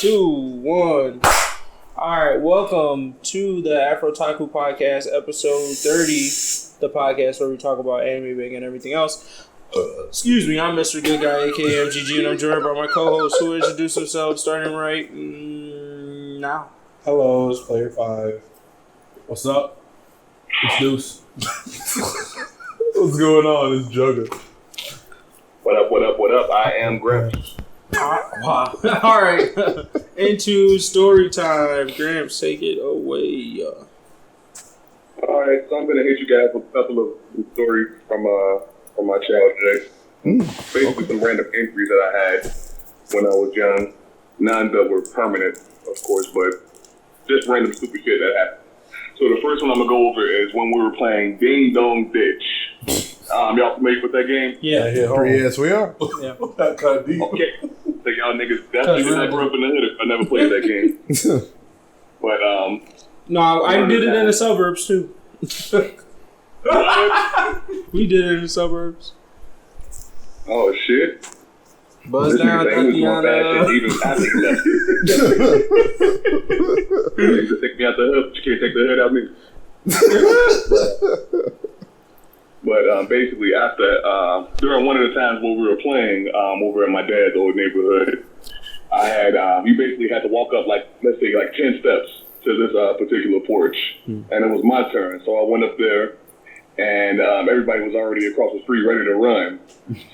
2, 1. Alright, welcome to the AfrOtaku Podcast, episode 30, the podcast where we talk about anime, manga, and everything else. Excuse me, I'm Mr. Good Guy, aka MGG, and I'm joined by my co-host who introduced himself starting right now. Hello, it's Player 5. What's up? It's Deuce. What's going on? It's Jugger. What up, what up, what up? I am Gramps. Wow. Alright, into story time. Gramps, take it away. Alright, so I'm going to hit you guys with a couple of stories from my childhood. Basically some random injuries that I had when I was young. None that were permanent, of course, but just random stupid shit that happened. So the first one I'm going to go over is when we were playing Ding Dong Ditch. Y'all familiar with that game? Yeah. Yes, we are. Yeah. Okay. So y'all niggas definitely did not grow up in the hood if I never played that game. But, no, I did it in the suburbs, too. We did it in the suburbs. Oh, shit. Buzz down, Tatiana. Even after you left. You can take me out the hood, but you can't take the hood out of me. But basically, after during one of the times when we were playing over in my dad's old neighborhood, I had you basically had to walk up like, let's say, like 10 steps to this particular porch, and it was my turn. So I went up there, and everybody was already across the street ready to run.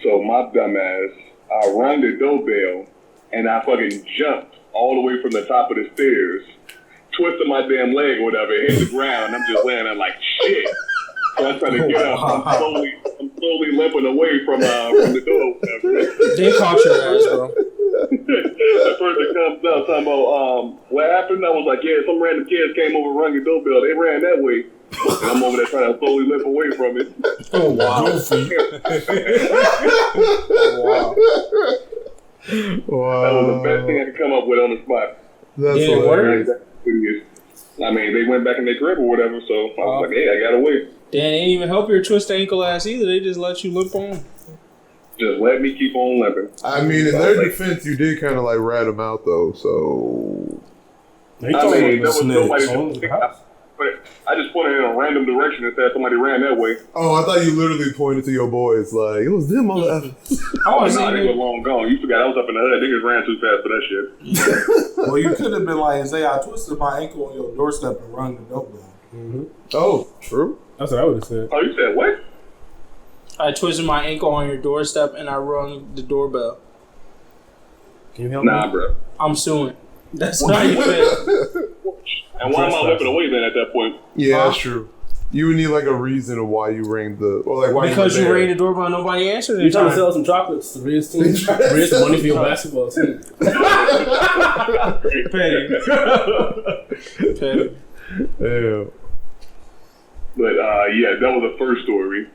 So my dumb ass, I rang the doorbell, and I fucking jumped all the way from the top of the stairs, twisted my damn leg or whatever, hit the ground, and I'm just laying there like shit. So I'm trying to get up. I'm slowly limping away from the door. They caught your ass, bro. The person comes up talking about what happened. I was like, yeah, some random kids came over and rang the doorbell. They ran that way. And I'm over there trying to slowly limp away from it. Oh, wow. Wow. That was the best thing I could come up with on the spot. That's hilarious. I mean, they went back in their crib or whatever, so I was like, hey, I got away. They didn't even help your twist ankle ass either. They just let you limp on. Just let me keep on limping. I mean, in their defense, you did kind of like rat them out, though, so... I mean, there was nobody but I just pointed in a random direction and said somebody ran that way. Oh, I thought you literally pointed to your boys like, it was them, motherfucker. Oh, no, they were long gone. You forgot I was up in the hood. They just ran too fast for that shit. Well, you could have been like, say, I twisted my ankle on your doorstep and rung the doorbell. Mm-hmm. Oh, true. That's what I would have said. Oh, you said what? I twisted my ankle on your doorstep and I rung the doorbell. Can you help me? Nah, bro. I'm suing. That's not even. And why am I limping away then at that point? Yeah, that's true. You would need like a reason of why you rang the, or like why because you rang the doorbell, nobody answered. You're trying to sell some chocolates to raise team, raise some money for your basketball team. Petty. Yeah. But yeah, that was the first story.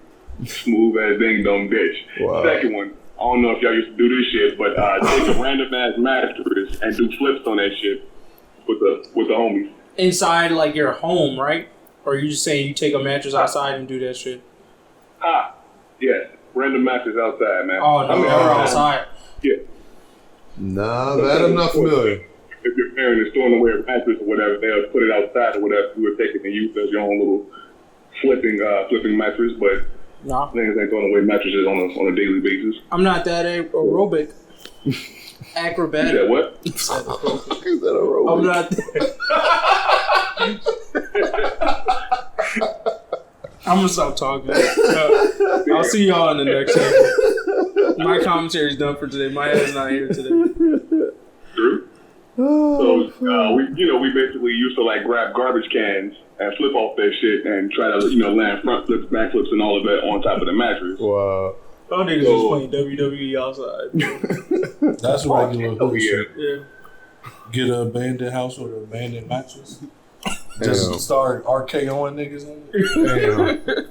Smooth as Ding Dong Ditch. Wow. Second one, I don't know if y'all used to do this shit, but take a random ass mattress and do flips on that shit with the homies. Inside, like your home, right? Or are you just saying you take a mattress outside and do that shit? Yeah, random mattress outside, man. Oh, no, never outside. Yeah. Nah, that I'm not familiar. If your parent is throwing away a mattress or whatever, they'll put it outside or whatever. You would take it and use it as your own little flipping mattress, but nah. Niggas ain't throwing away mattresses on a daily basis. I'm not that aerobic. Acrobatic. You said what? Is that aerobic? I'm not I'm gonna stop talking. I'll see y'all in the next episode. My commentary's done for today. My head's not here today. True. So we basically used to like grab garbage cans and flip off that shit and try to land front flips, back flips, and all of that on top of the mattress. Wow. Y'all niggas just playing WWE outside. That's regular hood shit. Yeah. Get an abandoned house with an abandoned mattress. Just start RKOing niggas on it.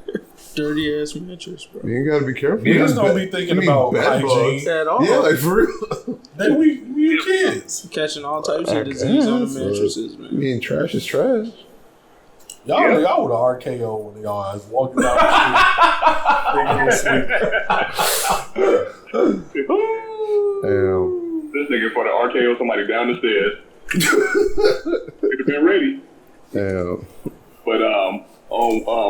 Dirty ass mattress, bro. You gotta be careful. Niggas don't be thinking about hygiene at all. Yeah, like for real. Then we kids. Catching all types of disease on the mattresses, man. I mean, trash is trash. Y'all would have RKO when y'all was walking down the street. Damn. This nigga for the RKO somebody down the stairs. Could have been ready. Damn. But on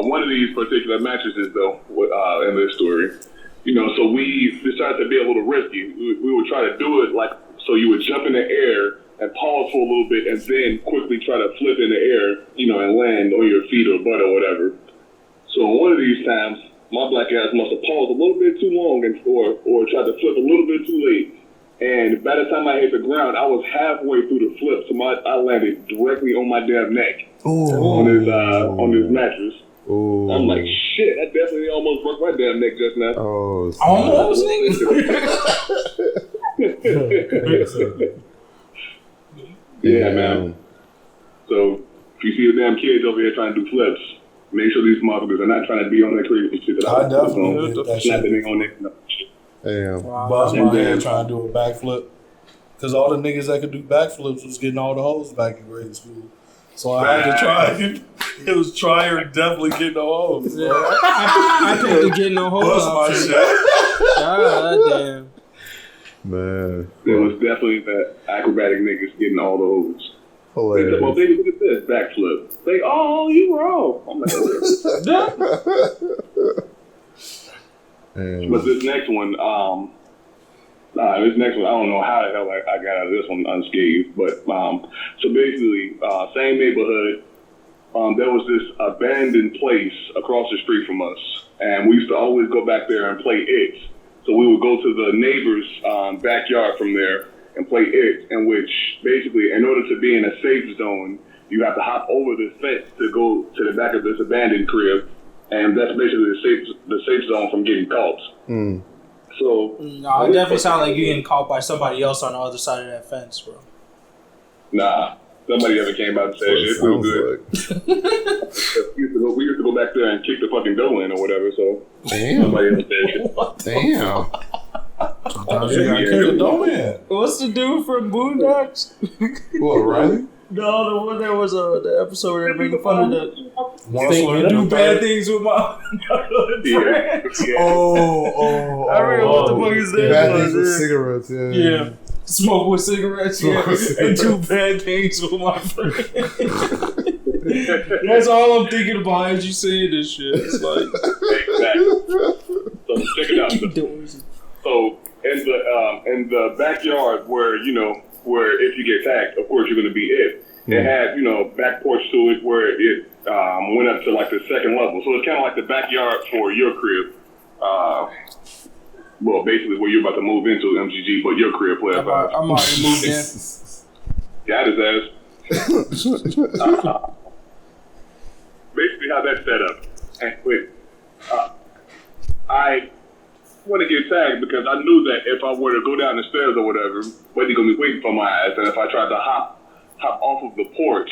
one of these particular mattresses, though, in this story, you know, so we decided to be a little risky. We would try to do it like, so you would jump in the air and pause for a little bit and then quickly try to flip in the air, you know, and land on your feet or butt or whatever. So on one of these times, my black ass must have paused a little bit too long or tried to flip a little bit too late. And by the time I hit the ground, I was halfway through the flip, so I landed directly on my damn neck on this mattress. Ooh. I'm like, shit, I definitely almost broke my damn neck just now. Oh, almost, nigga. Yeah, man. So if you see the damn kids over here trying to do flips, make sure these motherfuckers are not trying to be on their crazy shit. I definitely did that shit. On their shit. Damn. Bust my head trying to do a backflip. Because all the niggas that could do backflips was getting all the hoes back in grade school. So I had to try. It was try or definitely get no hoes. Yeah, I picked to get no hoes. Bust my shit. God damn. Man. There was definitely that acrobatic niggas getting all the hoes. Hilarious. They said, well, baby, look at this backflip. They, oh, you wrong. I'm like, but this next one, I don't know how the hell I got out of this one unscathed. But so basically, same neighborhood. There was this abandoned place across the street from us, and we used to always go back there and play it. So we would go to the neighbor's backyard from there and play it, in which basically, in order to be in a safe zone, you have to hop over this fence to go to the back of this abandoned crib, and that's basically the safe zone from getting caught. Mm. So no, it definitely sounds like you getting caught by somebody else on the other side of that fence, bro. Nah, somebody ever came out and said shit. We were good. We used to go back there and kick the fucking dough in or whatever. So damn. Somebody ever said shit. Damn. Sometimes you gotta kick the dough in. What's the dude from Boondocks? What, Riley? No, the one that was the episode where they're making fun of the Do bad things with my friend. Yeah. Oh. I remember what the fuck is that? Bad things with cigarettes, Yeah. Smoke with cigarettes, and do bad things with my friend. That's all I'm thinking about as you saying this shit. It's like, Exactly. So check it out. So in the backyard where if you get tagged, of course you're gonna be it. It had back porch to it where it went up to like the second level. So it's kind of like the backyard for your crib. Well, basically where you're about to move into MGG, but your crib player. I'm already moved in. Got his ass. Basically how that's set up. And wait, I want to get tagged because I knew that if I were to go down the stairs or whatever, Buddy's gonna be waiting for my ass. And if I tried to hop off of the porch,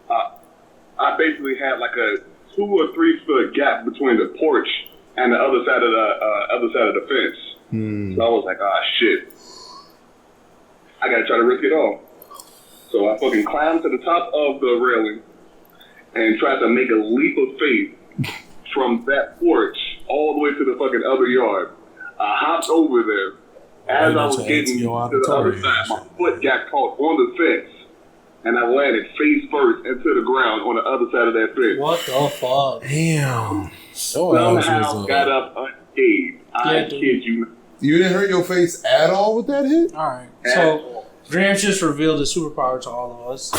I basically had like a 2 or 3 foot gap between the porch and the other side of the fence. So I was like, shit, I gotta try to risk it all. So I fucking climbed to the top of the railing and tried to make a leap of faith from that porch all the way to the fucking other yard. I hopped over there. As I was getting to the other side, my foot got caught on the fence, and I landed face first into the ground on the other side of that fence. What the fuck? Damn. Somehow got up unscathed. I kid you. You didn't hurt your face at all with that hit? Alright, so Gramps just revealed his superpower to all of us.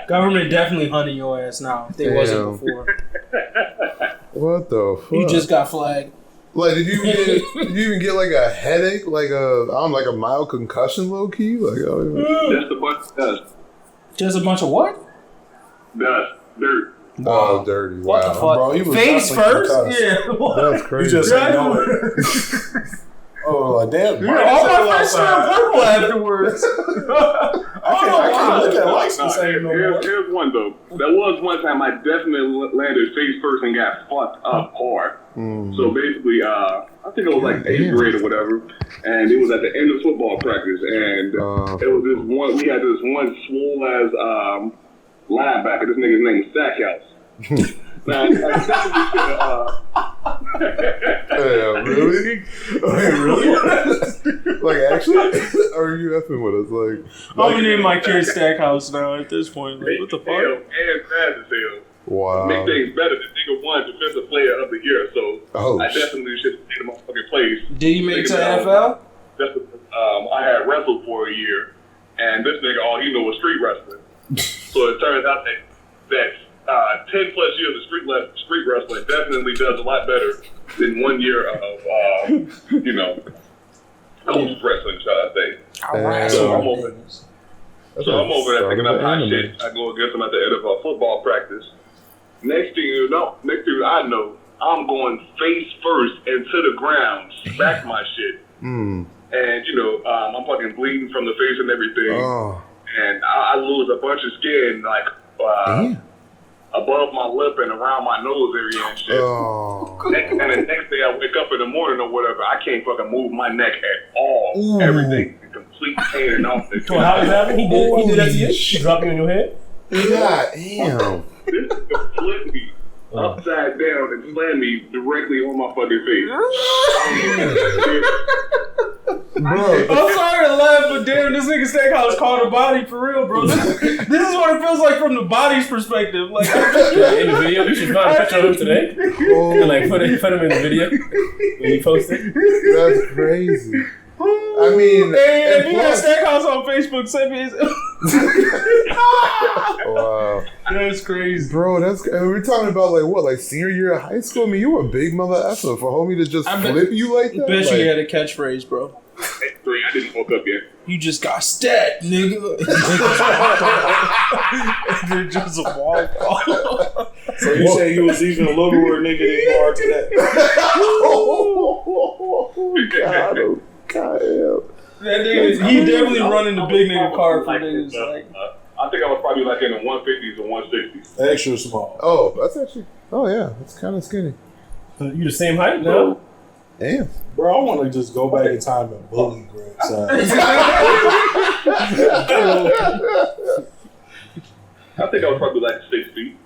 Government definitely hunting your ass now if they wasn't before. What the fuck? You just got flagged. Like, did you even get like a headache, like a mild concussion, low key? Like, Just a bunch of dust. Just a bunch of what? Dust, dirt. Oh, dirty! Wow, What the fuck? Bro, he was Face first? concussed. Yeah. What? That's crazy. You just know it. Oh, like damn. Yeah, all my friends turned purple afterwards. I can't look at lights and say no more. Here's one though. There was one time I definitely landed face first and got fucked up hard. So basically, I think it was like 8th grade or whatever, and it was at the end of football practice, and it was this one. We had this one swole ass linebacker. This nigga's name was Stackhouse. Now, I definitely should have. Yeah, really? Really? Like, actually? Or are you effing with us? Like, I'm gonna name my kid Stackhouse now at this point. Like, what the fuck? And fast as hell. wow. Make things better. The nigga won Defensive Player of the Year, so I definitely should take the motherfucking place. Did he make it to NFL? I had wrestled for a year, and this nigga, all he knew was street wrestling. So it turns out that 10 plus years of street wrestling definitely does a lot better than 1 year of, coach wrestling, shall I say. So I'm over there picking up hot shit. I go against him at the end of football practice. Next thing I know, I'm going face first into the ground, smack my shit. And, I'm fucking bleeding from the face and everything. And I lose a bunch of skin, like, above my lip and around my nose area and shit. And the next day I wake up in the morning or whatever, I can't fucking move my neck at all. Everything complete pain and all this. So how does that happen? He did that to you? He dropped you on your head? God damn. This nigga flipped me upside down and slammed me directly on my fucking face. Bro. I'm sorry to laugh, but damn, this nigga Stackhouse caught a body for real, bro. This is what it feels like from the body's perspective. Like, In the video, you should find a picture of him today. And like put him in the video when you post it. That's crazy. I mean, hey, if you got Stackhouse on Facebook, send me his. Wow. That's crazy. Bro, we're talking about like senior year of high school. I mean, you were a big mother effer for homie to just flip you like that. Bet like, you had a catchphrase, bro. I didn't woke up yet. You just got stacked, nigga. They're just a wall. So you say you was even a littler nigga than you are today? God. That nigga, he definitely running the big nigga card for niggas. Like, I think I was probably like in the 150s or 160s. Extra small. Oh, that's actually. Oh yeah, that's kind of skinny. You the same height now? Damn. Bro, I want to just go back in time and bully Gramps. I think I was probably like 6 feet,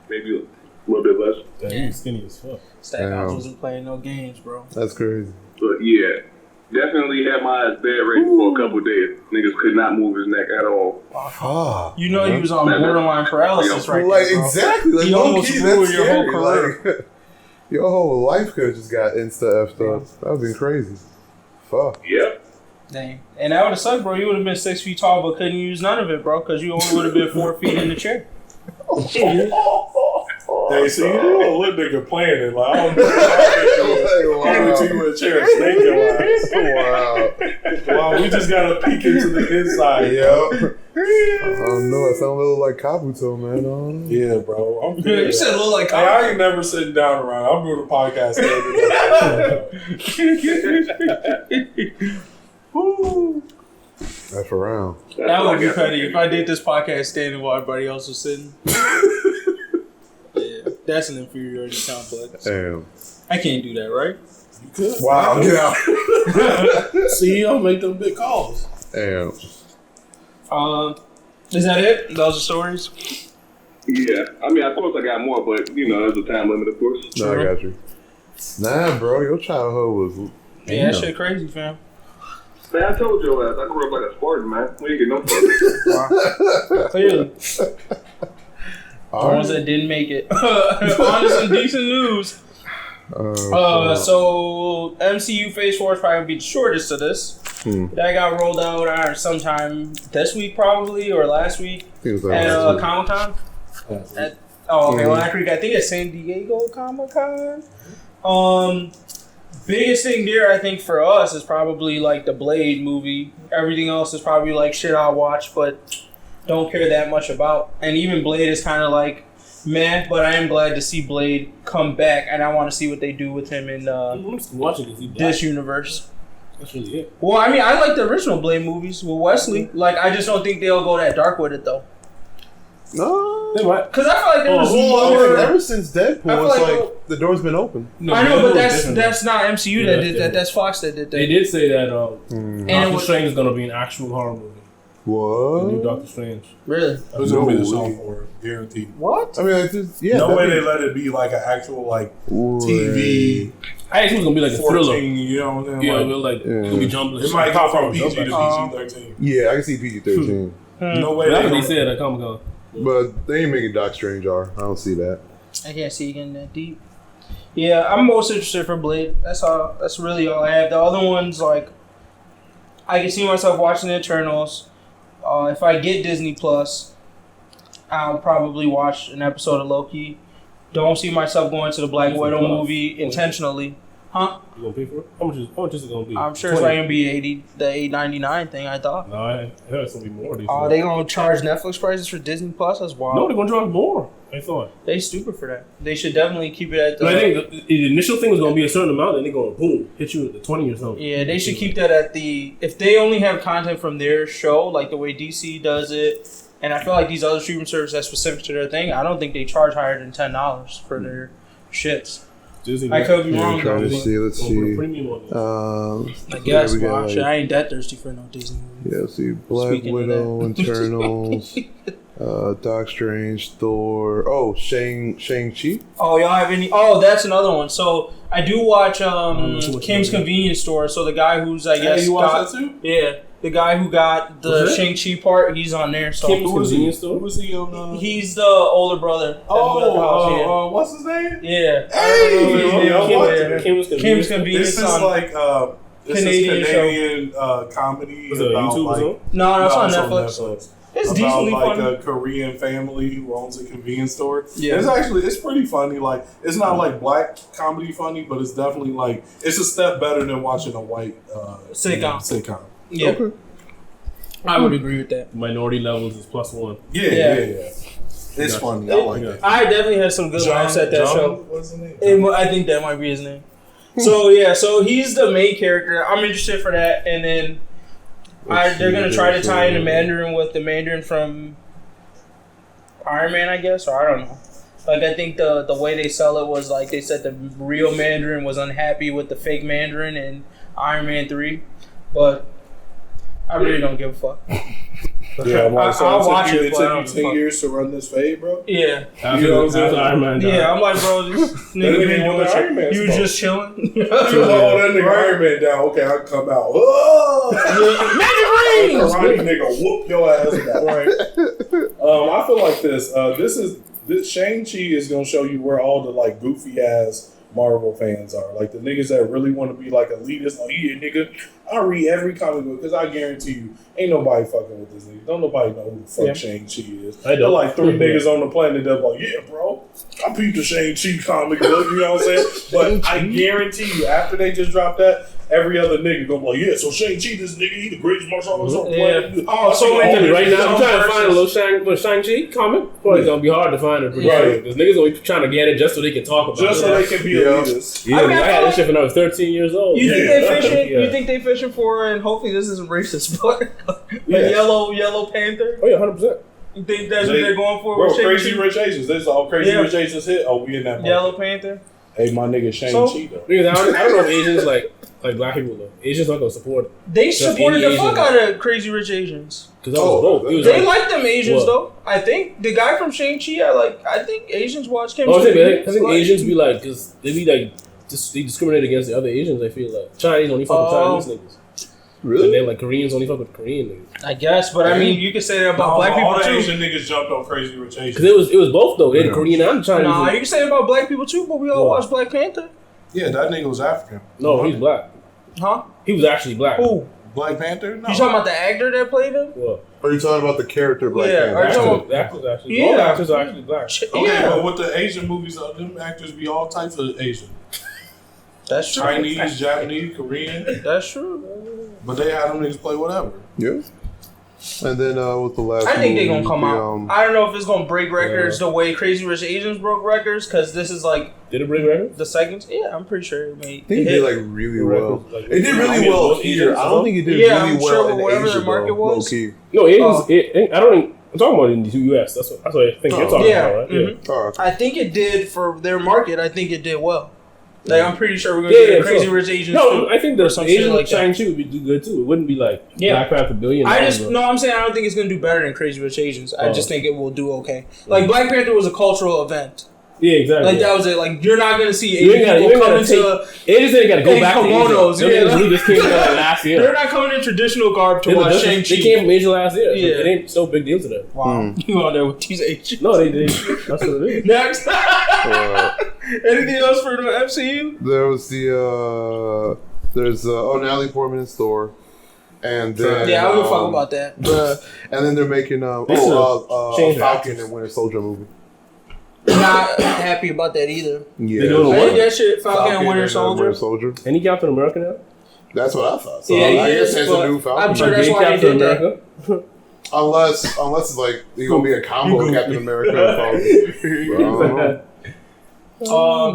maybe a little bit less. Damn, skinny as fuck. Stackhouse wasn't playing no games, bro. That's crazy. But yeah, definitely had my ass bed ready for a couple of days. Niggas could not move his neck at all. You know he was on borderline paralysis right like, there, bro. Exactly. Like, he almost ruined your whole career. Like, your whole life could have just got insta-effed up. That would have been crazy. Fuck. Yep. Dang. And that would have sucked, bro. You would have been 6 feet tall, but couldn't use none of it, bro, because you only would have been 4 feet in the chair. Hey, see, you know what nigga playing it. Like, I don't know. Hand it to you in a chair and snake your ass. Wow, we just got to peek into the inside. Yep. I don't know. It sounds a little like Kabuto, man. Yeah, bro. I'm good. You said a little like Hey, I ain't never sitting down around. I'm doing a podcast That's around. That would be petty if I did this podcast standing while everybody else was sitting. Yeah, that's an inferiority complex. Damn. I can't do that, right? You could. Wow, get out. See, I'll make them big calls. Damn. Is that it? Those are stories? Yeah. I mean, of course I got more, but, there's a time limit, of course. No, I got you. Nah, bro, your childhood was... Yeah, that shit crazy, fam. Man, I told your ass, I grew up like a Spartan, man. We ain't get no fuck. Clearly. The ones that didn't make it. Honest and decent news. So MCU Phase 4 is probably going to be the shortest of this. That got rolled out sometime this week probably, or last week at Comic-Con. Last week. I think it's San Diego Comic-Con. Biggest thing there, I think, for us is probably like the Blade movie. Everything else is probably like shit I'll watch, but don't care that much about. And even Blade is kind of like meh, but I am glad to see Blade come back, and I want to see what they do with him in this universe. That's really it. Well, I mean, I like the original Blade movies with Wesley. Like, I just don't think they'll go that dark with it, though. No. Because I feel like there was more... Ever since Deadpool, it's like the door's been open. No, I know, but that's not MCU that did that. That's Fox that did that. They did say that Doctor Strange is going to be an actual horror movie. What? The new Doctor Strange. Really? It was going to be the sophomore, guaranteed. What? I mean, no way they let it be like an actual like TV I think it was gonna be like a 14, thriller. you know what I'm saying? Yeah, Like, we're like it's gonna be jumping. it might go from PG to PG-13. Yeah, I can see PG-13. No way. That's what they said at Comic Con. But they ain't making Doc Strange R. I don't see that. I can't see it getting that deep. Yeah, I'm most interested for Blade. That's all. That's really all I have. The other ones, like, I can see myself watching the Eternals. If I get Disney Plus, I'll probably watch an episode of Loki. Don't see myself going to the Black Widow movie intentionally. Huh? You gonna pay for it? How much is it gonna be? I'm sure it's not gonna be the $8.99 thing. I thought. No, I heard it's gonna be more. Oh, they gonna charge Netflix prices for Disney Plus? That's wild. No, they're gonna charge more. I thought. They stupid for that. They should definitely keep it at the. But I think the initial thing was gonna be a certain amount, and they're gonna boom hit you at the 20 or something. Yeah, they should keep that at the. If they only have content from their show, like the way DC does it, and I feel like these other streaming services that's specific to their thing, I don't think they charge higher than $10 for their shits. Disney, I could be wrong though. Let's see. I guess, we got, I ain't that thirsty for no Disney movie. Yeah, let's see. Black Speaking Widow, Eternals, Doc Strange, Thor. Oh, Shang-Chi. Oh, y'all have any? Oh, that's another one. So I do watch Kim's Convenience Store. So the guy who's I guess you watch that too? Yeah, the guy who got the Shang-Chi part, he's on there. So Kim's Convenience Store. Who was he on? He's the older brother. What's his name? Yeah. Kim's Kim's Convenience. This is like Canadian comedy Was it about YouTube like or something? No, it's on Netflix. It's about decently like funny. a Korean family who owns a convenience store. Yeah. It's pretty funny. Like it's not like black comedy funny, but it's definitely like it's a step better than watching a white sitcom. Yeah. Okay. I would agree with that. Minority levels is +1. Yeah. It's funny. I like that. I definitely had some good laughs at that show. What's his name? I think that might be his name. So yeah, so he's the main character. I'm interested for that, and then they're gonna try to tie in the Mandarin with the Mandarin from Iron Man, I guess, or I don't know. Like I think the way they sell it was like they said the real Mandarin was unhappy with the fake Mandarin in Iron Man 3, but I really don't give a fuck. Yeah, I'll watch it. It took you 10 years to run this fade, bro. Yeah. After Iron Man died. Yeah, I'm like, bro, this nigga been doing Iron Man shit. You stuff. just chilling. That nigga Iron Man down. Okay, I can come out. Karate nigga, whoop your ass back. Right. I feel like this Shang-Chi is gonna show you where all the like goofy ass Marvel fans are. Like the niggas that really want to be like elitist. Like, yeah, nigga, I read every comic book because I guarantee you, ain't nobody fucking with this nigga. Don't nobody know who the fuck Shang-Chi is. There like 3 niggas on the planet that like, yeah, bro, I peeped the Shang-Chi comic book, you know what I'm saying? But I guarantee you, after they just dropped that, every other nigga gonna be like, yeah, so Shang-Chi, this nigga, he the greatest martial artist on the planet. Oh, so right now, I'm trying to find a little Shang-Chi comic. Probably gonna be hard to find it. Right. Because niggas gonna be trying to get it just so they can talk about it. Just so they can be elitists. Yeah, I had this shit when I was 13 years old. You think they fishing? You think they fishing for? And hopefully this isn't racist, but yellow panther. Oh yeah, 100%. You think that's what they're going for? Bro, Crazy Rich Asians. This is all Crazy Rich Asians hit. Oh, we in that market. Yellow Panther. Hey, my nigga Shang-Chi though. Because I don't know if Asians like black people though. Asians not gonna support it. They supported the fuck out of Crazy Rich Asians. Because that was both. They like them Asians though. I think the guy from Shang-Chi. I think Asians watch him. I think Asians be like, because they be like, they discriminate against the other Asians. I feel like Chinese only fuck with Chinese niggas. Really? And then like Koreans only fuck with Korean niggas. I guess, but I mean, you can say that about black people all too. All the Asian niggas jumped on Crazy Rich Asians. Because it was both though. They had Korean and Chinese. Nah, you can say it about black people too, but we all watch Black Panther. Yeah, that nigga was African. No, he's black. Huh? He was actually black. Who? Black Panther? No. You talking about the actor that played him? What? Are you talking about the character Black Panther? The actors actually. All actors are actually black. Okay, but with the Asian movies, them actors be all types of Asian. That's true. Chinese, Japanese, Korean. That's true. But they had them niggas play whatever. Yeah. And then with the last I think they're going to come out. I don't know if it's going to break records the way Crazy Rich Asians broke records, because this is like... Did it break records? The seconds? Yeah, I'm pretty sure it made... I think it did like really well. It did really well here. I don't think it did really well in whatever Asia, the market was. No, Asians... I don't think... I'm talking about in the US. That's what I think you're talking about, right? Yeah. I think it did for their market. I think it did well. Like, I'm pretty sure we're going to get Crazy Rich Asians. No, I think the Asian like Shang-Chi would do good too. It wouldn't be like Black Panther billion. I'm saying I don't think it's going to do better than Crazy Rich Asians. I just think it will do okay. Like, Black Panther was a cultural event. Yeah, exactly. Like that was it. Like you're not gonna see you Asian ain't people come gotta into it just ain't gotta go in back kimonos. to Asia. They just came last year. They're not coming in traditional garb to watch Shang-Chi. They came from Asia last year. Yeah. It ain't no big deal to them. Wow. You on there with these Asians? No, they did. That's what it is. Next. Anything else for the MCU? There was there's Natalie Portman in Thor, and then Yeah, I don't give a fuck about that. and then they're making Falcon and Winter Soldier movie. Not happy about that either. Yeah, They doing I what? think that shit, Falcon and Winter Soldier. Any Captain America now? That's what I thought. So Yeah, I he guess is, it's but a new Falcon. I'm sure that's why they Captain did that. America. Unless it's like you're gonna be a combo of Captain America and Falcon.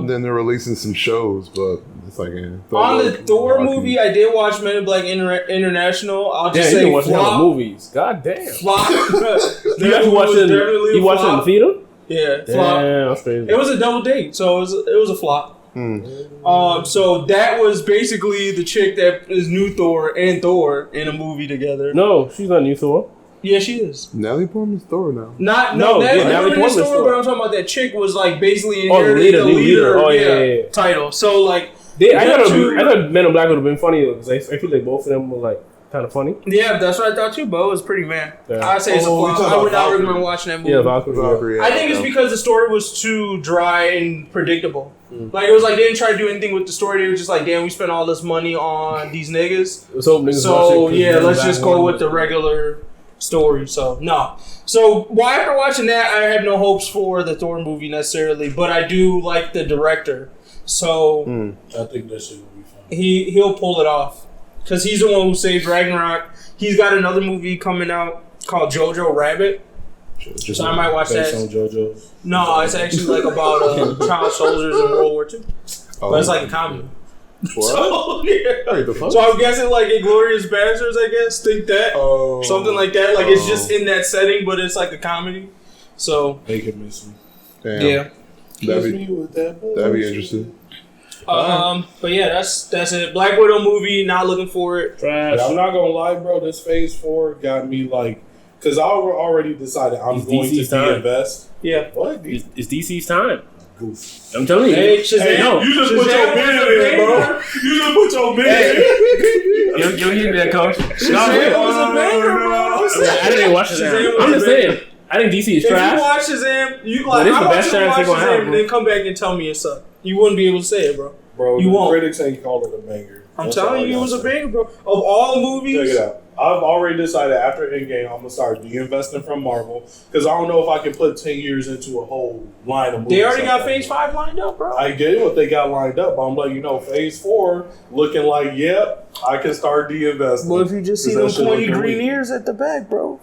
Then they're releasing some shows, but it's like on the Thor movie, I did watch Men in Black International. I'll just say you watch flop. movies. God damn. Flop. You watched it in the theater? Yeah, flop. Damn, that's crazy. It was a double date, so it was a flop. So that was basically the chick that is new Thor and Thor in a movie together. No, she's not new Thor. Yeah, she is. Natalie Portman's Thor now. Natalie Portman's Thor, but I'm talking about that chick was like basically inherited the leader. Oh yeah. Title. So like, I thought Men in Black would have been funny because I feel like both of them were like kind of funny. Yeah, that's what I thought too, Bo. It was pretty man. Yeah. I'd say it's a flop. I would not recommend watching that movie. Yeah, Valkyrie. I think it's because the story was too dry and predictable. Like it was like they didn't try to do anything with the story. They were just like, damn, we spent all this money on these niggas. So yeah, let's just go with the regular story. So no. So after watching that, I have no hopes for the Thor movie necessarily, but I do like the director. So I think that shit will be fun. He'll pull it off because he's the one who saved Ragnarok. He's got another movie coming out called Jojo Rabbit. So I might watch that. Based on JoJo's? No, it's actually like about child soldiers in World War II. But it's like a comedy. What? So, yeah. So I'm guessing like Inglourious Basterds, I guess. Think that. Something like that. Like it's just in that setting, but it's like a comedy. So Make it miss me. Damn. Yeah. That'd be interesting. But yeah, that's it. Black Widow movie, not looking for it. Trash. I'm not gonna lie, bro. This Phase 4 got me like, because I already decided I'm going to de-invest. Yeah. What? It's DC's time. Goof. I'm telling you. Hey, Shazam, no. You just put your bid in, bro. You just put your bid in. You'll hear that, coach. Shazam was a banger, bro. I didn't watch Shazam. I'm just saying. I think DC is trash. If you watch Shazam, you like. This I the want best you to chance watch they're gonna have, Shazam and then come back and tell me it sucked. You wouldn't be able to say it, bro. Bro, You the won't. critics ain't called it a banger. I'm That's telling all I you, it was a gotta say. banger, bro. Of all movies, Check it out. I've already decided after Endgame I'm gonna start de-investing from Marvel because I don't know if I can put 10 years into a whole line of movies. they already got like Phase that. 5 lined up, bro. I get what they got lined up, but I'm like, Phase 4 looking like, yep, I can start de-investing. Well, if you just see them pointy green ears at the back, bro.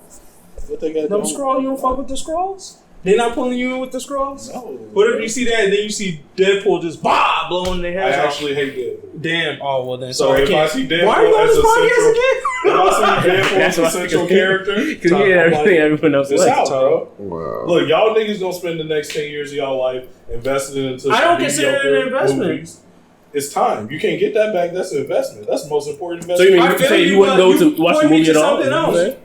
What they got Them going? scrolls, you don't fuck with the scrolls? They not pulling you in with the scrolls? No. What if you see that and then you see Deadpool just blowing their I heads off? actually hate Deadpool. Damn. Oh, well then. So Sorry, if I see Deadpool why are you on as this a podcast central, again? if I see Deadpool as a central character, Because you hear everything everyone else it's likes. out, bro. Wow. Look, y'all niggas gonna spend the next 10 years of y'all life investing into I don't some consider it an mediocre investment. movies. It's time. You can't get that back. That's an investment. That's the most important So you investment. mean you say you wouldn't go to watch the movie at all? Something else.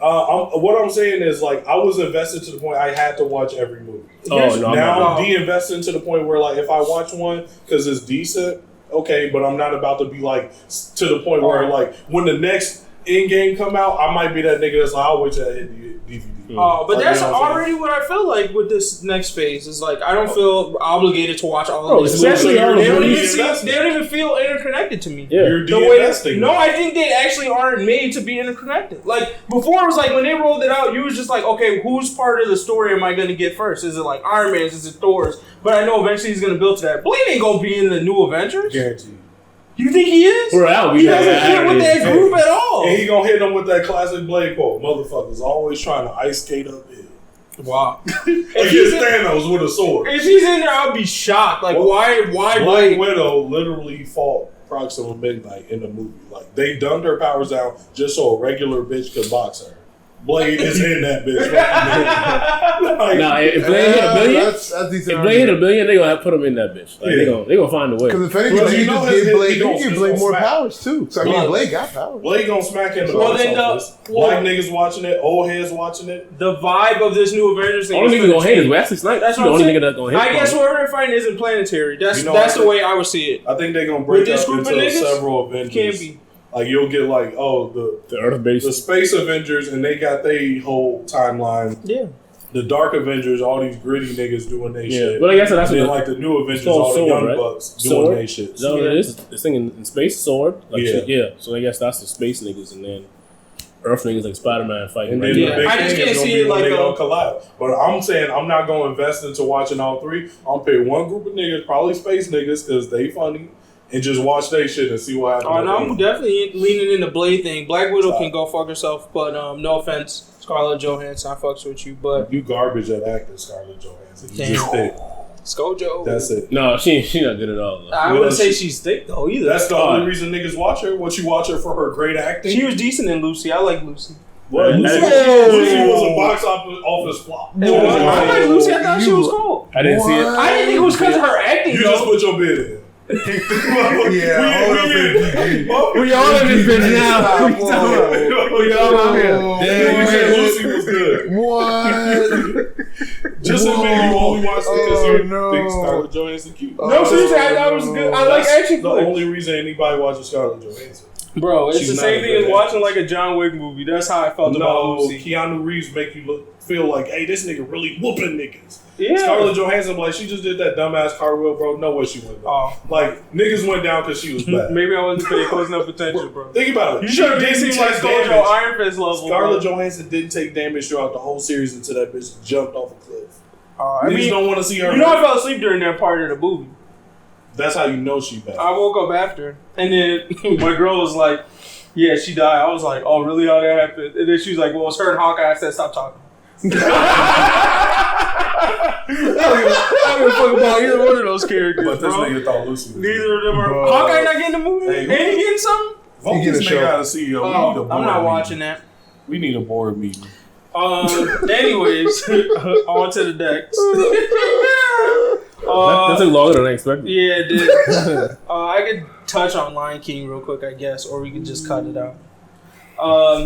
What I'm saying is, like, I was invested to the point I had to watch every movie. Oh, no, Now I'm I'm de-investing to the point where, like, if I watch one because it's decent, okay, but I'm not about to be, like, to the point where, like, when the next Endgame come out, I might be that nigga that's like, I'll wait till I hit the DVD. But Like, that's you know what I'm already what I feel like with this next phase. Is like I don't feel obligated to watch all Bro, of these especially movies. all the They don't movies. even feel interconnected to me. Yeah. You're The way de-investing. no, I think they actually aren't made to be interconnected. Like before, it was like when they rolled it out, you was just like, okay, whose part of the story am I going to get first? Is it like Iron Man's? Is it Thor's? But I know eventually he's going to build to that. Blade ain't going to be in the new Avengers. Guaranteed. You think he is? We're out. He doesn't fit with that group at all. And he gonna hit them with that classic Blade quote. Motherfuckers always trying to ice skate uphill. Wow. Against Thanos with a sword. If he's in there, I'll be shocked. Like, why Black Blade? Widow literally fought Proxima Midnight in the movie. Like, they dumbed her powers down just so a regular bitch could box her. Blade is in that bitch. If Blade hit $1 billion, that's decent. if Blade hit $1 billion, they gonna have to put him in that bitch. Like, they gonna find a way. Because if anything, Well, they you can know just his- give Blade, he they gonna- can give he's Blade gonna more smack. powers too. So I mean, Blade got powers. Blade gonna smack in the Well, box then office. Black niggas watching it, old heads watching it. The vibe of this new Avengers thing. Only is nigga gonna hate is change. Wesley Snipes. That's the what I'm only saying. nigga that's gonna hate. I guess whoever they're fighting isn't planetary. That's You know, that's I the way I would see it. I think they're gonna break With this up group of into niggas, several Avengers. Can't be. Like you'll get like the Earth base. the Space Avengers, and they got their whole timeline. Yeah. The Dark Avengers, all these gritty niggas doing their shit. But I guess that's and then what like the new Avengers, called all the Sword, young right? bucks Sword? doing their shit. Is that what it is? This thing in space, Sword. Like, Yeah. So I guess that's the space niggas, and then Earth niggas like Spider-Man fighting. And Right then now. the big I just thing can't is gonna see be it when like they a- gonna collide. But I'm saying I'm not gonna invest into watching all three. I'm gonna pick one group of niggas, probably space niggas, because they funny, and just watch their shit and see what happens. Oh, no, I'm definitely leaning in the Blade thing. Black Widow can go fuck herself, but no offense, Scarlett Johansson, I fucks with you, but You garbage at acting, Scarlett Johansson. You Damn. just thick. Scojo. That's it. No, she not good at all. Though. I wouldn't say she's thick though either. That's the only reason niggas watch her. What you watch her for her great acting? She was decent in Lucy. I like Lucy. What? Lucy was a box office flop. I like Lucy. I thought she was cool. I didn't see it. I didn't think it was because of her acting. You though. just put your bid in. Yeah, hold up, We all in this bitch now. We all out here. Damn, You said Lucy was good. What? Just admit you only watched it because you no. think Scarlett Johansson cute. No, seriously, I thought it was good. I like action the flicks. only reason anybody watches Scarlett Johansson. Bro, it's She's the not same a thing good as watching like a John Wick movie. That's how I felt about No, Lucy. Keanu Reeves make you feel like, hey, this nigga really whooping niggas. Yeah. Scarlett Johansson, like, she just did that dumbass cartwheel, bro. No way she went down. Oh. Like, niggas went down because she was bad. Maybe I wasn't paying close enough attention, bro. Think about it. You She should have didn't seem take like Scojo damage. Iron Fist level. Scarlett Johansson didn't take damage throughout the whole series until that bitch jumped off a cliff. I Niggas mean, don't want to see her. you know, I fell asleep during that part of the movie. That's how you know she bad. I woke up after, and then my girl was like, "Yeah, she died." I was like, "Oh, really? How that happened?" And then she was like, "Well, it's her and Hawkeye." I said, "Stop talking." I don't give a fuck about either one of those characters, But this bro. nigga thought Lucy was Neither of them are. Bro. Hawkeye not getting the movie. Hey, Ain't he getting something? Vote He get this a nigga show. out of CEO. We need a Oh, board I'm not meeting. watching that. We need a board meeting. Anyways, on to the decks. That took longer than I expected. Yeah, it did. I could touch on Lion King real quick, I guess, or we could just cut it out.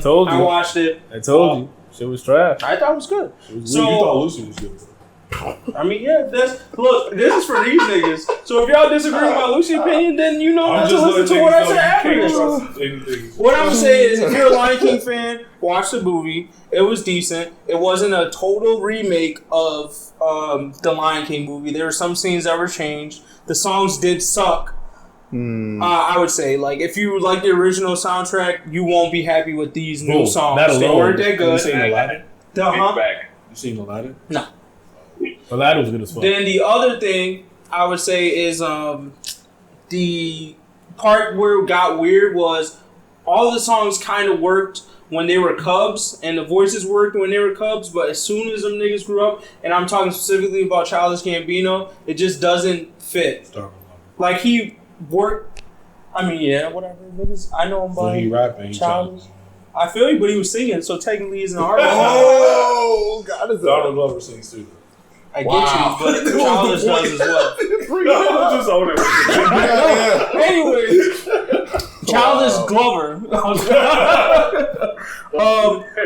Told you. I watched it. I told you. Shit was trash. I thought it was good. You thought Lucy was good. I mean, yeah, look, this is for these niggas. So if y'all disagree with my Lucy opinion, then you know not to listen to what I said after this. What I'm saying is, if you're a Lion King fan, watch the movie. It was decent. It wasn't a total remake of the Lion King movie. There were some scenes that were changed. The songs did suck. I would say, like, if you like the original soundtrack, you won't be happy with these new songs. that They alone. weren't that You good. seen Aladdin? Back. You seen Aladdin? No. Aladdin was good as fuck. Then the other thing I would say is the part where it got weird was all the songs kind of worked when they were cubs and the voices worked when they were cubs, but as soon as them niggas grew up, and I'm talking specifically about Childish Gambino, it just doesn't fit. Like he worked, I mean, yeah, whatever. Niggas, I know him So by he rapping. Childish. I feel you, but he was singing, so technically he's an artist. Oh, God, is Donald Glover sings too. I get you, but Childish does as well. Just own it. Anyways, Childish Glover.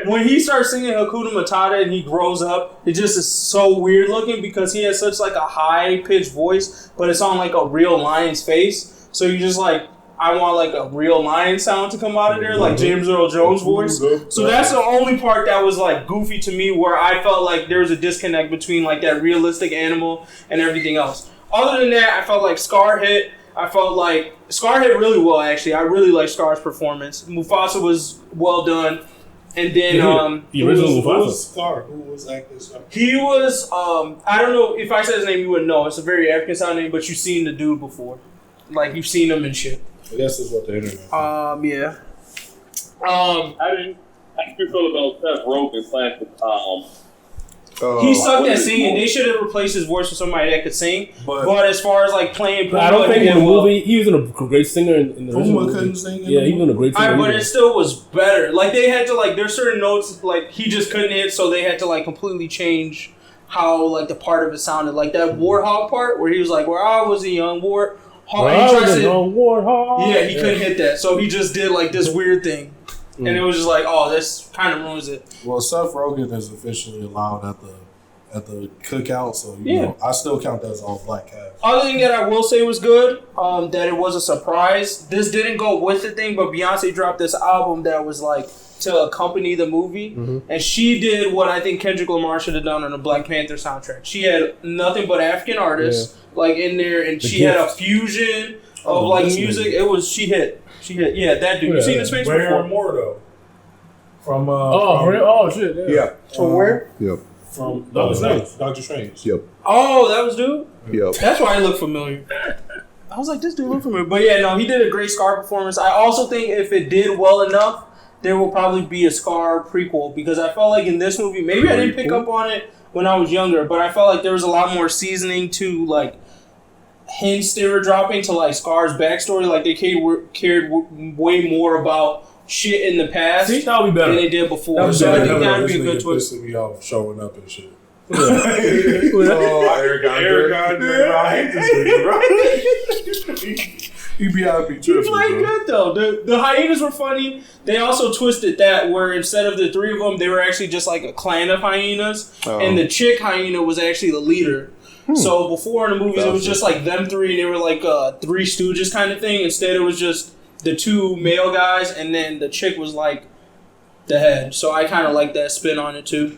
When he starts singing Hakuna Matata and he grows up, it just is so weird looking because he has such like a high pitched voice, but it's on like a real lion's face. So you just like, I want like a real lion sound to come out of there, like James Earl Jones' voice. So that's the only part that was like goofy to me, where I felt like there was a disconnect between like that realistic animal and everything else. Other than that, I felt like Scar hit. I felt like Scar hit really well, actually. I really liked Scar's performance. Mufasa was well done. And then the original Who Mufasa. was Scar? Who was acting Scar? he was I don't know if I said his name you wouldn't know. It's a very African sounding name, but you've seen the dude before. Like you've seen him and shit. I guess that's what the internet. Yeah. How do you feel about Seth Rogen playing He sucked at singing. They should have replaced his voice with somebody that could sing. But as far as like playing, I don't think in the movie he wasn't a great singer in the original movie. Couldn't sing. Yeah, he wasn't a great singer. But it still was better. Like they had to like there's certain notes like he just couldn't hit, so they had to like completely change how like the part of it sounded. Like that Warthog part where he was like, "Where I was a young warthog." Yeah, he couldn't hit that, so he just did like this weird thing. And it was just like, oh, this kind of ruins it. Well, Seth Rogen is officially allowed at the cookout, so you know, I still count that as all black cast. Other thing that I will say was good, that it was a surprise. This didn't go with the thing, but Beyonce dropped this album that was like to accompany the movie, and she did what I think Kendrick Lamar should have done on the Black Panther soundtrack. She had nothing but African artists like in there, and she had a fusion of like music. It was she hit. Yeah, that dude. You seen his face before? More though. From shit. Yeah. From where? Yep. From Doctor Strange. Yep. Oh, that was dude? Yep. That's why he looked familiar. I was like, this dude looked familiar. But yeah, no, he did a great Scar performance. I also think if it did well enough, there will probably be a Scar prequel, because I felt like in this movie, maybe I didn't pick up on it when I was younger, but I felt like there was a lot more seasoning to like hints they were dropping to like Scar's backstory. Like they cared way more about shit in the past that would be better than they did before. So I think that would be a good twist. Me off showing up and shit. Eric Andre. I hate this nigga, He be out be tripping. He played good though. The hyenas were funny. They also twisted that where instead of the three of them, they were actually just like a clan of hyenas, and the chick hyena was actually the leader. So before in the movies, it was just like them three, and they were like Three Stooges kind of thing. Instead, it was just the two male guys, and then the chick was like the head. So I kind of like that spin on it too.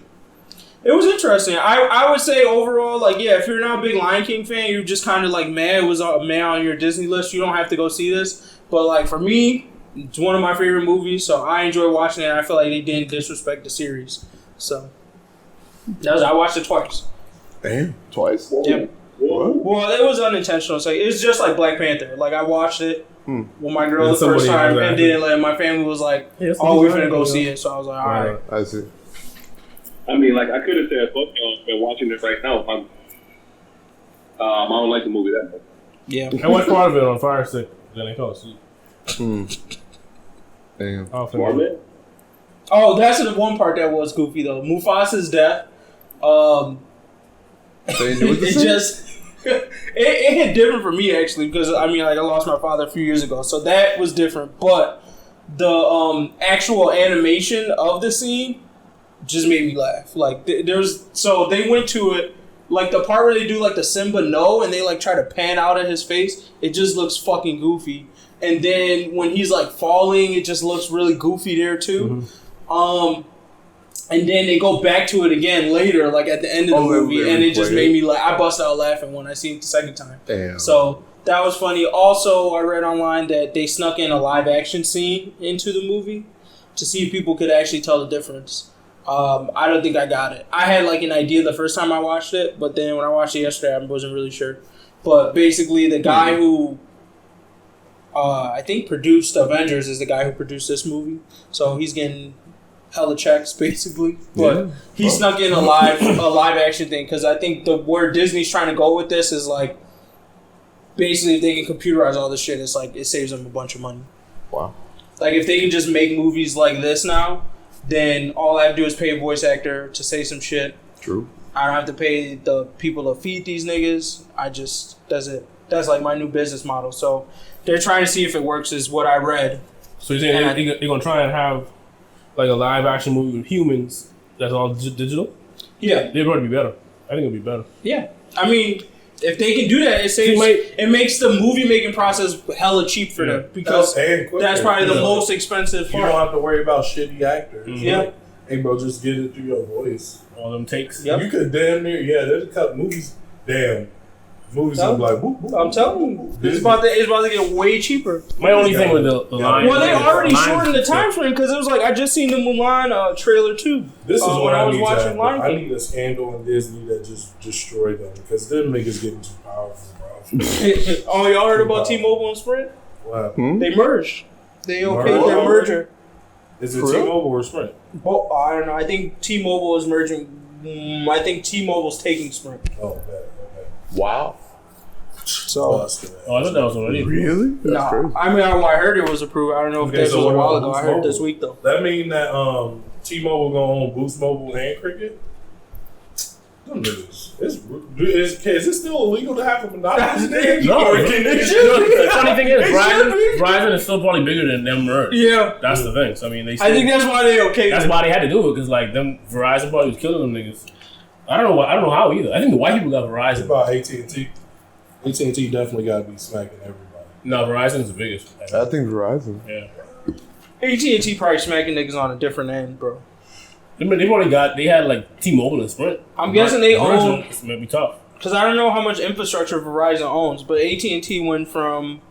It was interesting. I would say overall, like, yeah, if you're not a big Lion King fan, you're just kind of like mad it was a man on your Disney list. You don't have to go see this. But like for me, it's one of my favorite movies, so I enjoy watching it. And I feel like they didn't disrespect the series. So I watched it twice. Damn, twice? Yep. Well, it was unintentional. So it's just like Black Panther. Like I watched it with my girl the first time, and then like my family was like, "Oh, we're gonna go see it." So I was like, "All right." I see. I mean, like I could have said, "Fuck y'all," and watching it right now. I don't like the movie that much. Yeah. I watched part of it on Fire Stick, then I fell asleep. Damn. Oh, that's the one part that was goofy though. Mufasa's death. It hit different for me actually, because I mean, like I lost my father a few years ago, so that was different. But the actual animation of the scene just made me laugh. Like they went to it, like the part where they do like the Simba no, and they like try to pan out at his face. It just looks fucking goofy. And then when he's like falling, it just looks really goofy there too. And then they go back to it again later, like at the end of the movie, and it just made me like I bust out laughing when I seen it the second time. Damn. So that was funny. Also, I read online that they snuck in a live action scene into the movie to see if people could actually tell the difference. I don't think I got it. I had like an idea the first time I watched it, but then when I watched it yesterday, I wasn't really sure. But basically, the guy who I think produced Avengers is the guy who produced this movie, so he's getting hella checks basically. But he snuck in a live action thing, because I think where Disney's trying to go with this is like basically if they can computerize all this shit, it's like it saves them a bunch of money. Wow. Like if they can just make movies like this now, then all I have to do is pay a voice actor to say some shit. True. I don't have to pay the people to feed these niggas. That's it. That's like my new business model. So they're trying to see if it works, is what I read. So you're saying they're gonna try and have like a live action movie with humans that's all digital? Yeah. They'd probably be better. I think it'll be better. Yeah. I mean, if they can do that, it makes the movie making process hella cheap for them, because that's probably the most expensive part. You don't have to worry about shitty actors. Yeah. Like, hey bro, just get it through your voice. All them takes. Yep. You could damn near, there's a couple movies. Movies are like, whoop, whoop. I'm telling you, it's about to get way cheaper. My only thing with the line. Well, they already shortened the time frame, because it was like I just seen the Mulan trailer too. This is what I was need watching Lion King. I need a scandal in Disney that just destroyed them, because them niggas getting too powerful, bro. Oh, y'all heard about T-Mobile and Sprint? What? They merged. They okayed their merger. Is it T-Mobile or Sprint? Well, I don't know. I think T-Mobile is merging I think T-Mobile's taking Sprint. Oh, bad. Okay. Wow. So, I thought that was already. Really? That's crazy. I mean, when I heard it was approved. I don't know if this was a while ago. I heard it this week though. That mean that T-Mobile gonna own Boost Mobile and Cricket? Them niggas. Is it still illegal to have a monopoly? No, the funny thing is, Verizon is still probably bigger than them merged. Yeah, that's the thing. So I mean, they. I think that's why they okay. That's why they had to do it because like them Verizon probably was killing them niggas. I don't know how either. I think the white people got Verizon. It's about AT&T. AT&T definitely got to be smacking everybody. No, Verizon's the biggest. I think Verizon. Yeah. AT&T probably smacking niggas on a different end, bro. They had like T-Mobile and Sprint. I'm guessing they own. It's gonna be tough. Because I don't know how much infrastructure Verizon owns, but AT&T went from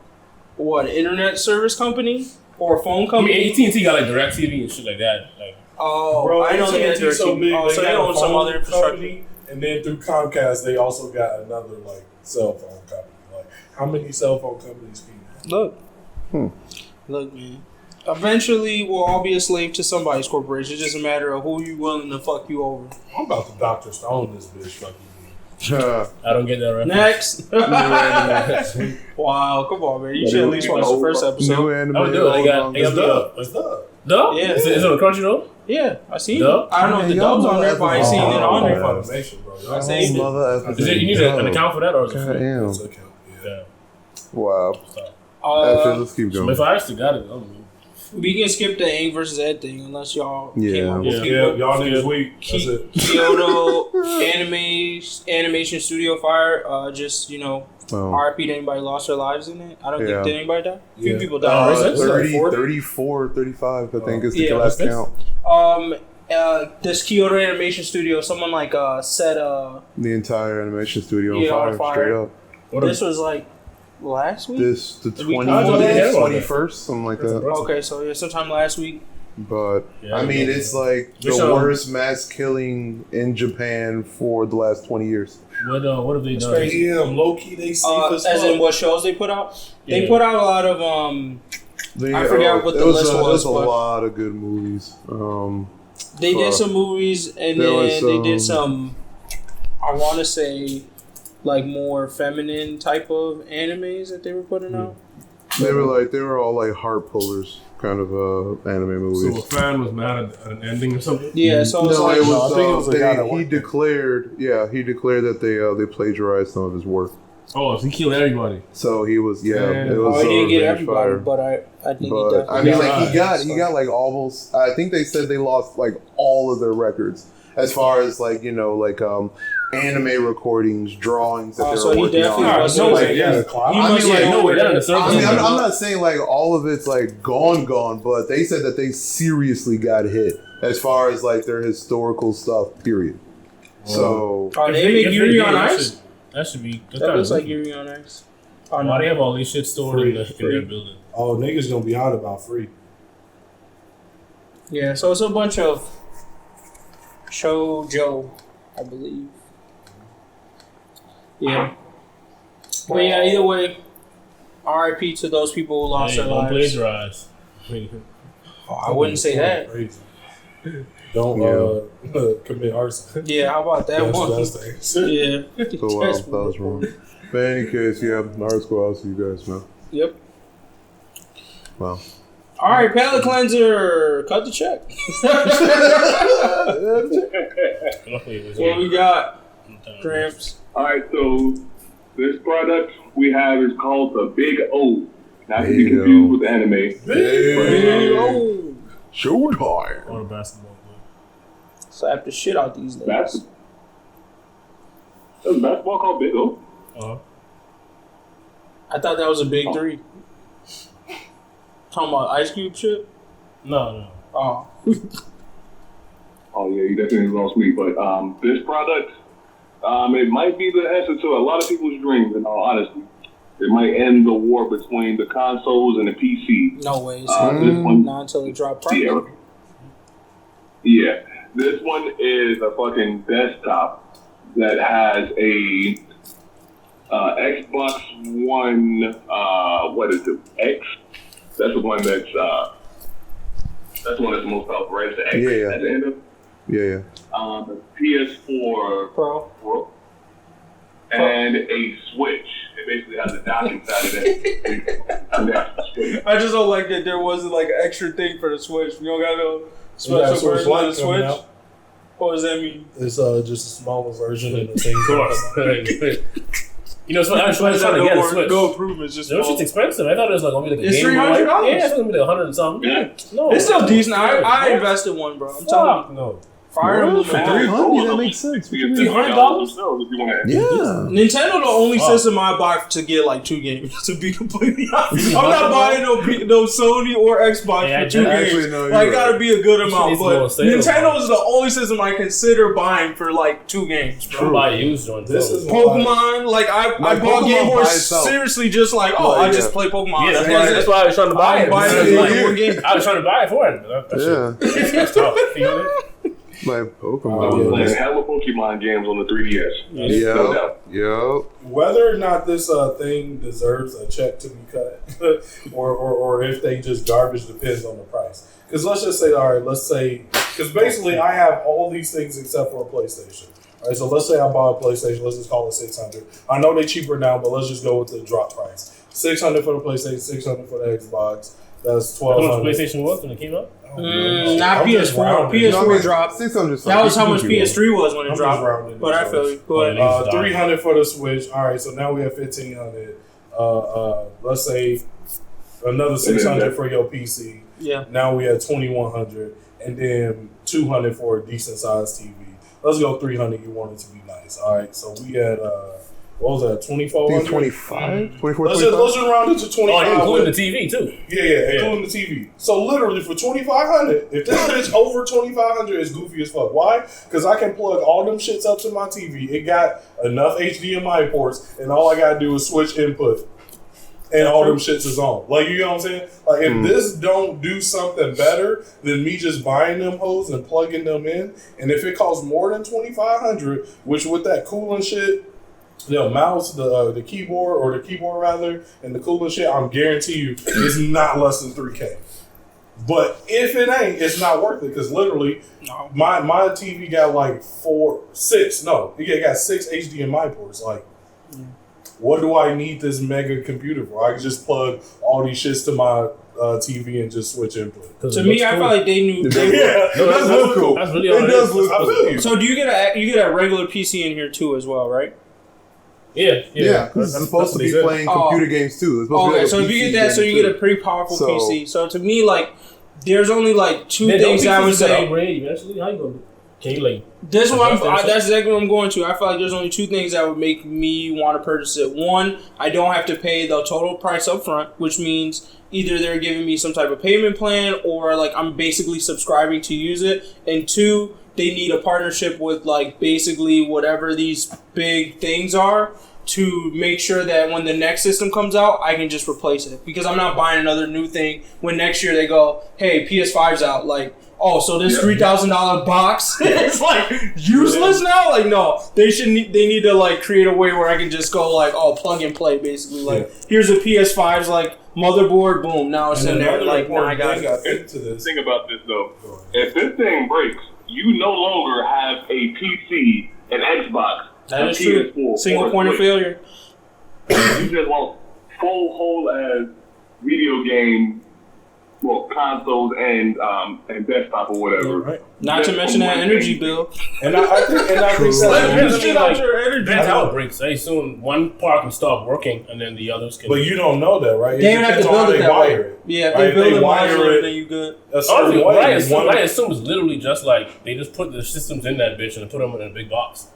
internet service company or phone company? I mean, AT&T got like DirecTV and shit like that. Like, bro, I know they had AT&T so big, so they own some other infrastructure. Company, and then through Comcast, they also got another like cell phone company. Like, how many cell phone companies can you have? Look, man. Eventually, we'll all be a slave to somebody's corporation. It's just a matter of who you willing to fuck you over. I'm about to Dr. Stone this bitch fucking me. I don't get that reference. Next. Wow, come on, man. You should at least watch the first episode. New anime. I would do it. They got dub. It's dub. Dub? Yeah. Is it on Crunchyroll? Yeah, I seen Dub? it. I don't know if the dub's on there, but I seen it on there. Funimation, bro. I seen it. Is it you need an account for that or is it free? Damn. It's okay. Yeah. Wow. Let's keep going. If I actually got it, I don't know. We can skip the Aang versus Ed thing unless y'all came Yeah. up with Yeah, y'all niggas weak. That's it. Kyoto Animation Studio Fire. Just RIP to anybody lost their lives in it. I don't think did anybody die? A few people died. 30, 34, 35, I think is the last count. This Kyoto Animation Studio, someone set the entire animation studio on fire, straight up. This was like last week? The 21st, something like that. Okay, so sometime last week. But I mean, it's like the worst mass killing in Japan for the last 20 years. What have they done? Damn, low-key, they see this. As in what shows they put out? They put out a lot of I forgot what the list was. There's a lot of good movies. They did some movies, and then they did some. I want to say, like more feminine type of animes that they were putting out. They were all like heart pullers kind of anime movies. So a fan was mad at an ending or something? Yeah, so I think it was he declared that they plagiarized some of his work. Oh, so he killed everybody. So he was it was he didn't get everybody, fire. but I think he But I definitely mean, he got like almost. I think they said they lost like all of their records as far as anime recordings, drawings that they were working on. I'm not saying like all of it's like gone, but they said that they seriously got hit as far as like their historical stuff. Period. So they make Yuri on Ice. That should be. That looks like Yuri on Ice. Why they have all these shit stored in their building? Oh, niggas gonna be out about free. Yeah, so it's a bunch of shoujo, I believe. Yeah. But yeah, either way, RIP to those people who lost their lives. Don't plagiarize. I wouldn't say that. Crazy. Don't commit arson. Yeah, how about that one? That's the answer. Yeah. So that was wrong. But in any case, art school, I'll see you guys now. Yep. Wow. All right, palate cleanser. Cut the check. What we got? Gramps. All right, so this product we have is called the Big O. Not to be confused with anime. Big O. Showtime. Or basketball. Slap the shit out these niggas. There's a basketball called Big O? I thought that was a big three. Talking about Ice Cube shit? No. Oh. Oh, yeah, you definitely lost me. But this product, it might be the answer to a lot of people's dreams, in all honesty. It might end the war between the consoles and the PC. No way. This one, not until it dropped properly. Yeah. This one is a fucking desktop that has a Xbox One, what is it, X? That's the one that's the most powerful, right? It's the X at the end of it. Yeah. PS4 Pro, and a Switch. It basically has a dock inside of it. I just don't like that there wasn't like an extra thing for the Switch. You don't got no special version of the Switch. What does that mean? It's just a smaller version of the thing. Of course. You know, I was trying to get a Switch. No improvements, just no, shit's expensive. I thought it was like only like a it's game. $300. Yeah, it's gonna be like 100 and something. Yeah. No, It's still decent. I invested one, bro. I'm telling you. No. Fire Emblem. For 300, that makes sense. What you mean? $300? Yeah. Nintendo the only system I buy to get like 2 games. To be completely honest, I'm not buying no Sony or Xbox for 2 games. No, Like, gotta be a good amount. But Nintendo is the only system I consider buying for like 2 games. Bro. Buy used ones. This is Pokemon, like I bought Game Boy seriously just like I just play Pokemon. Yeah, that's why I was trying to buy it. I was trying to buy it for it. That's tough. You know what? My Pokemon. Playing hella Pokemon games on the 3DS. Yeah. Whether or not this thing deserves a check to be cut, or if they just garbage, depends on the price. Because let's just say, all right, because basically I have all these things except for a PlayStation. All right, so let's say I buy a PlayStation. Let's just call it $600. I know they're cheaper now, but let's just go with the drop price. $600 for the PlayStation, $600 for the Xbox. That's $1,200. How much PlayStation was when it came out? Not PS4. PS4 dropped. 600. That was how much PS3 was when it dropped. But I feel you. Go ahead. $300 for the Switch. All right, so now we have $1,500. Let's say another $600 for your PC. Yeah. Now we have $2,100, and then $200 for a decent sized TV. Let's go $300. You want it to be nice. All right, so we had what was that? 2,400. 25. 24. Let's just round it to 25. Oh, including the TV too. Yeah, including the TV. So literally for $2,500, if this bitch over $2,500, it's goofy as fuck. Why? Because I can plug all them shits up to my TV. It got enough HDMI ports, and all I gotta do is switch input, and all them shits is on. Like, you know what I'm saying? Like, if this don't do something better than me just buying them hoes and plugging them in, and if it costs more than $2,500, which with that cooling shit, the mouse, the keyboard, or the keyboard rather, and the cooling shit, I'm guarantee you it's not less than $3,000. But if it ain't, it's not worth it, because literally my TV got like it got 6 HDMI ports. Like, what do I need this mega computer for? I can just plug all these shits to my TV and just switch input. To me, I feel like they knew. That's really cool. That's really all it does look. I feel you. So do you get a regular PC in here too as well, right? Yeah. Because it's supposed to be playing computer games too. Okay, so if you get that, so you get a pretty powerful PC. So to me, like, there's only like 2 things I would say. Upgrade eventually. How you gonna do? Can you like? That's exactly what I'm going to. I feel like there's only 2 things that would make me want to purchase it. One, I don't have to pay the total price up front, which means either they're giving me some type of payment plan or like I'm basically subscribing to use it. And 2, they need a partnership with like basically whatever these big things are to make sure that when the next system comes out, I can just replace it. Because I'm not buying another new thing when next year they go, hey, PS5's out. Like, oh, so this $3,000 box is like useless now? Like, no, they need to like create a way where I can just go like, oh, plug and play basically. Like, here's a PS5's like motherboard, boom, now it's in there. Like, now I got into this. Think about this though. If this thing breaks, you no longer have a PC, an Xbox. That is true. Single point of failure. You just want full whole as video game, consoles and desktop or whatever. Right. Not to mention that energy bill. And I think that's how it breaks. I assume one part can stop working and then the others can. But you don't know that, right? They don't have to build it that way. Yeah, if they build it modular, then you good. What I assume is literally just like they just put the systems in that bitch and put them in a big box.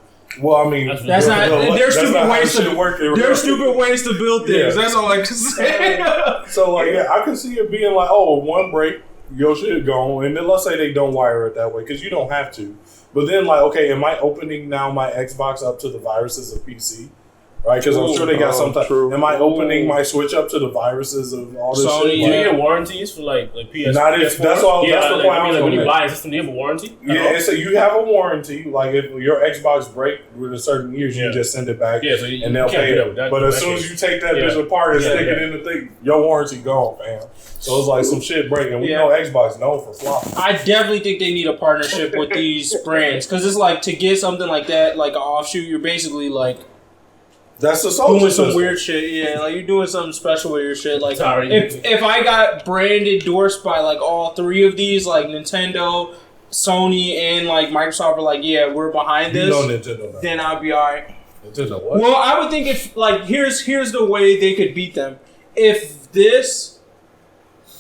Well, I mean, that's not. There's stupid ways to work. There's stupid ways to build things. Yeah. That's all I can say. So, like, I can see it being like, oh, one break, your shit gone, and then let's say they don't wire it that way because you don't have to. But then, like, okay, am I opening now my Xbox up to the viruses of PC? right? Because I'm sure they got some type. True. And my opening might switch up to the viruses of all this Sony, shit. do you get warranties for like PS? Not if that's all. Yeah, that's the like, point I I mean, was like when you gonna buy a system, do you have a warranty? Yeah, so you have a warranty. Like if your Xbox break within certain years, you Yeah. just send it back. Yeah, so you and they'll can't pay do that it. with that- But with as that soon case. as you take that Yeah. bitch apart and Yeah, stick it yeah. in the thing, your warranty gone, fam. So it's like some shit breaking. We know Xbox known for flopping. I definitely think they need a partnership with these brands because it's like to get something like that, like an offshoot, you're basically like That's the social doing some system. weird shit. Yeah, like you're doing something special with your shit. Like Sorry. if I got brand endorsed by like all three of these, like Nintendo, Sony, and like Microsoft, are like, yeah, we're behind You this. know Nintendo now. Then I'll be alright. Nintendo what? Well, I would think if like here's the way they could beat them. If this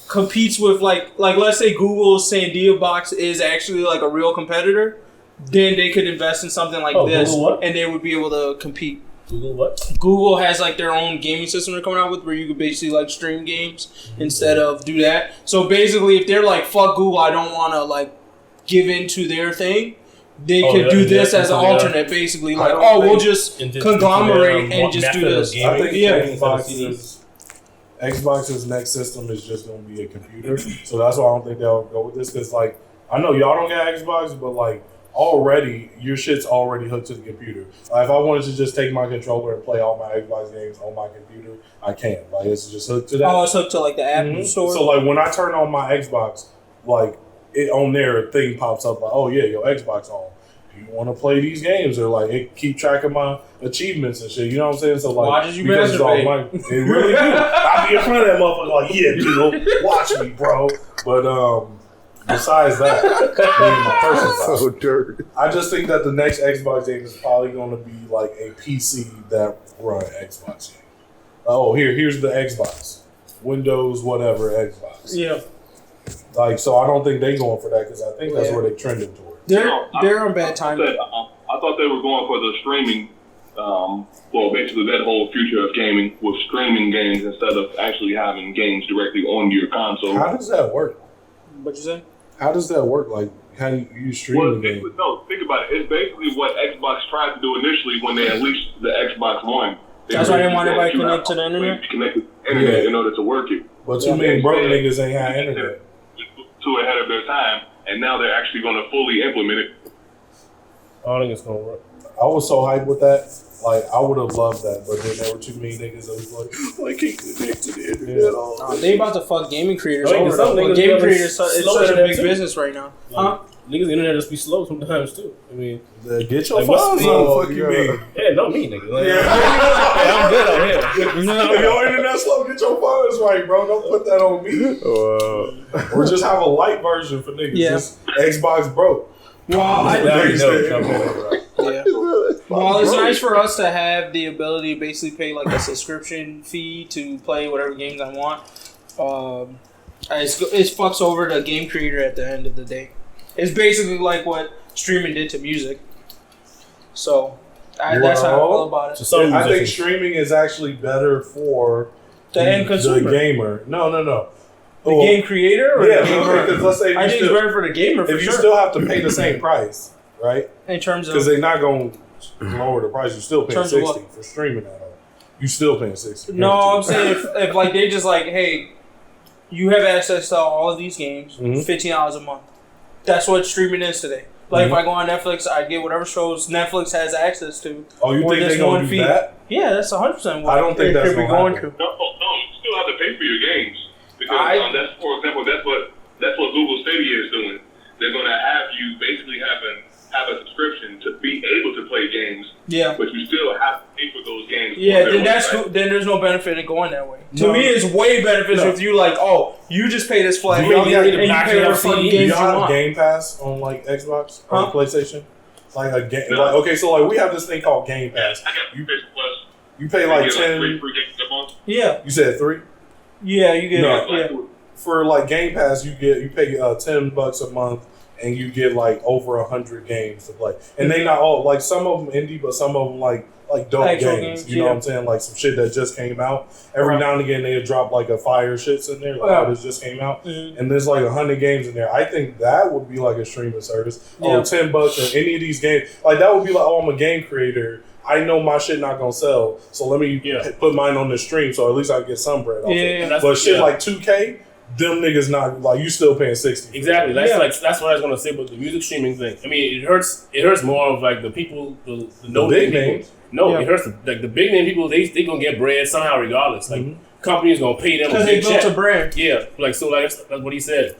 competes with like let's say Google's Sandia box is actually like a real competitor, then they could invest in something like this, Google what? and they would be able to compete. Google what? Google has like their own gaming system they're coming out with where you could basically like stream games instead of do that. So basically, if they're like fuck Google, I don't want to like give into their thing. They could do this as an alternate, basically. Like, we'll just conglomerate and just do this. I think Xbox Xbox's next system is just going to be a computer. So that's why I don't think they'll go with this. Because, like, I know y'all don't get Xbox, but, like, already, your shit's already hooked to the computer. Like, if I wanted to just take my controller and play all my Xbox games on my computer, I can. Like, it's just hooked to that. Oh, it's hooked to, like, the app store? So, like, when I turn on my Xbox, like, it on there, a thing pops up like, oh, yeah, your Xbox on. You want to play these games, or like it keep track of my achievements and shit. You know what I'm saying? So like, why did you because it's all masturbate? it really do. I be in front of that motherfucker like, yeah, dude, watch me, bro. But besides that, me and my personal So dirty. I just think that the next Xbox game is probably going to be like a PC that run Xbox game. Oh, here's the Xbox, Windows, whatever Xbox. Yeah, Like, so I don't think they going for that because I think that's where they trending toward. they're on bad time. I thought they were going for the streaming. Well, basically that whole future of gaming with streaming games instead of actually having games directly on your console. How does that work? What'd you say? How does that work? Like, how do you stream Well, the game? think about it. It's basically what Xbox tried to do initially when they unleashed the Xbox One. That's why they want everybody to connect to the internet? Connect to the internet in order to work it. But too many broke niggas ain't had internet. Too ahead of their time, and now they're actually going to fully implement it. I don't think it's gonna work. I was so hyped with that. Like, I would have loved that, but then there were too many niggas that was like, I can't connect to the internet. Nah, they about to fuck gaming creators Like, over. some Though. niggas Gaming be creators slow it's such a internet big too. business right now. Huh? Niggas' internet just be slow sometimes too. I mean, Get your Like, what's phones the- on. Fuck you mean? yeah, not me, nigga. Like, Yeah. I'm good out here. If your internet slow, get your phones right, bro. Don't put that on me. Or just have a light version for niggas. Yeah. Just Xbox broke. Well, I already know it's coming. yeah. Well, it's nice for us to have the ability to basically pay like a subscription fee to play whatever games I want. It fucks over the game creator at the end of the day. It's basically like what streaming did to music. So that's how I feel about it. So some I think musicians- streaming is actually better for The end consumer. the gamer. No. The game creator or Yeah, the gamer? because let's say I think it's better for the gamer for if you sure. still have to pay the same price, right? in terms Because of they're not going to lower the price. You're still paying Terms of what? 60 for streaming at home. You still paying 60. no, I'm saying if like they just like, hey, you have access to all of these games, Mhm. $15 a month. That's what streaming is today. Like if I go on Netflix, I get whatever shows Netflix has access to. Oh, you or think this they're going one to do feed. that? Yeah, that's 100% what I don't think they that's could be gonna going happen. to. No, you still have to pay for your games because that's, for example, that's what Google Stadia is doing. They're going to have you basically have a subscription to be able to play games. Yeah. But you still have to pay for those games. Yeah, on their then website. then there's no benefit in going that way. To No. me, it's way beneficial No. if you like, oh, you just pay this flat Do fee y'all and get you actually pay whatever have fucking CD? Do games y'all you have want. Game Pass on like Xbox or Huh? PlayStation? Like a game. Like, okay, so like we have this thing called Game Pass. I got You, PlayStation Plus. you pay You like get 10. free games a month. Yeah, You said 3? yeah, you get No. yeah. For like Game Pass, you pay $10 a month, and you get like over 100 games to play. And they not all like some of them indie, but some of them like dope Actual games. games, You know yeah. what I'm saying? Like some shit that just came out. Every Right. now and again, they drop like a fire shits in there. Like, Yeah. oh, this just came out, Mhm. and there's like 100 games in there. I think that would be like a streaming service. Yeah. Oh, $10 and any of these games. Like that would be like, oh, I'm a game creator. I know my shit not gonna sell, so let me put mine on the stream, so at least I can get some bread off it. But shit like 2K, them niggas not like you still paying 60. Exactly. That's what I was gonna say about the music streaming thing. I mean, it hurts more of like the people, the big names. No, it hurts like the big name people. They gonna get bread somehow regardless. Like companies gonna pay them because they built a brand. Yeah, like so like that's what he said.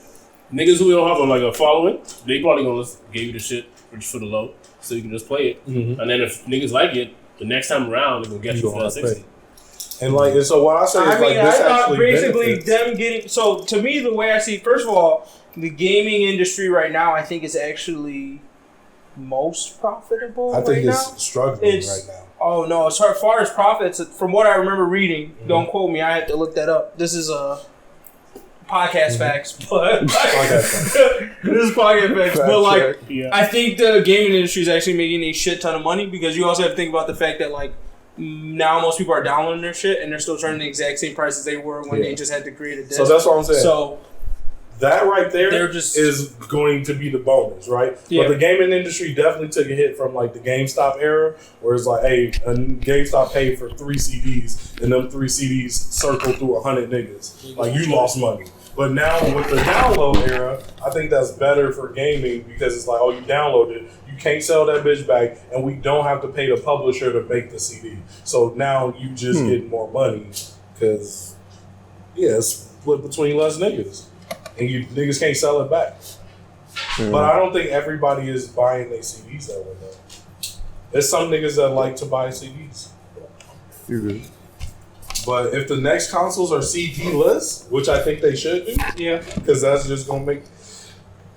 Niggas who don't have like a following, they probably gonna give you the shit for the low, so you can just play it. And then if niggas like it, the next time around they're gonna get you for that 60. And like, and so what I say is I this thought actually basically benefits. them getting. So to me, the way I see, first of all, the gaming industry right now, I think is actually most profitable. I think right it's now. struggling right now. Oh no! As far as profits, from what I remember reading, don't quote me. I had to look that up. This is a podcast facts, but this is podcast facts. But like, I think the gaming industry is actually making a shit ton of money because you also have to think about the fact that like now most people are downloading their shit and they're still charging the exact same price as they were when they just had to create a disc. So that's what I'm saying. So that right there is going to be the bonus, right? But the gaming industry definitely took a hit from like the GameStop era, where it's like, hey, GameStop paid for 3 CDs, and them 3 CDs circled through 100 niggas. Like you lost money. But now with the download era, I think that's better for gaming because it's like, oh, you downloaded it, you can't sell that bitch back, and we don't have to pay the publisher to make the CD. So now you just get more money because it's split between less niggas. And you niggas can't sell it back. But I don't think everybody is buying their CDs that way though. There's some niggas that like to buy CDs. You're good. But if the next consoles are CD-less, which I think they should do, because that's just gonna make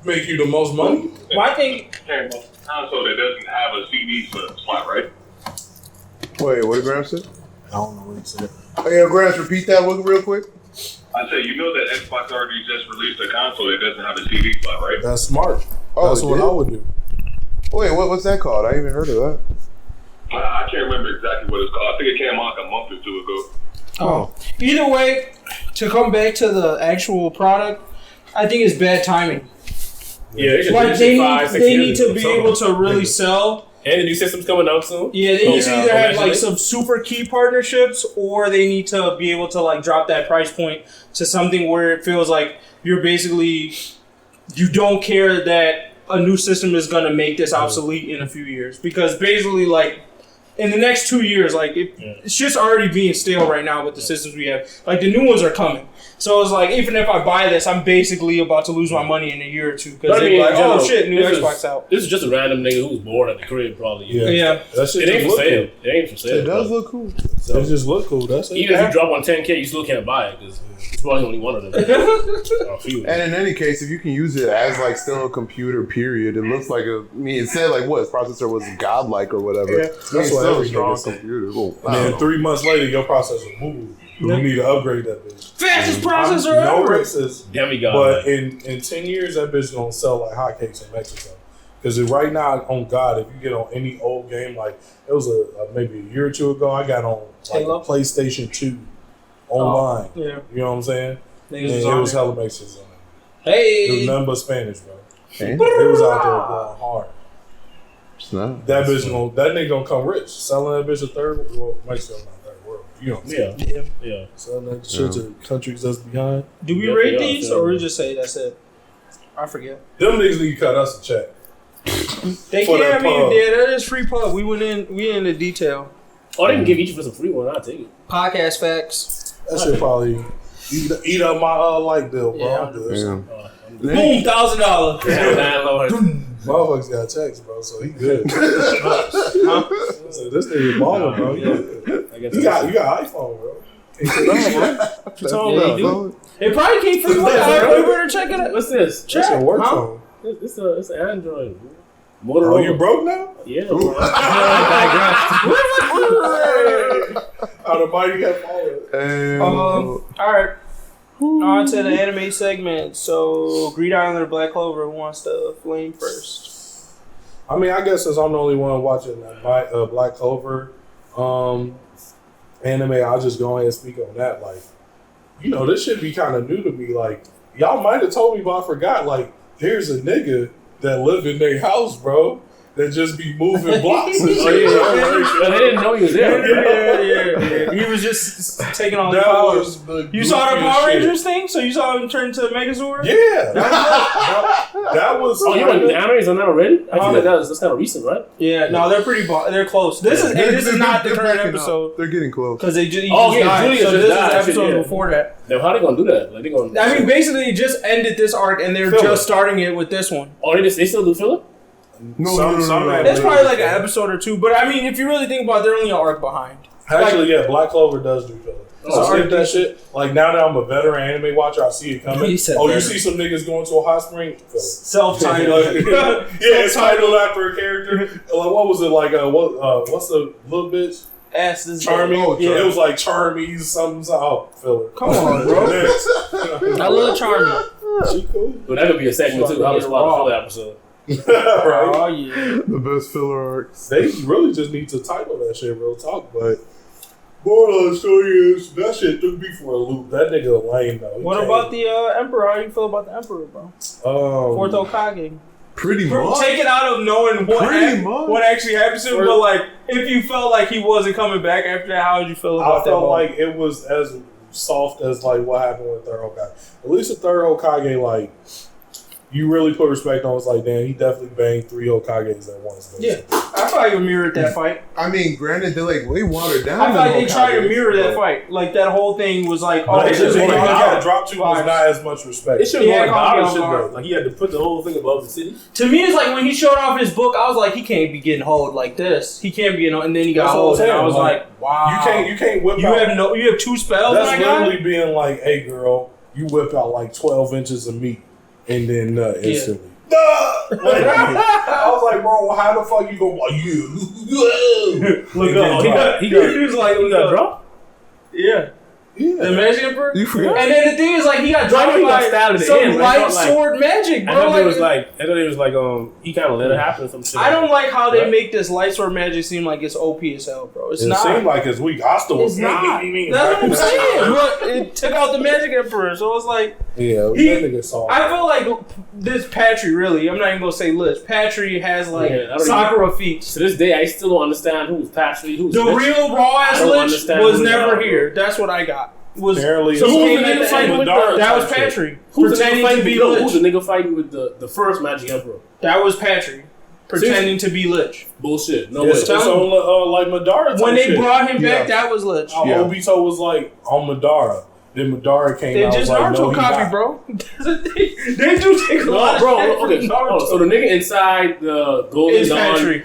you the most money. My thing, console that doesn't have a CD slot, right? Wait, what did Gramps say? I don't know what he said. Oh yeah, Gramps, repeat that real quick. I say, you know that Xbox already just released a console that doesn't have a CD slot, right? That's smart. Oh, that's what I would do. Wait, what's that called? I ain't even heard of that. I can't remember exactly what it's called. I think it came out like a month or 2 ago. Oh. Either way, to come back to the actual product, I think it's bad timing. Yeah, like they need to be able to really sell. And the new system's coming out soon. Yeah, they need to either have like some super key partnerships, or they need to be able to like drop that price point to something where it feels like you're basically you don't care that a new system is gonna make this obsolete in a few years, because basically like in the next 2 years, like it's just already being stale right now with the systems we have. Like the new ones are coming. So it's like, even if I buy this, I'm basically about to lose my money in a year or two because they're like, oh shit, new Xbox out. This is just a random nigga who's bored at the crib, probably. Yeah. That shit it ain't for sale. It ain't for sale. It does look cool. So it just look cool. That's it. Even if you drop on 10K, you still can't buy it because it's probably only one of them. And in any case, if you can use it as like still a computer, period, it looks like it said like what its processor was godlike or whatever. Yeah, that's what still a every strong nigga said. computer. Well, And then 3 months later, your processor moved. You need to upgrade that bitch. Fastest processor No ever. racist. Demigod. But in 10 years, that bitch gonna sell like hotcakes in Mexico. Because right now, on God, if you get on any old game, like it was maybe a year or two ago, I got on like PlayStation 2 online. Yeah. You know what I'm saying? And it was hella Mexicans on it. Hey. It was nothing but Spanish, bro. It was out there going hard. It's not. That nigga gonna come rich. Selling that bitch a third world, Mexico not third world. You know what I'm saying? Yeah. Selling that shit to countries that's behind. Do we rate these or we just say that's it? I forget. Them niggas need to cut us a check. They can't. I mean, that is free pub. We in the detail. Oh, they can give each of us a free one. I'll take it. Podcast facts. That shit probably eat up my light bill, bro. Yeah. I'm good. Boom, $1,000. Motherfuckers got checks, bro, so he good. So this nigga balling, bro. You got iPhone, bro. It probably came free. We better check it out. What's this? That's your work phone. It's an Android. Motorola. Oh, you broke now? Yeah. Out of body have fallen. All right. On to the anime segment. So, Greed Island or Black Clover, who wants to flame first? I mean, I guess since I'm the only one watching Black Clover anime, I'll just go ahead and speak on that. Like, you know, this should be kind of new to me. Like, y'all might have told me, but I forgot. Like, there's a nigga that lived in their house, bro. that just be moving blocks and shit. They didn't know he was there. Yeah. He was just taking all the That powers. was the You saw the goofiest Power shit. Rangers thing? So you saw him turn to Megazord? Yeah. That was. Oh, you went the animes on that already? I feel like that's kind of recent, right? Yeah, no, they're pretty. They're close. This is not the current episode They're getting close. because they just Oh, yeah, died. Julius So just this is died, the episode yeah. before that. Then how they gonna do that? Like they gonna? I mean, basically, they just ended this arc and they're Filler. just starting it with this one. Oh, they still do filler? Some It's probably like an episode or two, but I mean, if you really think about it, they're only an arc behind. Actually, yeah, Black Clover does do filler. So Oh, skip that shit. Like now that I'm a veteran anime watcher, I see it coming. He said Oh, you veteran. see some niggas going to a hot spring? Filler. Self-titled. Yeah, it's titled after a character. Like what was it like? What's the little bitch? Ass this Charmy. Oh, Yeah, Charmy. it was like Charmy something. Oh, filler. Come on, bro. Next. I love Charmy. She cool. But that could be a segment too. How to spot a filler episode. Right. Oh yeah. The best filler arcs. They really just need to title that shit real talk, but moral of the story is that shit threw me for a loop. That nigga lame though. What about the Emperor? How you feel about the Emperor, bro? Fourth Okage. Pretty much. Take it out of knowing Pretty much. what actually happened to him, but like, if you felt like he wasn't coming back after that, how would you feel about I that? felt moment? like it was as soft as like what happened with third Hokage. At least the third Hokage, like you really put respect on. It's like, damn, he definitely banged 3 Hokages at once. Yeah, I thought you mirrored that fight. I mean, granted, they're like way watered down. I thought than they tried to Hokages, mirror that but- fight. Like that whole thing was like, oh, But this it's is just what he I got got. dropped to was not as much respect. It should have Yeah, gone caught me down off shit guard. though. Like he had to put the whole thing above the city. To me, it's like when he showed off his book, I was like, he can't be getting hold like this. He can't be getting hold, and then he got That's what hold, I'm and I saying, was like, like, wow. You can't whip You out. have 2 spells, That's my guy. literally being like, hey girl, you whip out like 12 inches of meat and then instantly. Like, I was like, bro, how the fuck you go like you? Look And up. then He was like, He got dropped. Yeah. The Magic Emperor? You forgot. And then the thing is, like, he got dropped He got by stabbed in the some end, but I light thought, like- sword magic, I bro. thought Like, it was like he kind of let it happen or some shit. I don't like how they Right. make this light sword magic seem like it's OP as hell, bro. It's It not. seemed like it's weak. Asta was It's not. That's what I'm saying. But it took out the Magic Emperor, so it's like Yeah, He- that nigga saw. I feel like this Patry really. I'm not even gonna say Lich. Patry has like Yeah, I don't Sakura feats. To this day, I still don't understand who's Patry, who's The Lich. real raw ass I don't Lich understand was who they never are, here. That's what I got. Was Apparently, so who who was came the at nigga the fighting end? with That was the- Patry. Who's the nigga Pretending to fighting be with Lich. who's the nigga fighting with the first Magic Emperor? That was Patry. Pretending to be Lich. Bullshit. No it's way. on like Madara. When type they shit. brought him back, Yeah. that was Lich. Yeah. Obito was like on Madara. Then Madara came They out. just was like, Naruto no, copy, not. bro. they do take a lot No, of bro. shit from Okay. Naruto. So the nigga inside the Golden It's Dawn. Patry.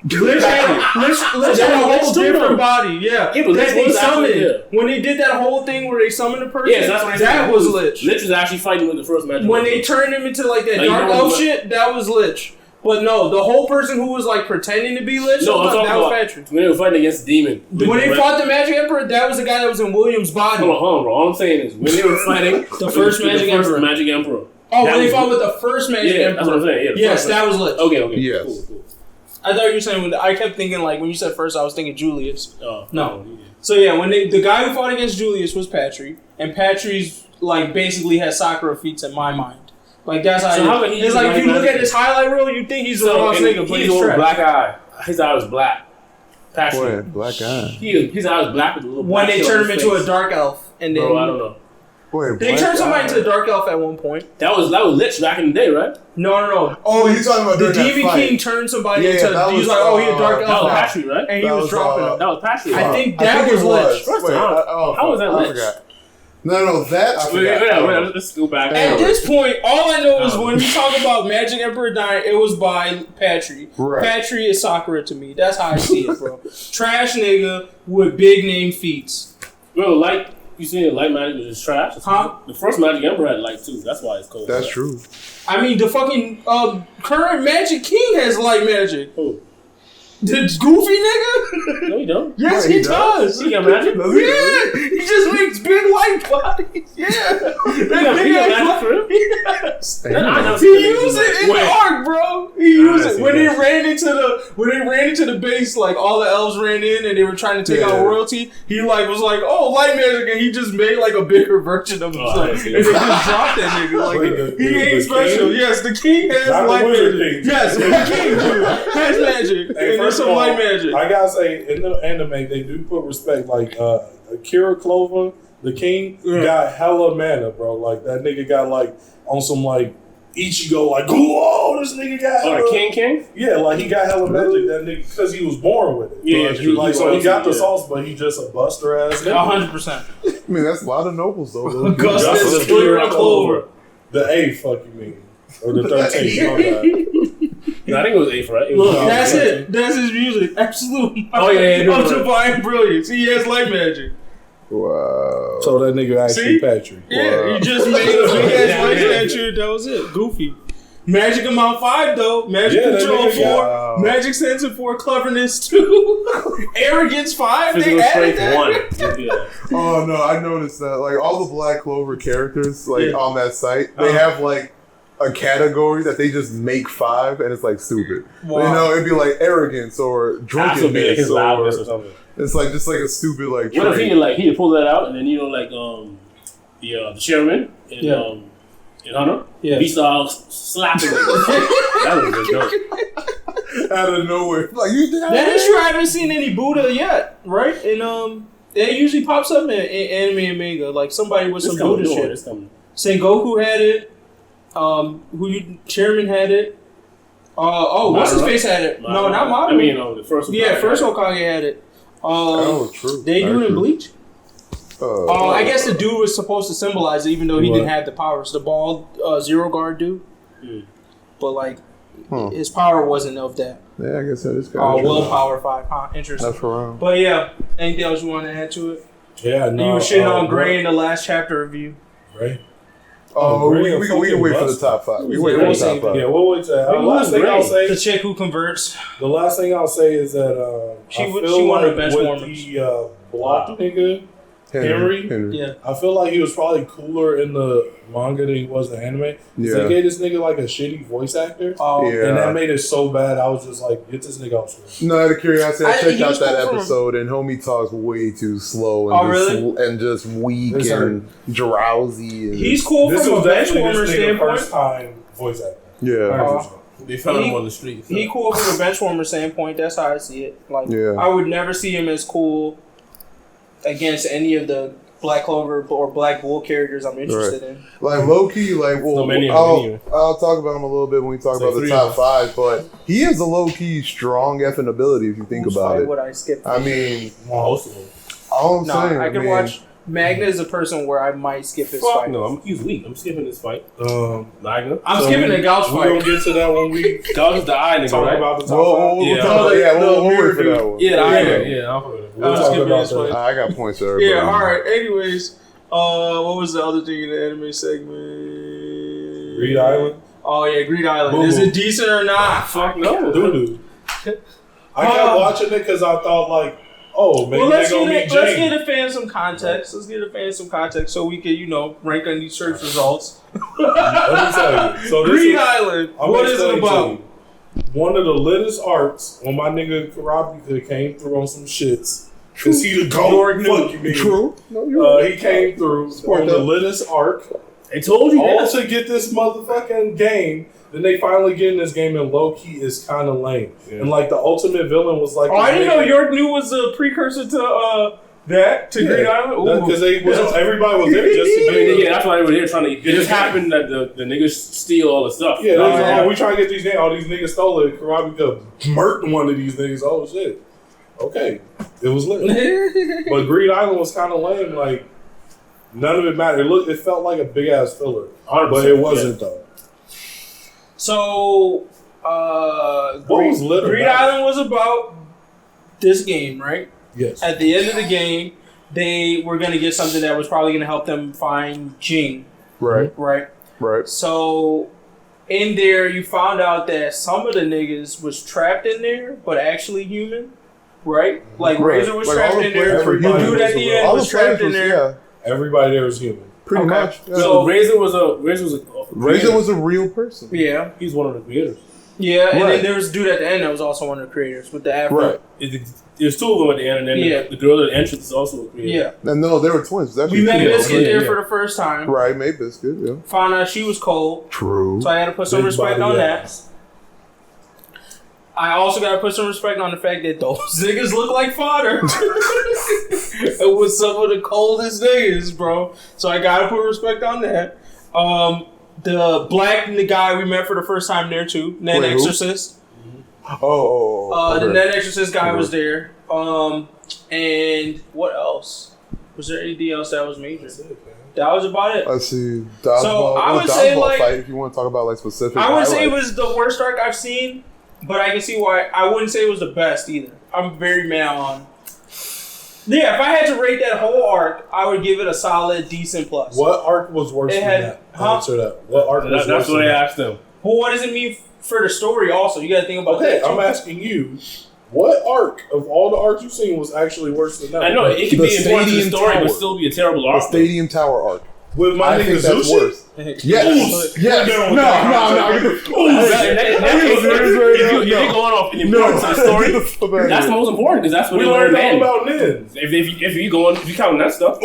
Lich had a whole different body, yeah. Yeah, but that Lich they was actually- summoned. When they did that whole thing where they summoned a person, Yes, that's what I said. that was Lich. Lich was actually fighting with the first Magic When Emperor. they turned him into like that Like, dark you know elf what- shit, that was Lich. But no, the whole person who was like pretending to be Lich, No, I'm talking that was about Patry. when they were fighting against the demon. When they fought the Magic Emperor, that was the guy that was in William's body. Hold on, bro. All I'm saying is when they were fighting The first Magic Emperor. Magic Emperor. Oh, that when they was- fought with the first Magic Yeah, Emperor. that's what I'm saying. Yeah, the Yes, first that was Lich. Okay. Yes. Cool. I thought you were saying, I kept thinking like, when you said first, I was thinking Julius. Oh, No. yeah. So yeah, when the guy who fought against Julius was Patry, and Patry's like basically has Sakura feats in my mind. Like that's how. So how can he It's use like if you white look at magic? his highlight reel, you think he's a So raw and nigga, but he's he's a trash. black eye. His eye was black. Boy, Patry. black eye. His eye was black with a little. When black they shit turn on him his into a face. dark elf, and then Bro, I don't know. Boy, they black turned somebody eye. into a dark elf at one point. That was Lich back in the day, right? No. Oh, you're talking about The during that Demon fight. King turned somebody Yeah, into. that He was was, like, "Oh, he a dark That elf," was now. Patry, right? and he That was was, dropping him. That was Patry. I think I that think was it Lich. Wait, How was that I Lich? forgot. No, that I forgot. Wait, let's go back. At this point, all I know is when we talk about Magic Emperor dying, it was by Patry. Right. Patry is Sakura to me. That's how I see it, bro. Trash nigga with big name feats. Bro, you see, light magic was just trash. Huh? The first Magic Emperor had light too. That's why it's cold. That's true. I mean, the fucking current Magic King has light magic. Who? The goofy nigga? No, you don't. Yes, Wait, he he does. He got magic. Yeah, he just makes big light bodies. Yeah, that He got big magic ass for real? Yes. I know He used it in the arc, bro. He when they ran into the base, like all the elves ran in and they were trying to take out royalty. He like was like, "Oh, light magic," and he just made like a bigger version of himself, and they just dropped that nigga. Like he ain't special. King? Yes, the king has light magic. Yes, the king has magic. Hey, and there's some light magic. I gotta say, in the anime, they do put respect. Like Kyoto Clover, the king, got hella mana, bro. Like that nigga got like on some like Ichigo, like, whoa, this nigga got hella. Oh, the king? Yeah, like he got hella magic, that nigga, because he was born with it. Yeah, he got the sauce, but he just a buster ass nigga. 100%. I mean, that's a lot of nobles, though. Augustus Kyoto Clover. The 8th, fuck you mean. Or the 13th, No, I think it was 8th, right? Look, that's it. That's his music. Absolute. Oh, yeah. Of divine brilliance. He has light magic. Wow. So that nigga actually Patrick. Yeah, Wow. he just made a big ass light statue. That was it. Goofy. Magic amount 5 though. Magic control 4. Wow. Magic sense 4. Cleverness 2. Arrogance 5. Physical They added strength that. 1. Yeah. Oh no, I noticed that. Like all the Black Clover characters, like on that site, they have like a category that they just make 5, and it's like stupid. Wow. You know, it'd be like arrogance or drunkenness his loudness or something. It's like just like a stupid like. What if trait. he pulled that out and then like the chairman and Hunter? Yeah. He started slapping him. That was a good joke. Out of nowhere, like you did That is true. I haven't seen any Buddha yet, right? And it usually pops up in anime and manga, like somebody with some Buddha shit. Sengoku had it. Chairman had it. What's his face had it? No, not Madara. I mean, the first. First Hokage had it. true. They do it in Bleach. I guess the dude was supposed to symbolize it, even though he didn't have the powers. The bald Zero Guard dude. But like, his power wasn't of that. Yeah, I guess that is kind of willpower 5. Interesting. That's wrong. But yeah, anything else you want to add to it? Yeah, no. You were shitting on Gray in the last chapter review. Right. We can wait for the top 5. We wait for the top 5. Yeah, we'll wait to that. The last thing I'll say. The chick who converts. The last thing I'll say is that she I won feel her bench with warmers. the block nigga. Henry. Yeah. I feel like he was probably cooler in the manga than he was in the anime. Yeah. They gave this nigga like a shitty voice actor. And that made it so bad. I was just like, get this nigga off screen. No, out of curiosity, I checked out that episode and homie talks way too slow and just weak and drowsy. And he's cool from a bench warmer standpoint. First time voice actor. Yeah. They found him on the street. So. He cool from a bench warmer standpoint. That's how I see it. Like, I would never see him as cool against any of the Black Clover or Black Bull characters I'm interested in. Like low-key, like I'll talk about him a little bit when we talk about the top 5, but he has a low-key strong effing ability if you think about it. Would I skip? I mean, most of them. All I'm saying, I can watch. Magna is a person where I might skip his fight. No, he's weak. I'm skipping this fight. Magna. I'm skipping the Gouch fight. We're going to get to that when we Gouch is the eye nigga, right? About the top 5. We'll wait for that one. Yeah, the eye nigga. We'll talk about that. I got points for everybody. Yeah, alright. Anyways, what was the other thing in the anime segment? Greed Island? Oh, yeah, Greed Island. Is it decent or not? Fuck no. Dude. I kept watching it because I thought, like, maybe let's they're going to meet Jane. Let's get a fan some context. So we can, rank on these search results. Let me tell you. So Greed Island, what is it about? One of the littest arcs when my nigga Karabika came through on some shits. Cause he the GOAT. Fuck you, man. True. He came through on the littest arc. They told you all to get this motherfucking game. Then they finally get in this game, and low-key is kind of lame. Yeah. And like the ultimate villain was like, I didn't know York New was a precursor to Greed Island. Because everybody was there just to get that's why they were there trying to. It just happened that the niggas steal all the stuff. Yeah, we trying to get these names. All these niggas stole it. Karabika murked one of these niggas. Oh shit. Okay, it was lit. But Greed Island was kind of lame. Like none of it mattered. It felt like a big ass filler, but it wasn't though. So, Greed Island was about this game, right? Yes. At the end of the game, they were going to get something that was probably going to help them find Jing. Right. So, in there, you found out that some of the niggas was trapped in there, but actually human. Right? Like, Razor was trapped in there. The dude at the end was trapped in there. Yeah. Everybody there was human. Pretty much. Yeah. So Razor was a real person. Yeah. He's one of the creators. Yeah, and then there was a dude at the end that was also one of the creators with the afro. Right. There's two of them at the end, and then the girl at the entrance is also a creator. Yeah. And no, they were twins. We met Biscuit there for the first time. Right, made Biscuit, yeah. Found out she was cold. True. So I had to put some respect on that. I also got to put some respect on the fact that those niggas look like fodder. It was some of the coldest niggas, bro. So I got to put respect on that. The black guy we met for the first time there too, Net Exorcist. The Net Exorcist guy was there. And what else? Was there anything else that was major? That was about it. Let's see. So I would say like, fight, if you want to talk about like specific, I would say it was the worst arc I've seen, but I can see why. I wouldn't say it was the best either. I'm very mad on. Yeah, if I had to rate that whole arc, I would give it a solid decent plus. What arc was worse than that? Answer that. What arc was worse? That's what I asked them. Well, what does it mean for the story? Also, you got to think about that. Okay, I'm asking you. What arc of all the arcs you've seen was actually worse than that? I know it could be important to the story, but still be a terrible arc. The Stadium Tower arc. With my nigga Zushi? Worse. Yes. If you're going off in the importance of the story, that's the most important because that's what we learned. About Nin. If you count that stuff,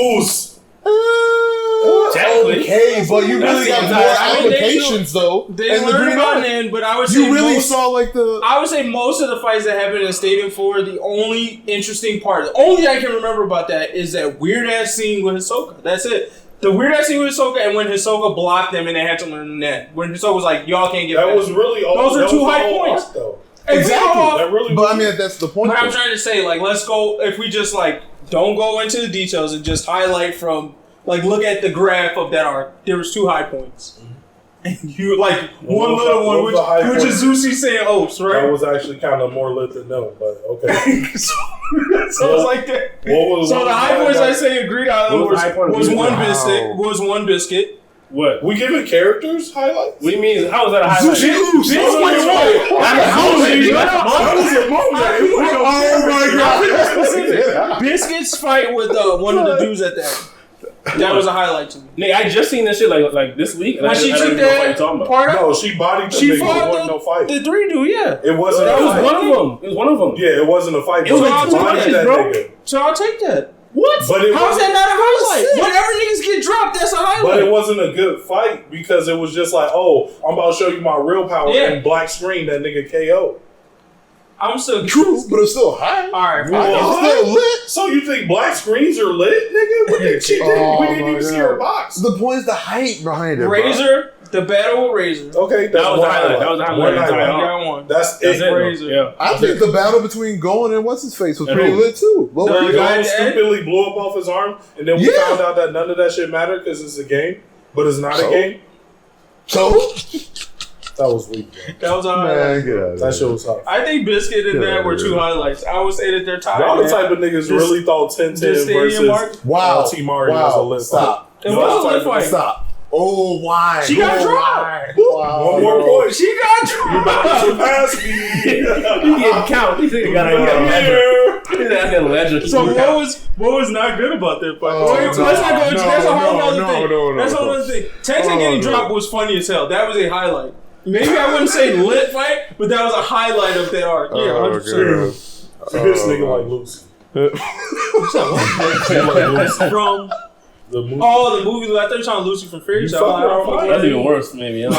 okay, but you really got more applications though. They learned about Nin, but I would say you really saw like the. I would say most of the fights that happened in Stadium 4, the only interesting part, the only thing I can remember about that is that weird ass scene with Hisoka. That's it. The weird ass scene with Hisoka, and when Hisoka blocked them and they had to learn the net. When Hisoka was like, y'all can't get that back. Was really all. Those are two high points. Arc, though. Exactly. That really but I mean, that's the point. But I'm trying to say, like, let's go. If we just like don't go into the details and just highlight from like look at the graph of that arc. There was two high points. And you like one little one, which is Zushi saying oats, right? That was actually kind of more lit than no, but okay. so it's like that. So the high points I say agreed on was one biscuit. What? We giving characters highlights? What do you mean? How is that a highlight? Oh my god! Biscuit's fight with one of the dudes at the end. That was a highlight to me. Nigga, I just seen this shit like this week. When she took that part up, no, she bodied the nigga. It wasn't no fight. The three dude, yeah. It wasn't. That was one of them. It was one of them. Yeah, it wasn't a fight. It was like 2 punches, bro. So I'll take that. What? How is that not a highlight? Whenever niggas get dropped, that's a highlight. But it wasn't a good fight because it was just like, oh, I'm about to show you my real power and black screen that nigga KO. I'm still true, but it's still high. Alright, it's still lit. So you think black screens are lit, nigga? She didn't. We didn't even see her box. The point is the height behind it. Razor, the battle with Razor. Okay, that was the highlight. That was the highlight. One. That's it. Razor. Yeah. I think the battle between Gohan and what's his face was pretty lit too. The guy stupidly blew up off his arm, and then we found out that none of that shit mattered because it's a game, but it's not a game. So. That was weak. That was a highlight. That shit was hot. I think Biscuit and that were two highlights. I would say that they're tied. Y'all the type of niggas really thought 10-10 versus LT Mario was a lit fight. It was a lit fight. Stop. Oh, why? She got dropped. One more point. She got dropped. You about to surpass me. He didn't count. He said he got a ledger. So what was not good about that fight? Let's not go into that's a whole other thing. That's a whole other thing. Tekken getting dropped was funny as hell. That was a highlight. Maybe I wouldn't say lit fight, but that was a highlight of that arc. Yeah, 100%. See this nigga like Lucy. From the movie. Oh, the movie. I thought you were talking Lucy from Fairy Tale. That's even worse, maybe. Oh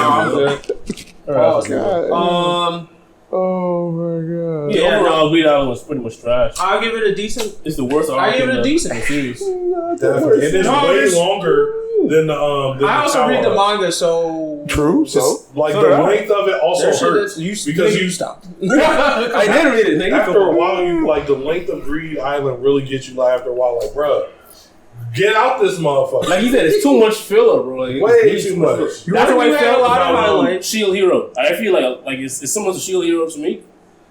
my god. Yeah, overall, Bleed Island was pretty much trash. I'll give it a decent. It's the worst arc. I give it a decent series. And it's way longer than the I also read the manga, so true. So like the length of it also hurts because you stopped. I did read it. After a while, you like the length of Greed Island really gets you. Like after a while, like bruh, get out this motherfucker. Like you said, it's too much filler, bro. Like, way too much. That's why I felt a lot of highlights. Shield Hero. I feel like it's similar to Shield Hero to me.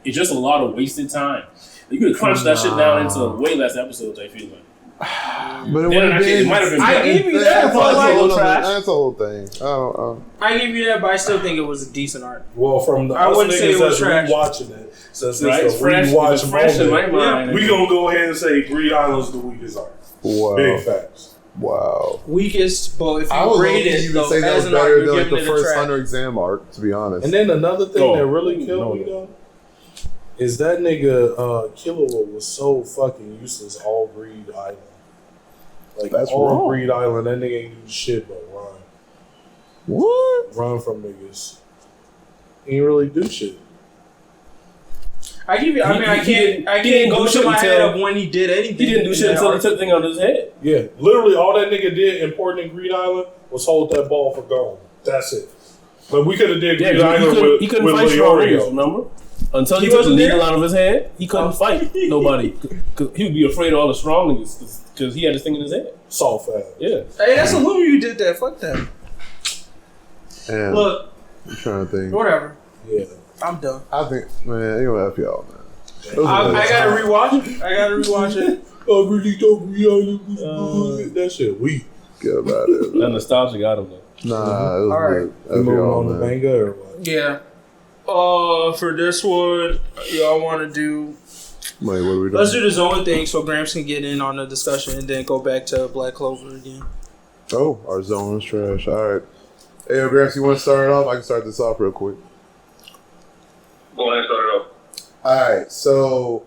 It's just a lot of wasted time. You could crunch that shit down into way less episodes. I feel like. But it might have been. I gave you that, but that's the whole thing. I give you that, but I still think it was a decent arc. Well, from the us niggas that's rewatching it, since it's a rewatch moment, we gonna go ahead and say Greed Island's the weakest arc. Wow. Big facts. Wow. Weakest, but if I you would rate it, even though, say that as was an better art, than like you're the giving it a first trash. Hunter exam arc, to be honest. And then another thing Oh, that really killed no. me though is that nigga Killua was so fucking useless all Greed Island. Like That's all wrong. Greed Island, that nigga ain't do shit but run. What? Run from niggas. He ain't really do shit. I give you. I mean, I He can't didn't go do to shit my head until- of when he did anything. He didn't do shit until he took the thing out of his head. Yeah, literally all that nigga did important in Greed Island was hold that ball for Gone. That's it. But we could have did Greed Island he couldn't with fight strong niggas, Leorio. remember? Until he He took the wasn't needle there? out of his head, he couldn't fight nobody. Cause he would be afraid of all the strong niggas because he had this thing in his head. Soft ass. Yeah. Hey, that's a Lumi who did that. Fuck that. And Look, I'm trying to think. whatever. Yeah. I'm done. I think, man, you know, F y'all, man. Those are I good gotta times. rewatch it. I gotta rewatch it. I really don't realize that shit weak. Get about it. That nostalgia got him though. Nah, it was All good. We F moving y'all, on to man. Manga or what? Yeah. For this one, y'all want to do? Wait, what are we doing? Let's do the Zoan thing so Gramps can get in on the discussion and then go back to Black Clover again. Oh, our zone is trash. All right. Hey, yo, Gramps, you want to start it off? I can start this off real quick. Go ahead and start it off. All right, so,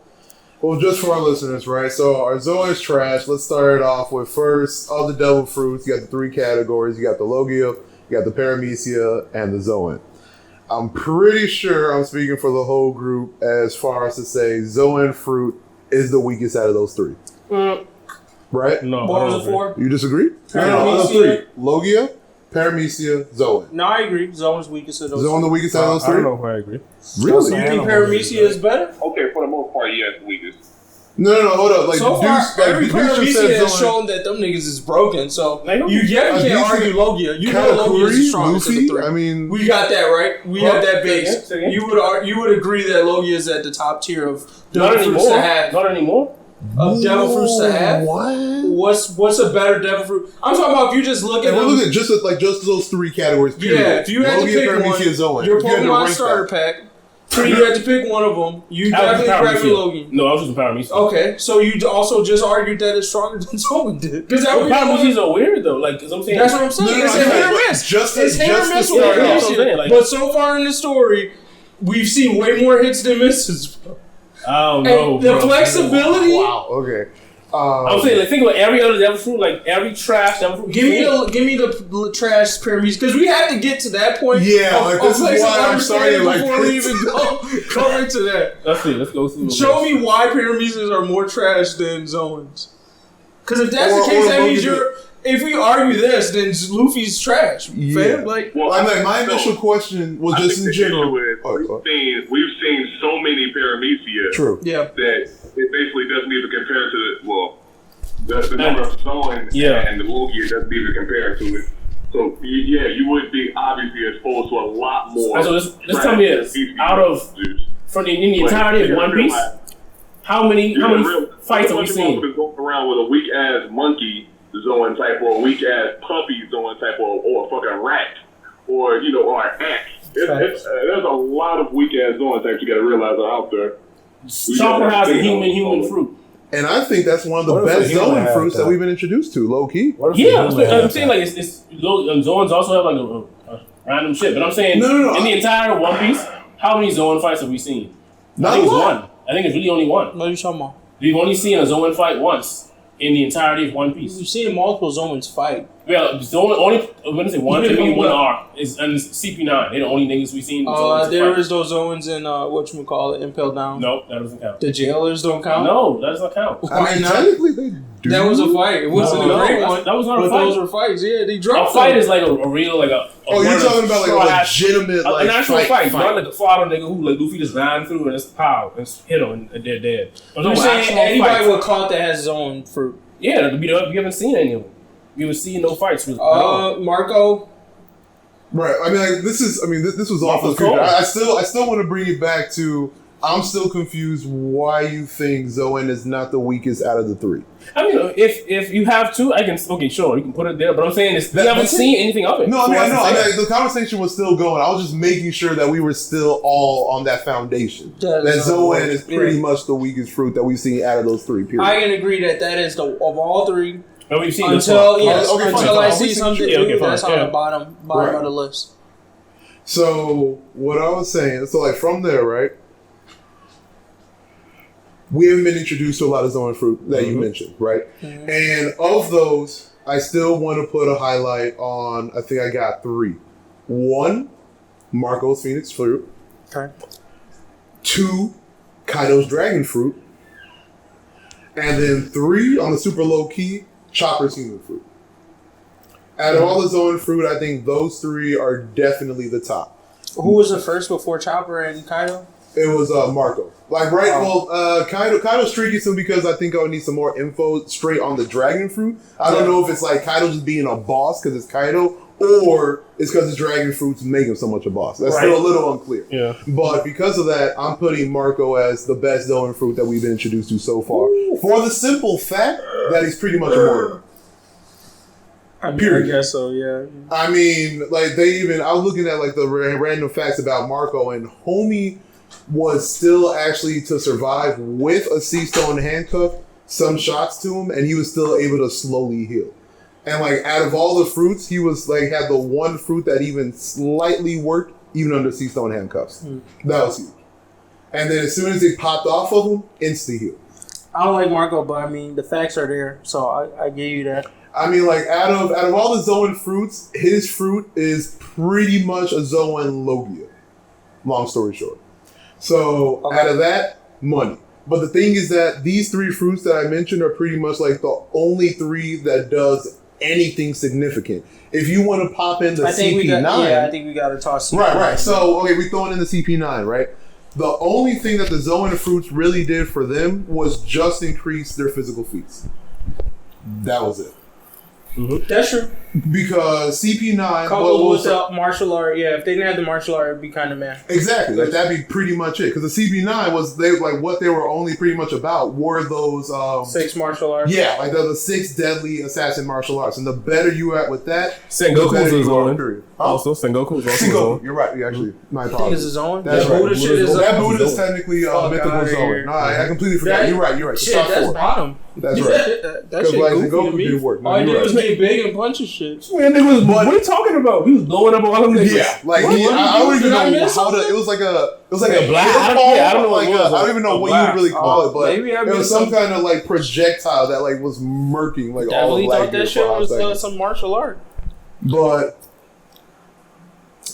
well, just for our listeners, right? So our zone is trash. Let's start it off with first of the devil fruits. You got the three categories. You got the Logia, you got the Paramecia, and the Zoan. I'm pretty sure I'm speaking for the whole group as far as to say Zoan fruit is the weakest out of those three. Right? No. What was it for? You disagree? Paramecia. Those three. Logia, Paramecia, Zoan. No, I agree. Zoan's weakest of those. Zoan the weakest out of those I don't three? know if I agree. Really? You think Paramecia is better? Okay, for the most part, yes, weakest. No, hold up. Like, So far, Deuce- like, every Deuce just Paramecia said has Zoan- shown that them niggas is broken. So They don't. you can't Deuce- argue Logia. You know Logia is the strongest of the Luffy? three. I mean, We got that right. We have that base. Say again. You would agree that Logia is at the top tier of Not devil fruits anymore. to have. Not anymore. Of devil fruits to have. What? What's a better devil fruit? I'm talking about if you just look at And we're them. looking at just those three categories. Period. Yeah, if you had to Logia, pick Paramecia, one, Zoan. your If you had to Pokemon rank starter that. pack. You had to pick one of them. You definitely grabbed Logia. No, I was using Paramecia. Okay, so you also just argued that it's stronger than Zoan did. Because Well, Paramecia's are weird though. Like, cause I'm saying. that's what I'm saying. It's a hit or miss. Just It's hit or miss with start off. Paramecia. Like- But so far in the story, we've seen way more hits than misses. I don't know. And the bro. flexibility. Wow. Okay. I'm saying, like, think about every other devil fruit, like every trash devil fruit. Give me the trash Paramecia because we have to get to that point. Yeah, of, like, of this is place of why I'm understanding starting like before we this. even go into that. Let's see. Let's go through. Show me why Paramecias are more trash than Zoans. Because if that's Or- the case, or that means Logia. if we argue this, then Luffy's trash. Yeah. Fam. Like, Well, I'm like, my initial question was I just think in the general. issue is Oh, we've seen so many Paramecia True. yeah. that it basically doesn't even compare to the number of Zoan Yeah. and the Logia doesn't even compare to it. So you would be obviously exposed to a lot more. So just tell me this: out of from in the entirety of One Piece, how many fights have we seen? Been going around with a weak ass monkey Zoan type or a weak ass puppy Zoan type or a fucking rat or or an ant. There's a lot of weak ass Zoan types you got to realize are out there. Chopper has a human fruit. And I think that's one of the What if best a human Zoan had fruits that that? we've been introduced to, low key. What if Yeah, a human I'm had saying that? like it's Zoans also have like a random shit, but I'm saying No, in the entire One Piece, how many Zoan fights have we seen? Not I think a it's lot. one. I think it's really only one. What are you talking about? We've only seen a Zoan fight once in the entirety of One Piece. We've seen multiple Zoans fight. Well, only when I say one, You I didn't mean know one what? R is and CP9. They're the only niggas we seen. Zoans There fight. is those Zoans in whatchamacallit, Impel Down. No, that doesn't count. The jailers don't count? No, that does not count. I mean, not? technically they do. That was a fight. It wasn't a great that's- one. that was not a but fight. those were fights. Yeah, they A dropped fight them. is like a real like a. Oh, you're talking about like a legitimate like an actual fight, fight. not like a fought nigga who like Luffy just ran through and it's pow and hit him and they're dead. I'm You're talking saying actual anybody fights. with caught that has Zoan fruit. Yeah, we haven't seen any of them. We haven't seen no fights really. Marco. Right. I mean, like, this was off the Marco's future. cold. I still want to bring it back to. I'm still confused why you think Zoan is not the weakest out of the three. I mean, if you have to, I can. Okay, sure, you can put it there. But I'm saying is we haven't that's it. seen anything of it. No, I So mean, I what's know. to I say? mean, the conversation was still going. I was just making sure that we were still all on that foundation. That Zoan is pretty much the weakest fruit that we've seen out of those three. Period. I can agree that is of all three. No, we've seen until until I see something new that's on the bottom right. of the list. So what I was saying, so like from there, right? We haven't been introduced to a lot of Zoan fruit that you mentioned, right? Mm-hmm. And of those, I still want to put a highlight on. I think I got 3. 1, Marco's Phoenix fruit. Okay. 2, Kaido's dragon fruit. And then 3 on the super low key, Chopper's human fruit. Out of all the Zoan fruit, I think those 3 are definitely the top. Who was the first before Chopper and Kaido? It was Marco. Kaido's tricky too because I think I would need some more info straight on the dragon fruit. I don't know if it's like Kaido just being a boss because it's Kaido, or it's because the dragon fruits make him so much a boss. That's still a little unclear. Yeah. But because of that, I'm putting Marco as the best Zoan fruit that we've been introduced to so far. For the simple fact that he's pretty much immortal. I guess so, yeah. I mean, like I was looking at like the random facts about Marco, and homie was still actually to survive with a sea stone handcuff, some shots to him, and he was still able to slowly heal. And like out of all the fruits, he was like had the one fruit that even slightly worked, even under sea stone handcuffs. That was huge. And then as soon as they popped off of him, insta heal. I don't like Marco, but I mean the facts are there, so I give you that. I mean, like out of all the Zoan fruits, his fruit is pretty much a Zoan Logia. Long story short. So out of that, money. But the thing is that these 3 fruits that I mentioned are pretty much like the only 3 that does anything significant. If you want to pop in the CP9, I think we got to toss CP9. Right. So we're throwing in the CP9, right? The only thing that the Zoan fruits really did for them was just increase their physical feats. That was it. Mm-hmm. That's true. Because CP9 coupled with the martial art, if they didn't have the martial art, it'd be kind of meh. Exactly, like that'd be pretty much it. Because the CP9 was what they were only pretty much about were those 6 martial arts. Yeah, like the 6 deadly assassin martial arts, and the better you are at with that, Sengoku's is on. Also, Sengoku's also Sengoku. You're right. Actually, my apologies. I think it's his own. That's right. Buddha shit is that Buddha is technically mythical Zoan. No, I completely forgot. You're right. Shit, that's bottom. That's right. That shit like, goofy to me. Didn't work. All I did was get big and punch and shit. Man, what are you talking about? He was blowing up all them niggas. Yeah, like I don't even know how to. It was like a black. I don't know what it was. I don't even know what you would really call it, but maybe it was some kind of like projectile that like was murking like all the thought that shit was some martial art. But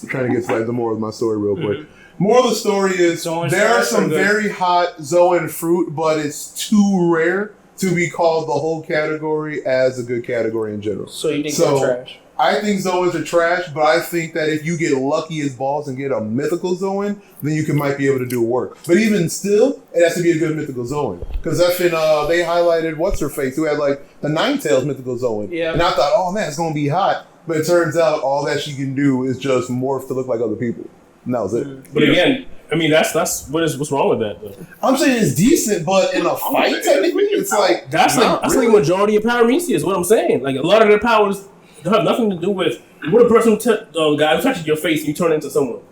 I'm trying to get to like the moral of my story real quick. Moral of the story is there are some very hot Zoan fruit, but it's too rare to be called the whole category as a good category in general. So you think they're trash? I think Zoans are trash, but I think that if you get lucky as balls and get a mythical Zoan, then you might be able to do work. But even still, it has to be a good mythical Zoan. Because they highlighted what's-her-face, who had like the Ninetales mythical Zoan. Yeah. And I thought, oh man, it's going to be hot. But it turns out all that she can do is just morph to look like other people. And that was it. But again, I mean, that's what's wrong with that, though? I'm saying it's decent, but in a fight, technically, it's like that's like majority of paramecia is what I'm saying. Like a lot of their powers have nothing to do with what a person guy who touches your face and you turn into someone.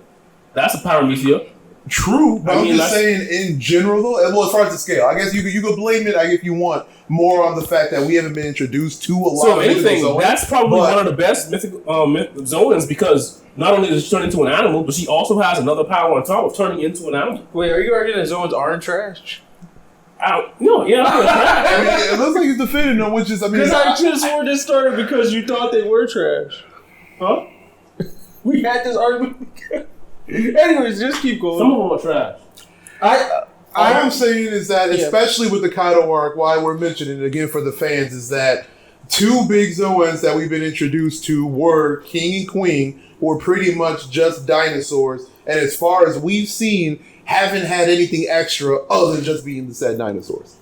That's a paramecia. True, but I'm just saying in general though. Well, as far as the scale, I guess you could blame it if you want more on the fact that we haven't been introduced to a lot. So if anything, that's probably one of the best mythical Zoans because not only does she turn into an animal, but she also has another power on top of turning into an animal. Wait, are you arguing that Zoans aren't trash? No, yeah. I mean, it looks like he's defending them, which is, because I just swore this started because you thought they were trash. Huh? We had this argument. Anyways, just keep going. Some of them are trash. All I'm saying is that, especially with the Kaido arc, why we're mentioning it again for the fans, is that 2 big Zoans that we've been introduced to were King and Queen, were pretty much just dinosaurs, and as far as we've seen, haven't had anything extra other than just being the said dinosaurs.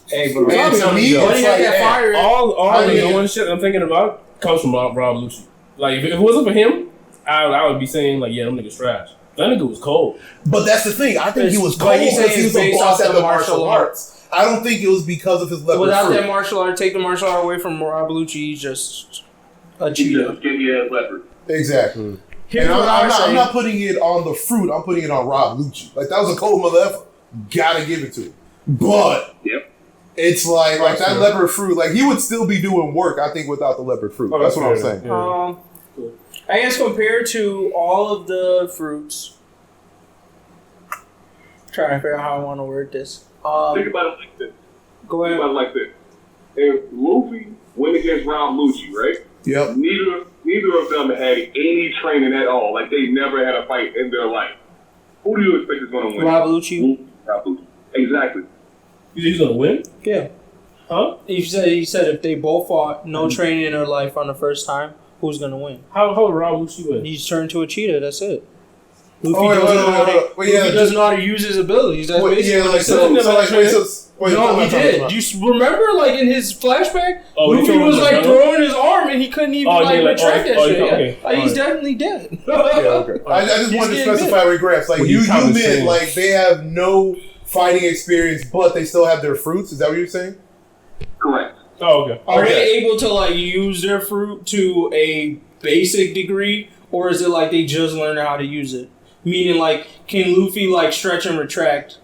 Hey, bro. And to me, it's like, all the Zoan shit I'm thinking about comes from Rob Lucci. Like, if it wasn't for him, I would be saying, like, yeah, them niggas trash. That nigga was cold. But that's the thing. I think he was cold because he was a boss at the martial arts. I don't think it was because of his level. Without that martial art, take the martial art away from Rob Lucci, he's just a cheetah. Skinny ass leopard. Exactly. And I'm not putting it on the fruit. I'm putting it on Rob Lucci. Like, that was a cold mother effort. Gotta give it to him. But it's like that leopard fruit. Like he would still be doing work, I think, without the leopard fruit. That's what I'm saying. Yeah. I guess compared to all of the fruits, trying to figure out how I want to word this. Think about it like this. Go ahead. Think about it like this. If Luffy went against Rob Lucci, right? Yep. Neither of them had any training at all. Like they never had a fight in their life. Who do you expect is going to win? Rob Lucci. Exactly. You think he's gonna win? Yeah. Huh? He said if they both fought, no training in their life on the first time, who's gonna win? How would Rob Lucci win? He's turned to a cheetah. That's it. Luffy Luffy doesn't know how to use his abilities. That's basically what he did. You remember, like in his flashback, Luffy was like throwing his arm and he couldn't even retract that shit. Okay. He's definitely dead. I just wanted to specify with Gramps. Like you meant like they have no fighting experience, but they still have their fruits. Is that what you're saying? Correct. Oh, okay. Are they able to like use their fruit to a basic degree, or is it like they just learned how to use it? Meaning, like, can Luffy like stretch and retract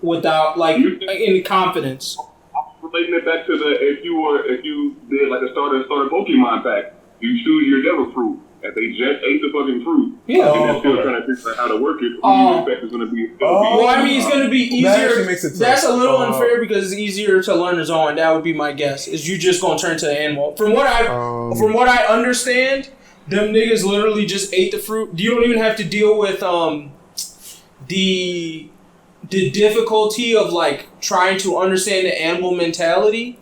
without like in confidence? I'm relating it back to if you did like a starter Pokemon pack, you choose your devil fruit. If they just ate the fucking fruit, and they're still trying to figure out how to work it, who you expect is going to be? Well, I mean, it's going to be easier. That's a little unfair because it's easier to learn his own. That would be my guess. Is you just going to turn to an animal? From what I understand, them niggas literally just ate the fruit. You don't even have to deal with the difficulty of like trying to understand the animal mentality.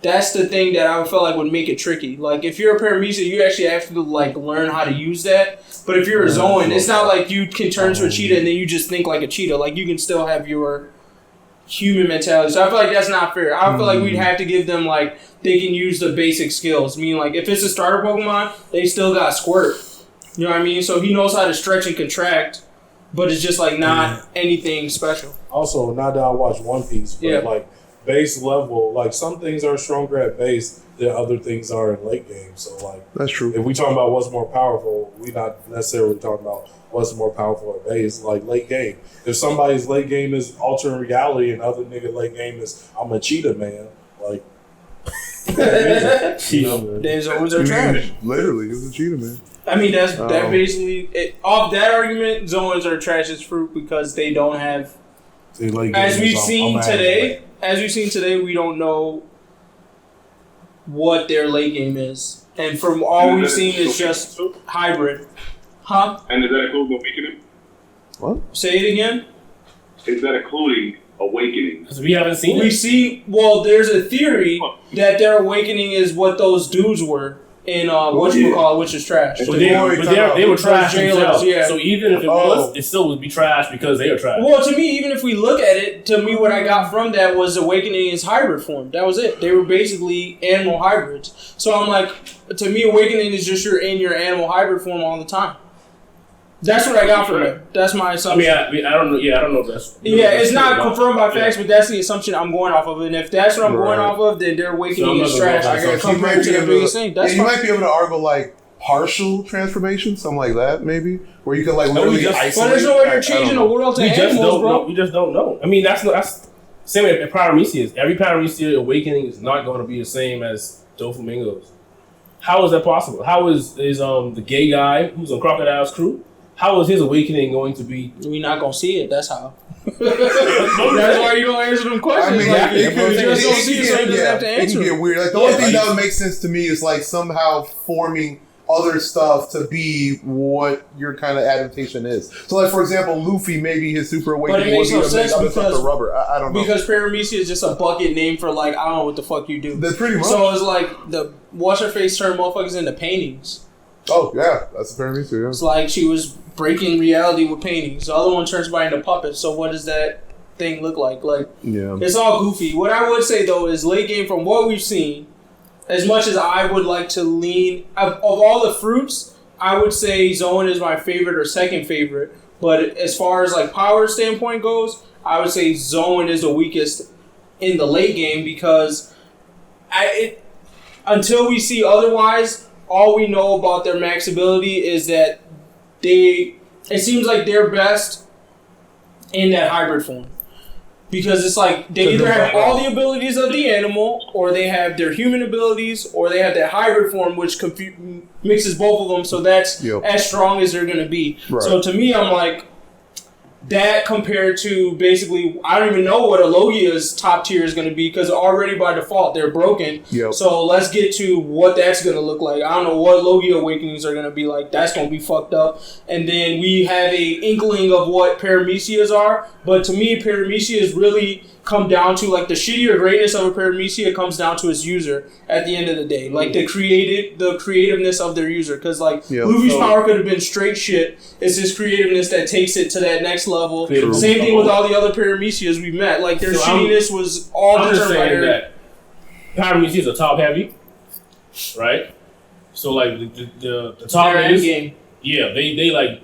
That's the thing that I would feel like would make it tricky. Like if you're a Paramecia, you actually have to like learn how to use that. But if you're a Zoan, it's not like you can turn to a cheetah and then you just think like a cheetah. Like you can still have your human mentality. So I feel like that's not fair. I feel like we'd have to give them like they can use the basic skills. I mean, like if it's a starter Pokemon, they still got Squirt. You know what I mean? So he knows how to stretch and contract, but it's just like not anything special. Also, not that I watch One Piece, but like base level, like some things are stronger at base than other things are in late game. So like that's true. If we talking about what's more powerful, we not necessarily talking about what's more powerful at base. Like late game, if somebody's late game is altering reality and other nigga late game is I'm a cheetah man, like There's always a trash. Literally, he was a cheetah man. I mean that basically off that argument, Zoans are trash as fruit because they don't have. As we've seen today, we don't know what their late game is. And from all we've seen, it's just hybrid. Huh? And is that including Awakening? What? Say it again? Is that including Awakening? Because we haven't seen it. There's a theory that their Awakening is what those dudes were. In which is trash. But they were trash themselves. Yeah. So even if it was, it still would be trash because they are trash. Well, to me, even if we look at it, what I got from that was Awakening is hybrid form. That was it. They were basically animal hybrids. So I'm like, to me, Awakening is just you're in your animal hybrid form all the time. That's what I got from it. That's my assumption. I don't know. Yeah, I don't know if that's. It's not confirmed by facts, but that's the assumption I'm going off of. And if that's what I'm going off of, then their Awakening is trash. I got to compare to the biggest thing. You might be able to argue like partial transformation, something like that, maybe, where you can like literally isolate. But there's no way you're changing the world to animals, bro. We just don't know. I mean, that's same with Paramecia. Every Paramecia Awakening is not going to be the same as Doflamingo's. How is that possible? How is the gay guy who's on Crocodile's crew? How is his awakening going to be? We're not going to see it. That's how. That's why you don't answer them questions. It can get weird. Like the only thing that would make sense to me is like somehow forming other stuff to be what your kind of adaptation is. So like for example, Luffy, maybe his super awakening would be to make other stuff to rubber. I don't know. Because Paramecia is just a bucket name for like, I don't know what the fuck you do. That's pretty much. So it's like the wash her face turn motherfuckers into paintings. Oh yeah, that's a Paramecia, yeah. It's like she was breaking reality with paintings. The other one turns somebody into puppets. So what does that thing look like? Like, it's all goofy. What I would say though is late game from what we've seen, as much as I would like to lean of all the fruits, I would say Zoan is my favorite or second favorite. But as far as like power standpoint goes, I would say Zoan is the weakest in the late game because until we see otherwise, all we know about their max ability is that it seems like they're best in that hybrid form. Because it's like they either have all the abilities of the animal, or they have their human abilities, or they have that hybrid form, which mixes both of them. So that's as strong as they're going to be. Right. So to me, I'm like, that compared to basically, I don't even know what a Logia's top tier is going to be, because already by default they're broken. Yep. So let's get to what that's going to look like. I don't know what Logia Awakenings are going to be like. That's going to be fucked up. And then we have a inkling of what Paramecias are. But to me, Paramecias really come down to, like, the shittier greatness of a Paramecia comes down to its user at the end of the day. Like, the creativeness of their user. Because, like, Luffy's power could have been straight shit. It's his creativeness that takes it to that next level. True. Same thing with all the other Paramecias we met. Like, their shittiness was all determined by their... Paramecias are top heavy, right? So, like, the top end, yeah, they like...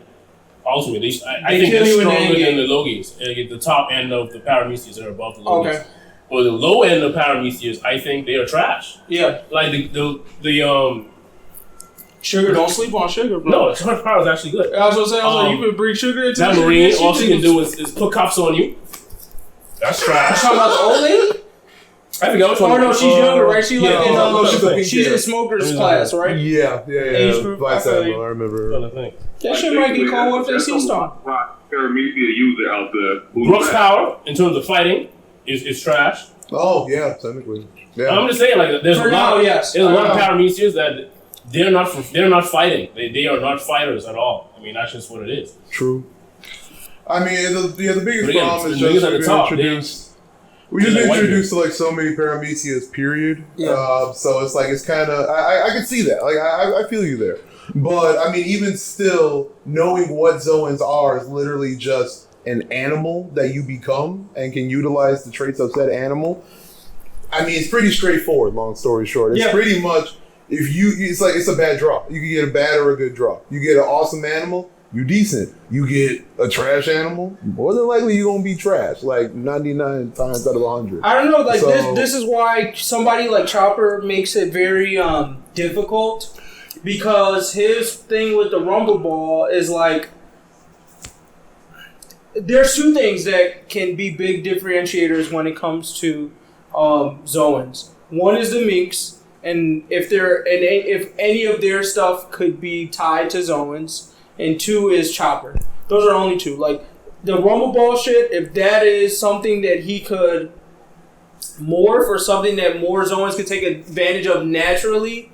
Ultimately, I think they're stronger than the Logies. The top end of the Paramecias are above the Logies. Okay. But the low end of Paramecias, I think they are trash. Yeah. Like the Sugar, don't sleep on Sugar, bro. No, her power is actually good. I was gonna say, you could bring Sugar into that Marine. All she can do is put cuffs on you. That's trash. You talking about the old lady? I forgot which one. Oh no, she's younger, right? She's in Smoker's class, right? Yeah. Age group. I remember. That shit might get called what if they see Storm. Paramecia user out the Brooks' power in terms of fighting is trash. Oh yeah, technically. Yeah. I'm just saying, like, there's a lot of Paramecias that they're not fighting. They are not fighters at all. I mean, that's just what it is. True. I mean, the biggest problem is just we just introduced to like so many Paramecias, period. Yeah. So it's like, it's kind of, I can see that. Like, I feel you there. But, I mean, even still, knowing what Zoans are is literally just an animal that you become and can utilize the traits of said animal. I mean, it's pretty straightforward, long story short. It's pretty much, it's a bad draw. You can get a bad or a good draw. You get an awesome animal, you decent. You get a trash animal, more than likely you're going to be trash, like 99 times out of 100. I don't know, like, this is why somebody like Chopper makes it very difficult. Because his thing with the Rumble Ball is like, there's two things that can be big differentiators when it comes to Zoans. One is the Minks, and if any of their stuff could be tied to Zoans, and two is Chopper. Those are only two. Like, the Rumble Ball shit, if that is something that he could morph or something that more Zoans could take advantage of naturally.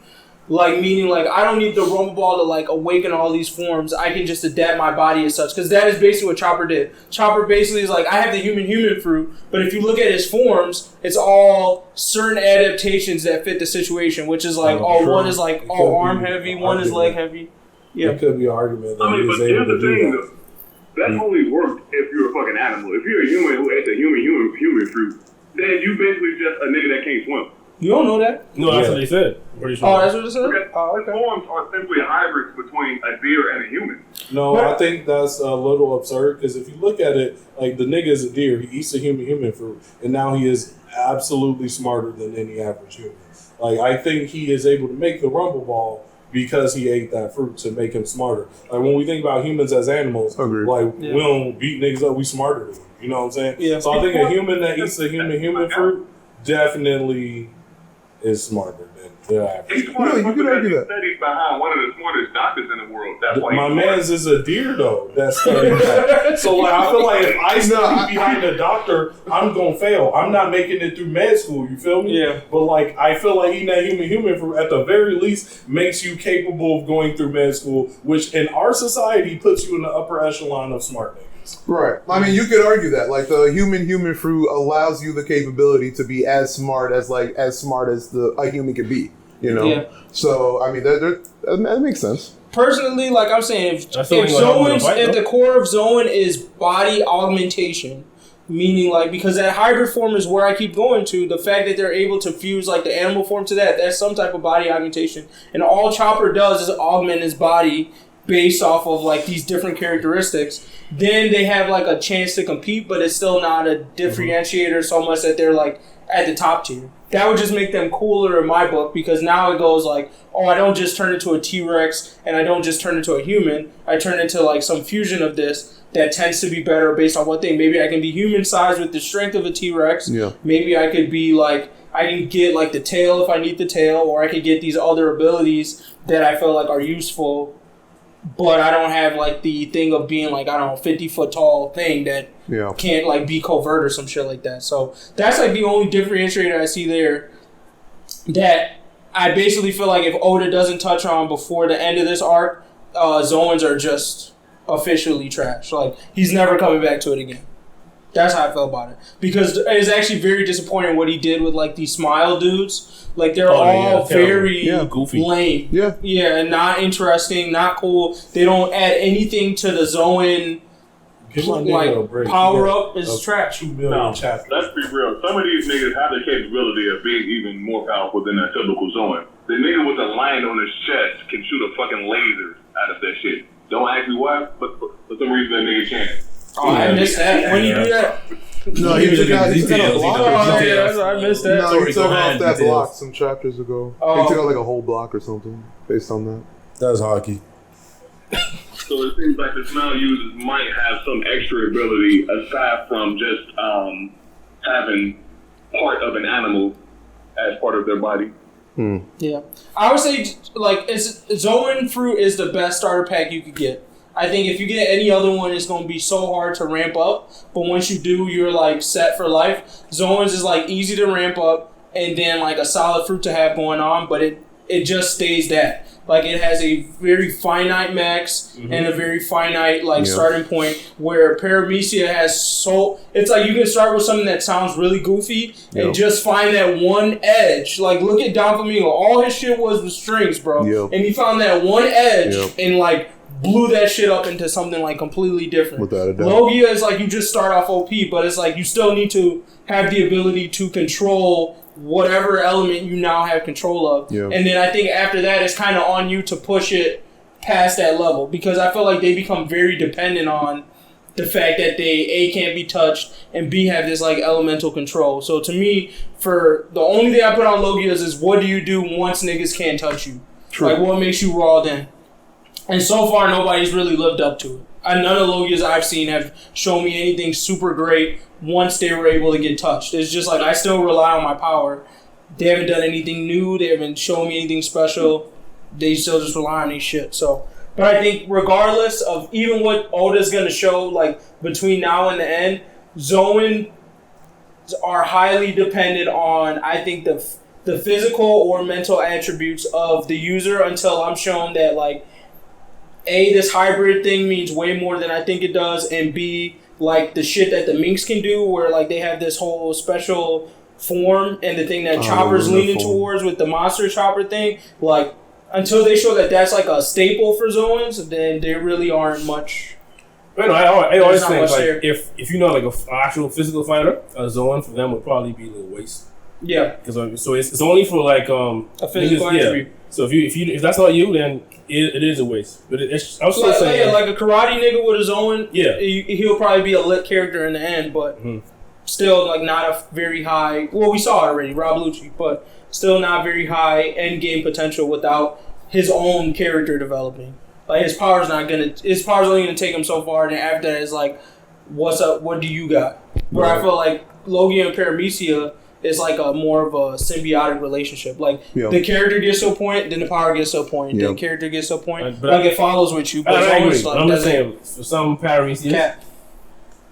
Like, meaning, like, I don't need the Rumble Ball to, like, awaken all these forms. I can just adapt my body as such. Because that is basically what Chopper did. Chopper basically is like, I have the human fruit, but if you look at his forms, it's all certain adaptations that fit the situation, which is like, one is, like, all arm heavy, one is leg heavy. Yeah. It could be an argument that he's able to do that. That only works if you're a fucking animal. If you're a human who ate the human fruit, then you basically just a nigga that can't swim. You don't know that? No, that's what they said. I'm pretty sure. Oh, that's what they said? Okay. Forms are simply hybrids between a deer and a human. No, I think that's a little absurd, because if you look at it, like, the nigga is a deer. He eats a human fruit, and now he is absolutely smarter than any average human. Like, I think he is able to make the Rumble Ball because he ate that fruit to make him smarter. Like, when we think about humans as animals, we don't beat niggas up, we smarter than them. You know what I'm saying? Yeah. So I think a human that eats a human fruit definitely is smarter than the average. He's smart. You could argue that. Studied behind one of the smartest doctors in the world. That's why my man's is a deer, though. That's studying that. So, like, I feel like if I study behind a doctor, I'm gonna fail. I'm not making it through med school. You feel me? Yeah. But, like, I feel like eating that human fruit at the very least makes you capable of going through med school, which in our society puts you in the upper echelon of smart niggas. Right. I mean, you could argue that, like, the human fruit allows you the capability to be as smart as a human could be, you know? Yeah. So, I mean, that makes sense. Personally, like I'm saying, if the core of Zoan is body augmentation, meaning, like, because that hybrid form is where I keep going to, the fact that they're able to fuse, like, the animal form to that's some type of body augmentation. And all Chopper does is augment his body based off of, like, these different characteristics. Then they have, like, a chance to compete, but it's still not a differentiator so much that they're, like, at the top tier. That would just make them cooler in my book, because now it goes like, oh, I don't just turn into a T-Rex and I don't just turn into a human. I turn into like some fusion of this that tends to be better based on what thing. Maybe I can be human sized with the strength of a T-Rex. Yeah. Maybe I could be like, I can get like the tail if I need the tail, or I could get these other abilities that I feel like are useful, but I don't have like the thing of being like, I don't know, 50-foot tall thing that can't like be covert or some shit like that. So that's like the only differentiator I see there that I basically feel like if Oda doesn't touch on before the end of this arc, Zoans are just officially trash. Like, he's never coming back to it again. That's how I feel about it. Because it's actually very disappointing what he did with like these smile dudes. Like, they're all very goofy, lame. Yeah, and not interesting, not cool. They don't add anything to the Zoan like power up. Is trash. No, let's be real. Some of these niggas have the capability of being even more powerful than a typical Zoan. The nigga with a lion on his chest can shoot a fucking laser out of that shit. Don't ask me why, but for some reason that nigga can. Oh, I missed that. When you do that? No, he took out a block. I missed that. No, he took off that block some chapters ago. He took out like a whole block or something based on that. That's hockey. So it seems like the smile users might have some extra ability aside from just having part of an animal as part of their body. Yeah, I would say like Zoan fruit is the best starter pack you could get. I think if you get any other one, it's going to be so hard to ramp up. But once you do, you're like set for life. Zoans is like easy to ramp up and then like a solid fruit to have going on. But it just stays that. Like, it has a very finite max and a very finite like starting point, where Paramecia has it's like you can start with something that sounds really goofy and just find that one edge. Like, look at Don Flamingo. All his shit was the strings, bro. And he found that one edge and like blew that shit up into something like completely different. Without a doubt. Logia is like you just start off OP, but it's like you still need to have the ability to control whatever element you now have control of. And then I think after that, it's kind of on you to push it past that level, because I feel like they become very dependent on the fact that they A, can't be touched, and B, have this like elemental control. So to me, for the only thing I put on Logias is what do you do once niggas can't touch you? True. Like, what makes you raw then? And so far, nobody's really lived up to it. None of the Logias I've seen have shown me anything super great once they were able to get touched. It's just like, I still rely on my power. They haven't done anything new. They haven't shown me anything special. They still just rely on these shit. So, but I think regardless of even what Oda's going to show, like between now and the end, Zoan are highly dependent on, I think, the physical or mental attributes of the user, until I'm shown that, like, A, this hybrid thing means way more than I think it does, and B, like the shit that the minks can do, where like they have this whole special form, and the thing that Chopper's leaning towards with the monster chopper thing, like, until they show that that's like a staple for Zoans, then there really aren't much. I always think like if you know like an actual physical fighter, a Zoan for them would probably be a little waste. Yeah, because so it's only for like a physical attribute. So if that's not you, then it is a waste. But it's I was still saying like a karate nigga with his own. Yeah, he'll probably be a lit character in the end, but still like not a very high. Well, we saw it already, Rob Lucci, but still not very high end game potential without his own character developing. Like his power's only gonna take him so far, and then after that, it's like, what's up? What do you got? Where I feel like Logia and Paramecia is like a more of a symbiotic relationship. Like the character gets to a point, then the power gets to a point, then the character gets to a point. But like it follows with you. But I agree. Like, I'm just saying for some Paramecia,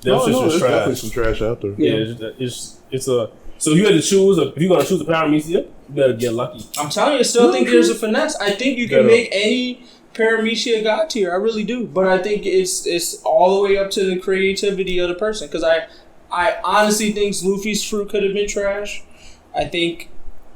there's definitely some trash out there. It's a. So if you had to choose, if you're gonna choose a Paramecia, you better get lucky. I'm telling you, I still think there's a finesse. I think you can make any Paramecia god tier. I really do. But I think it's all the way up to the creativity of the person. Because I honestly think Luffy's fruit could have been trash. I think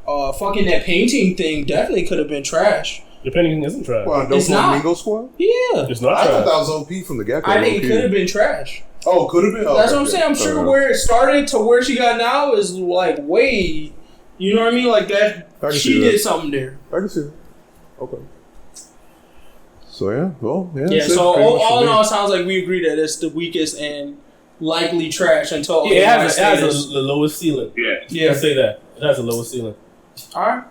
fucking that painting thing definitely could have been trash. The painting isn't trash. Well, no Flamingo Squad? Yeah. It's not I trash. thought that was OP from the get-go. I think it could have been trash. Oh, could have been? That's what I'm saying. I'm sure where it started to where she got now is like way, you know what I mean? Like that, she did something there. I can see that. Okay. So yeah, well, yeah. So all in all, it sounds like we agree that it's the weakest and likely trash until it has the lowest ceiling. Yeah. Let's say that. It has the lowest ceiling. All right.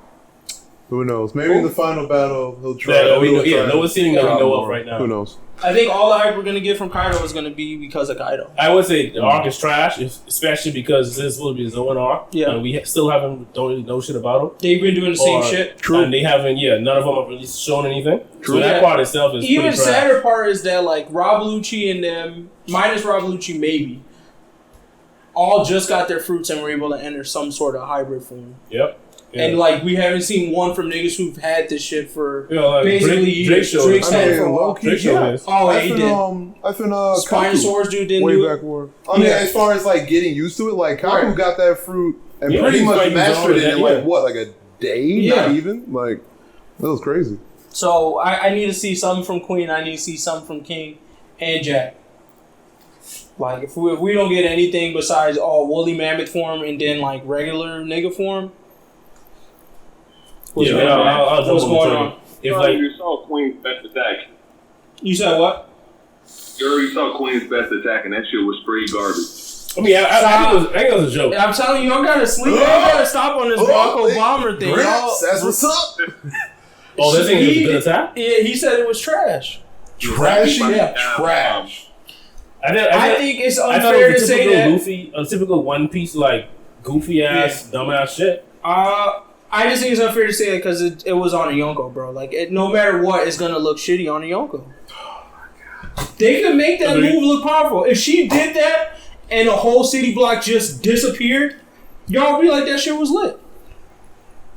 Who knows? Maybe in the final battle he'll try. Lowest ceiling that we know of right now. Who knows? I think all the hype we're gonna get from Kaido is gonna be because of Kaido. I would say the arc is trash, especially because this will be a Zoan arc. Yeah. And we still don't really know shit about them. They've been doing the same shit. True. And they haven't, none of them have really shown anything. True. So that part itself is even pretty trash. sadder part is that like Rob Lucci and them, minus Rob Lucci maybe, all just got their fruits and were able to enter some sort of hybrid form. Yep. Yeah. And like we haven't seen one from niggas who've had this shit for like basically years. Drake's had it for a while. Drake showed this. Oh, he did. I think Spinosaurus dude didn't way do back it. war. I mean, as far as like getting used to it, like Kaku got that fruit and pretty he's much fighting mastered it Zoan in like a day, not even. Like that was crazy. So I need to see something from Queen. I need to see something from King and Jack. Like if we don't get anything besides woolly mammoth form and then like regular nigga form. What's going on? You already saw Queen's best attack. You said what? You already saw Queen's best attack, and that shit was straight garbage. I mean, I think it was a joke. I'm telling you, y'all gotta sleep. Y'all gotta stop on this Barack Obama thing. Gramps, that's what's up. This thing is a good attack? Yeah, he said it was trash. Trashy? Yeah. Trash. I think it's unfair to say that. A typical One Piece, like, goofy ass, dumbass shit. I just think it's unfair to say it because it was on a Yonko, bro. Like, no matter what, it's gonna look shitty on a Yonko. They could make that move look powerful. If she did that and a whole city block just disappeared, y'all would be like, that shit was lit.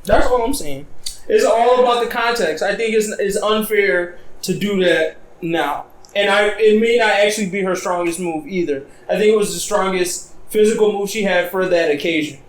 That's all I'm saying. It's all about the context. I think it's unfair to do that now. And it may not actually be her strongest move either. I think it was the strongest physical move she had for that occasion.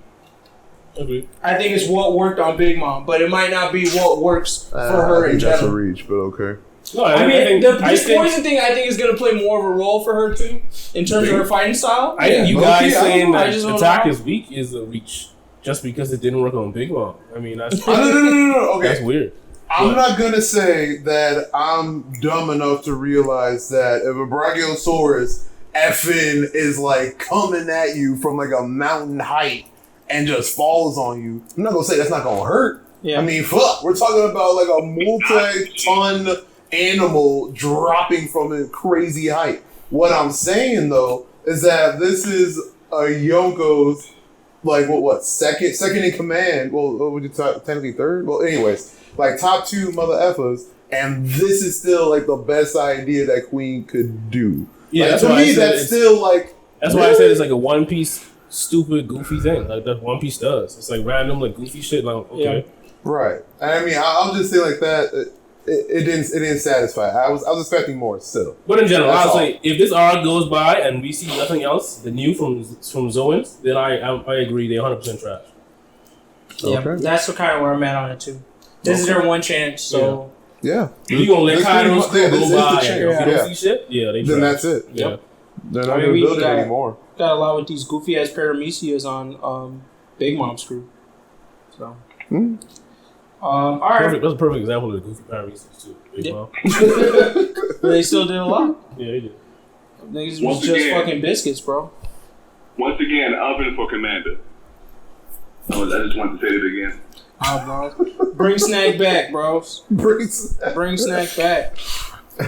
Okay. I think it's what worked on Big Mom, but it might not be what works for her in general. That's a reach, but okay. No, this poison thing I think is going to play more of a role for her too, in terms of her fighting style. I think you guys saying that attack is weak is a reach, just because it didn't work on Big Mom. I mean, that's no. Okay, that's weird. I'm not gonna say that I'm dumb enough to realize that if a Brachiosaurus effing is like coming at you from like a mountain height and just falls on you, I'm not gonna say that's not gonna hurt. Yeah. I mean, fuck, we're talking about like a multi-ton animal dropping from a crazy height. What I'm saying though is that this is a Yonko's like what second in command. Well, what would you technically third? Well, anyways, like top two mother effers, and this is still like the best idea that Queen could do. Yeah, like, to me, that's still like. That's why I said it's like a One Piece stupid goofy thing. Like that One Piece does. It's like random like goofy shit. Like okay, right. I mean, I'll just say like that. It didn't satisfy. I was expecting more still. But in general, I'll say if this arc goes by and we see nothing else, the new from Zoans, then I agree they're 100% trash. Yeah, okay. That's kind of where I'm at on it too. This is their one chance, so yeah. You gonna let Kaido's go by and you don't see shit? Yeah, they then that's it. Yeah, they're not gonna build it anymore. Got a lot with these goofy ass Paramecias on Big Mom's crew. So. All right. That's a perfect example of the goofy Paramecias too. Big Mom. But they still did a lot. Yeah, they did. Niggas was just fucking biscuits, bro. Once again, oven for Commander. I just wanted to say it again. Bro. Bring Snack back, bro. Bring Snack back.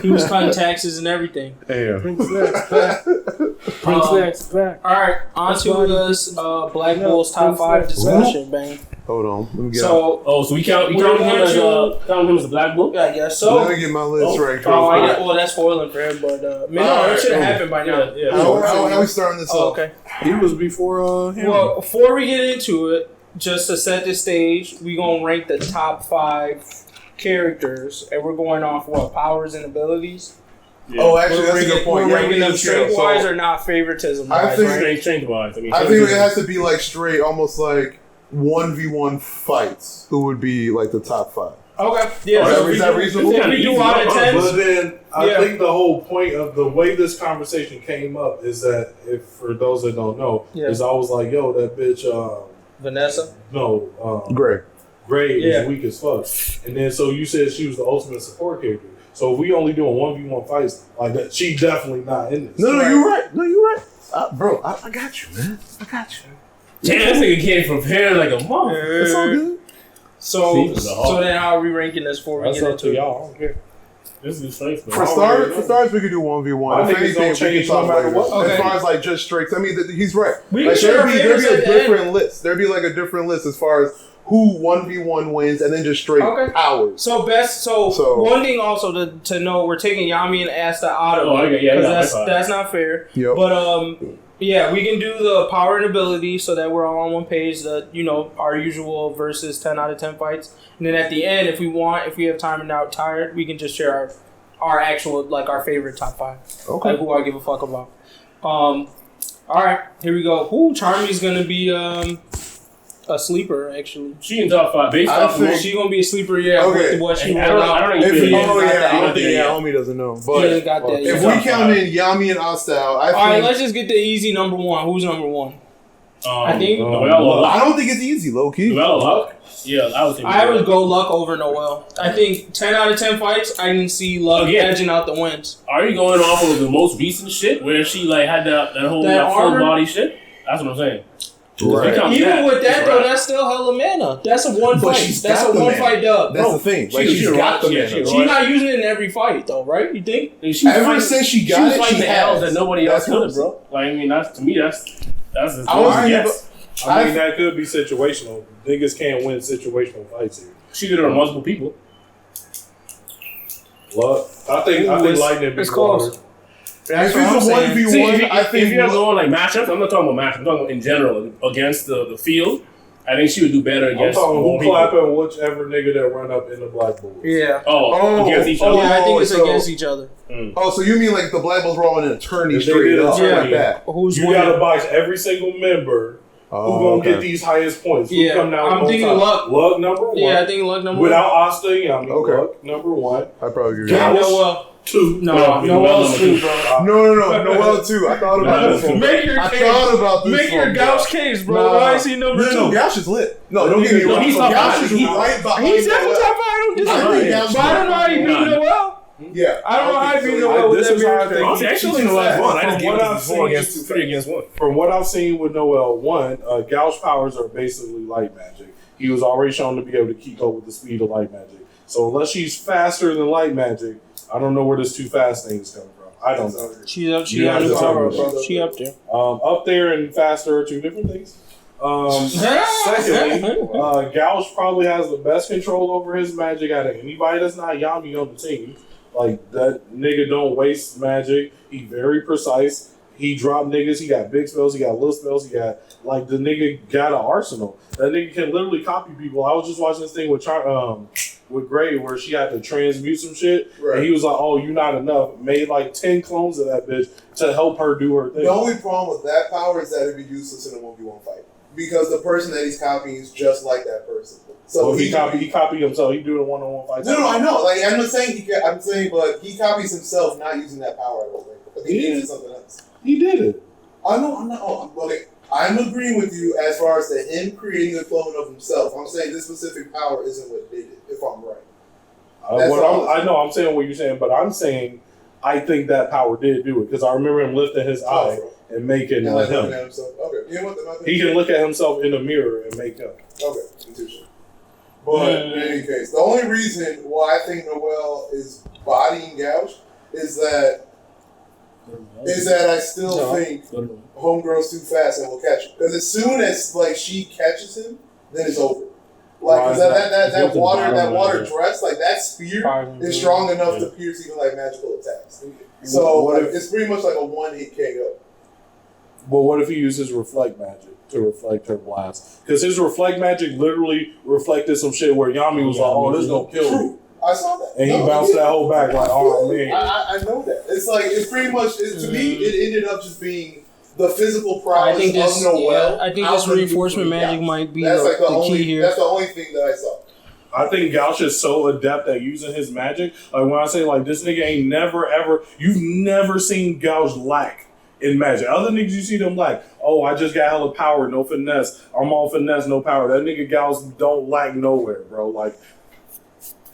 He was cutting taxes and everything. Damn. Bring Snacks back. Bring Snacks back. All right, on to this Black Bull's top 5 discussion, bang. Hold on. Let me get so we count him as a Black Bull? Yeah, I guess so. Let me get my list right. Well, that's spoiling for him, but that should have happened by now. Yeah. How are we starting this off? Okay. He was before him. Well, before we get into it, just to set the stage, we gonna rank the top 5 characters, and we're going off what powers and abilities. Yeah. Oh, actually, that's a good point. We're ranking them strength wise or not favoritism wise. Strength wise. I think it has to be like straight, almost like 1v1 fights. Who would be like the top 5? Okay. Yeah. Is that reasonable? If we do out of 10. But then I think the whole point of the way this conversation came up is that, if for those that don't know, is I was like, yo, that bitch. Vanessa. No. Gray is weak as fuck. And then so you said she was the ultimate support character. So if we only doing 1v1 fights like that, she definitely not in this. No, you're right. No, you're right. Bro, I got you, man. I got you. Damn, this nigga came prepared like a month. It's all good. So then how are we ranking this before we That's get up into to y'all. I don't care. This is straight. For starters, we could do 1v1. My If niggas anything, don't we change can talk no matter later. what. Okay. As far as like just straight, I mean, he's right. We Like, can share there'd be favorites a at the end. different list. There'd be like a different list as far as who 1v1 wins, and then just straight Okay. hours. So one thing also to know, we're taking Yami and Asta out of it, okay, yeah, because no, that's not fair. Yep. But yeah, we can do the power and ability so that we're all on one page. Our usual versus 10 out of 10 fights, and then at the end, if we have time and not tired, we can just share our actual like our favorite top 5. Okay. Like who I give a fuck about. All right, here we go. Charmy's gonna be a sleeper actually. She in top 5 based I off think- of She gonna be a sleeper, yeah. Okay. With what she I rolled don't out. even If feel you, it. oh yeah, I don't Yeah. think Homie doesn't know. She But ain't got that if yet. we count in Yami and Asta, I All right, think let's just get the easy number 1. Who's number 1? I think Noelle I don't think it's easy, low key. Luck. Yeah, I would say. I would go Luck over Noelle. I think 10 out of 10 fights, I can see Luck Again. edging out the wins. Are you going off of the most recent shit where she like had that whole That full armor? body shit? That's what I'm saying. Right. Even with that it's though, right. that's still hella mana. That's a one But fight. she's That's got a the one mana. fight dub. That's Bro, the thing. Like she she's was got the right. mana. She was she's not using it in every fight though, right? You think? She was Ever fighting- since she she got was it, fighting she the L's has. that nobody else That's what could, bro. Like I mean, that's to me, that's as I was yes. I mean, that could be situational. Niggas can't win situational fights here. She did it on multiple people. Luck. I think Lightning it's be close. harder. That's If what I'm it's a saying. 1v1, See, I think if you're going like matchups, I'm not talking about matchups. I'm talking about in general against the field. I think she would do better I'm against talking more who people. clapping whichever nigga that run up in the black board. Yeah. Oh, against each other. Yeah, I think it's so- against each other. Oh, so you mean like the Black Bulls rolling an attorney If they straight did up attorney, like that? Who's You winning? gotta box every single member who gonna get these highest points. Who Yeah, come down I'm on thinking top. Luck. Luck number 1. Yeah, I think Luck number Without Asta and Yami. Okay. Luck number 1. I'd probably agree. Yeah. one. Noelle. 2. Noelle's 2, bro. No, Noelle too. I thought about this one. Make your I case. thought about this Make your one, Gauch bro. case, bro. Nah. Why is he number 2? No, Gauch is lit. No, don't get me No, wrong. he's top Gauch five. is right behind He's definitely Noelle. top 5. I don't I think disagree. Gauch But I don't know how he beat Nah. Noelle. Yeah. I don't know how he beat so. Noelle with This that is how I beard think thing. Honestly, actually, the last one. I just gave From it what I've to 4 seen, against 3 against 1. From what I've seen with Noelle, 1, Gauch powers are basically light magic. He was already shown to be able to keep up with the speed of light magic. So unless she's faster than light magic, I don't know where this too fast thing is coming from. I don't know. She's up. She You got have new to tell power, me. bro. She up there. Up there and faster are 2 different things. Secondly, Gauch probably has the best control over his magic out of anybody that's not Yami on the team. Like, that nigga don't waste magic. He very precise. He drop niggas. He got big spells. He got little spells. He got, like, the nigga got an arsenal. That nigga can literally copy people. I was just watching this thing with Gray where she had to transmute some shit. Right. And he was like, oh, you not enough. Made like 10 clones of that bitch to help her do her thing. The only problem with that power is that it'd be useless in a 1v1 fight. Because the person that he's copying is just like that person. So Well, he copied himself. He do the one-on-one fight. No, I know. Like I'm not saying I'm saying, but he copies himself not using that power. I don't think. But he uses something else. He did it. I know. I'm not. Okay, I'm agreeing with you as far as to him creating a clone of himself. I'm saying this specific power isn't what did it. If I'm right. I know. I'm saying what you're saying, but I'm saying I think that power did do it because I remember him lifting his eye and making And like him. looking at himself. Okay. You know what? He can look at himself in the mirror and make him. Okay. Intuition. But in any case, the only reason why I think Noelle is bodying Gauch is that I still think Homegirl's too fast and will catch him. Because as soon as like she catches him, then it's over. Like cause that water dress, like that spear is strong enough to pierce even like magical attacks. So it's pretty much like a 1-hit KO. But what if he uses reflect magic to reflect her blast? Because his reflect magic literally reflected some shit where Yami was like, "Oh, this gonna kill me." I saw that. And he bounced that whole back like, "Oh man." I know that. It's like it's pretty much to me. It ended up just being the physical prowess of Noelle. I think this reinforcement magic might be the key here. That's the only thing that I saw. I think Gauch is so adept at using his magic. Like when I say like this nigga ain't never ever, you've never seen Gauch lack in magic. Other niggas you see them like, oh, I just got hella power, no finesse. I'm all finesse, no power. That nigga Gauch don't lack nowhere, bro. Like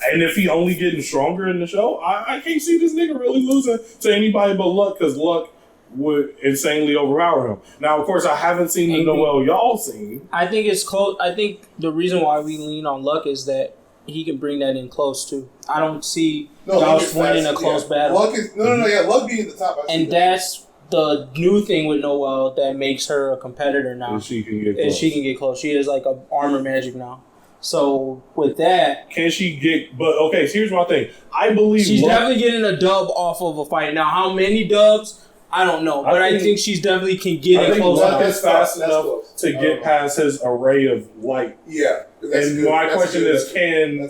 And if he only getting stronger in the show, I can't see this nigga really losing to anybody but Luck, because Luck would insanely overpower him. Now, of course, I haven't seen the Noel y'all seen. I think it's close. I think the reason why we lean on Luck is that he can bring that in close too. I don't see Gauch winning a close battle. Luck is Luck being at the top. And that's the new thing with Noel that makes her a competitor now. And she can get close. She is like a armor magic now. So with that, can she get? But okay, so here's my thing. I believe she's definitely getting a dub off of a fight. Now, how many dubs? I don't know, but I think she's definitely can get it close. Luck is fast enough to get past his array of light. Yeah, and my question is, can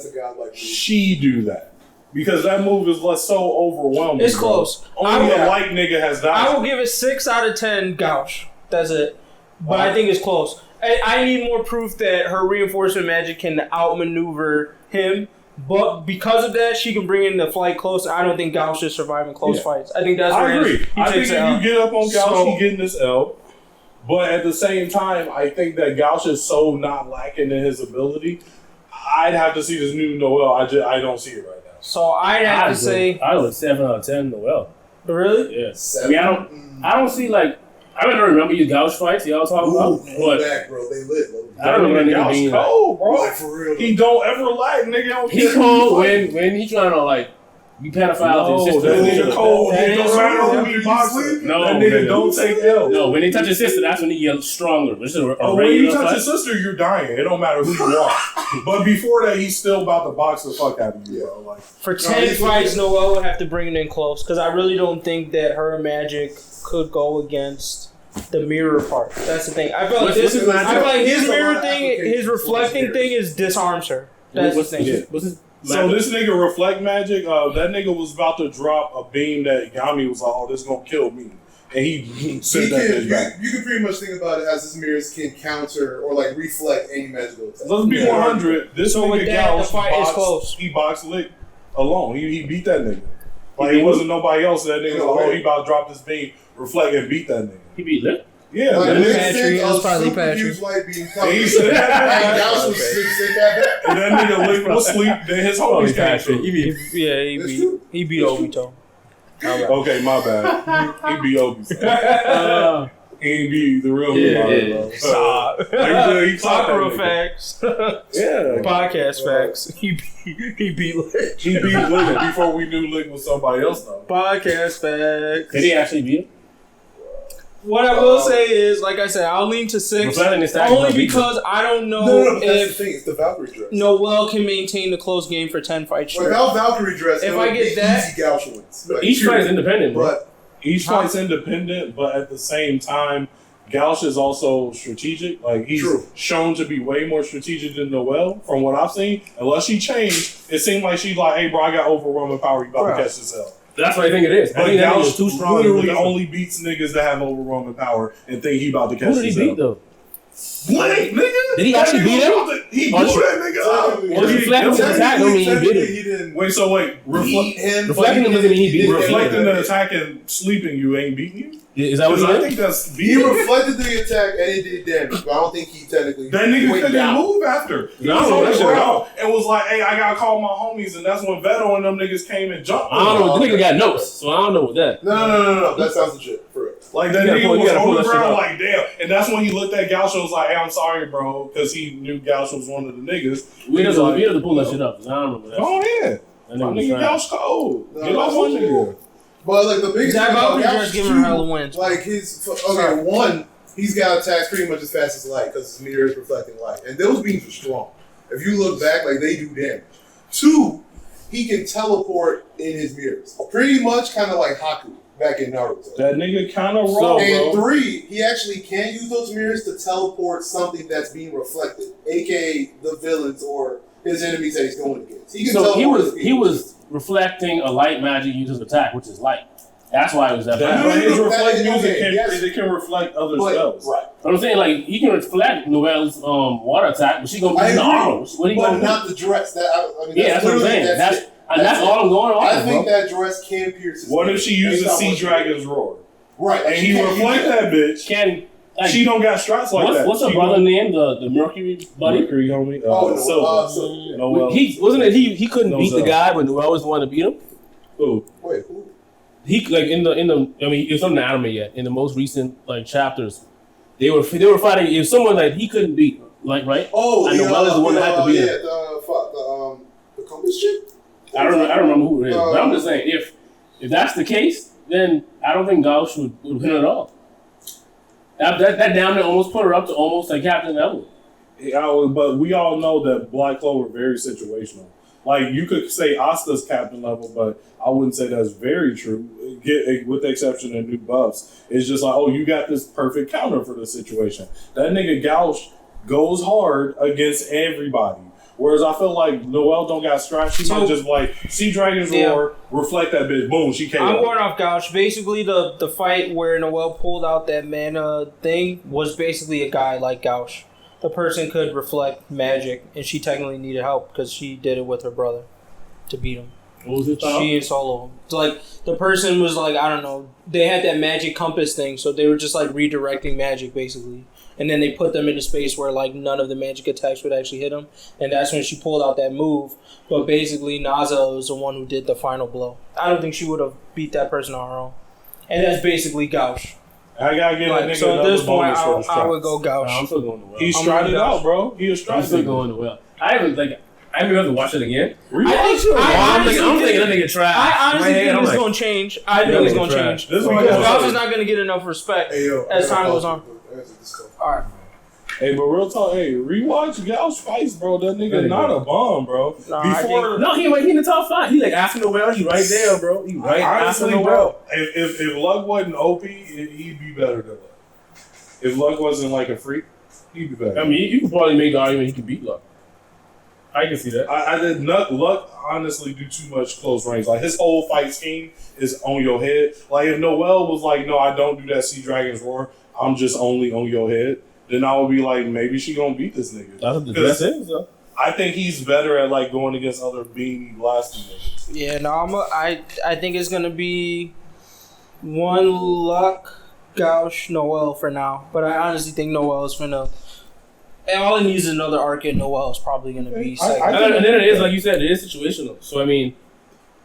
she do that? Because that move is so overwhelming. It's close. Only a light nigga has that. I will give it 6 out of 10 Gauch. That's it. But I think it's close. I need more proof that her reinforcement magic can outmaneuver him. But because of that, she can bring in the fight close. I don't think Gauch should survive in close fights. I think that's where I agree. I think if you get up on Gauch, he getting this L. But at the same time, I think that Gauch is so not lacking in his ability. I'd have to see this new Noel. I don't see it right now. So I'd have to say I would 7 out of 10 Noel. Really? Yeah. I mean, I don't see like. I don't remember your Gauch fights y'all talking about. But back, bro. They lit. I don't remember Gauch being cold, bro. Like, for real. He don't ever lag, nigga. He cold when he trying to like be pedophiles and sister. That nigga cold. It don't matter who he boxing. No, that nigga don't take L. No, when he touch his sister, that's when he gets stronger. When you touch his sister, you're dying. It don't matter who you are. But before that, he's still about to box the fuck out of you, bro. Like, for 10 fights, Noel would have to bring it in close because I really don't think that her magic could go against the mirror part. That's the thing. I feel like his mirror thing, his reflecting thing disarms her. That's the thing. So this nigga reflect magic, that nigga was about to drop a beam that Yami was like, oh, this is gonna kill me. And he sent that bitch back. You can pretty much think about it as his mirrors can counter or like reflect any magical attack. Let's be 100. This nigga Gauch, the fight is close. He boxed Lick alone. He beat that nigga. Like it wasn't nobody else. That nigga was like, oh, he about to drop this beam, reflect and beat that nigga. He beat Lick? Yeah, like, it was probably Patrick. He said that. And that nigga Lick was asleep. Then his homies came through. He beat Obito. Okay, my bad. He beat Obito. He ain't beat the real bro. He Sakura facts. Podcast facts. He beat Lick. He beat Lick before we knew Lick was somebody else though. Podcast facts. Did he actually beat him? What I will say is, like I said, I'll lean to 6 only because I don't know if the thing. It's the Valkyrie dress. Noel can maintain the close game for 10 fights straight. Without Valkyrie dress, if I get that, easy Gauch wins. Like, each fight is independent, but each fight's independent. But at the same time, Gauch is also strategic. Like he's shown to be way more strategic than Noel, from what I've seen. Unless she changed, it seemed like she's like, "Hey, bro, I got overwhelming power. You about to catch this L." That's what I think it is. But Gauch too strong. Literally only beats niggas that have overwhelming power and think he about to catch this L. Who did he beat though? Blank, nigga. Did he actually beat him? He blew that nigga up. Well, reflecting the attack don't mean he beat him. Reflecting him doesn't mean he beat him. Reflecting the attack and sleeping you ain't beating you. Is that what he did? I think that's he reflected the attack and he did damage, but I don't think he technically. That nigga couldn't move after. He was on the ground and was like, "Hey, I gotta call my homies," and that's when Vetto and them niggas came and jumped. I don't know. The nigga got notes, so I don't know what that. No. That sounds legit for real. Like that nigga was on the ground, like damn, and that's when he looked at Gauch and was like, "Hey, I'm sorry, bro," because he knew Gauch was one of the niggas. We have to pull that shit up. I don't remember that. Oh yeah, my nigga Gauch cold. Get off my nigga. But like the biggest thing about Gauch giving her hella wins. Like he's got attacks pretty much as fast as light because his mirror is reflecting light, and those beams are strong. If you look back, like they do damage. 2, he can teleport in his mirrors, pretty much kind of like Haku back in Naruto. That nigga kind of raw, and 3, he actually can use those mirrors to teleport something that's being reflected, aka the villains or his enemies that he's going against. He can teleport. He was reflecting a light magic uses attack, which is light. That's why it was that bad. But his reflect music can reflect other spells. Right. But I'm saying, like, he can reflect Noelle's water attack, but she gonna be in the armor. What but not the dress. That's what I'm saying. That's all I'm going on. I think that dress can pierce his What if she uses Sea Dragon's roar? Right. And he reflect that bitch. Like, she don't got strats like that. What's her brother name? The Mercury buddy? Mercury homie. Silver. Noel. He couldn't beat the guy, but Noel was the one to beat him. Who? Wait, who? He like in the I mean it's not an anime yet. In the most recent like chapters, they were fighting. If someone like he couldn't beat, like right? Oh, and Noel is the one that had to beat him. The compass chick? I don't remember who it is, but I'm just saying if that's the case, then I don't think Gauch would win at all. That damn near almost put her up to almost like captain level. Yeah, but we all know that Black Clover very situational. Like you could say Asta's captain level, but I wouldn't say that's very true. With the exception of new buffs, it's just like, oh, you got this perfect counter for the situation. That nigga Gauch goes hard against everybody. Whereas I feel like Noel don't got stripes. She might just like see Dragon's Roar, reflect that bitch, boom, she came. I'm going off Gauch. Basically, the fight where Noel pulled out that mana thing was basically a guy like Gauch. The person could reflect magic, and she technically needed help because she did it with her brother to beat him. What was it? She and Solo. It's like the person was like, I don't know. They had that magic compass thing, so they were just like redirecting magic basically. And then they put them in a space where like none of the magic attacks would actually hit them. And that's when she pulled out that move. But basically, Naza was the one who did the final blow. I don't think she would have beat that person on her own. And that's basically Gauch. I gotta get a nigga so at this point, I would go No, Gauch. I'm still going to Well. He strided out, bro. He was I'm striding. still going to Well. I haven't have to watch it again. I think I'm thinking that nigga trash. I honestly think it's going to change. I think it's going to change. This Because one Gauch is not going to get enough respect as time goes on. Alright. Hey, but real talk, rewatch Gauch fights, bro. That nigga not a bomb, bro. He in the top 5. He like after Noel, he right there, bro. He right after honestly, Noel. bro. If Luck wasn't OP, he'd be better than Luck. If Luck wasn't like a freak, he'd be better. I mean, you could probably make the argument he could beat Luck. I can see that. I did not Luck honestly do too much close range. Like his whole fight scheme is on your head. Like if Noel was like, no, I don't do that Sea Dragon's Roar, I'm just only on your head, then I would be like, maybe she gonna beat this nigga. That's it. So. I think he's better at like going against other beanie blasting niggas. Yeah, no, I think it's gonna be one Luck, Gauch, Noel for now. But I honestly think Noel is finna. And all it needs is another arc, and Noel is probably gonna be second. And then it is like you said, it is situational. So I mean,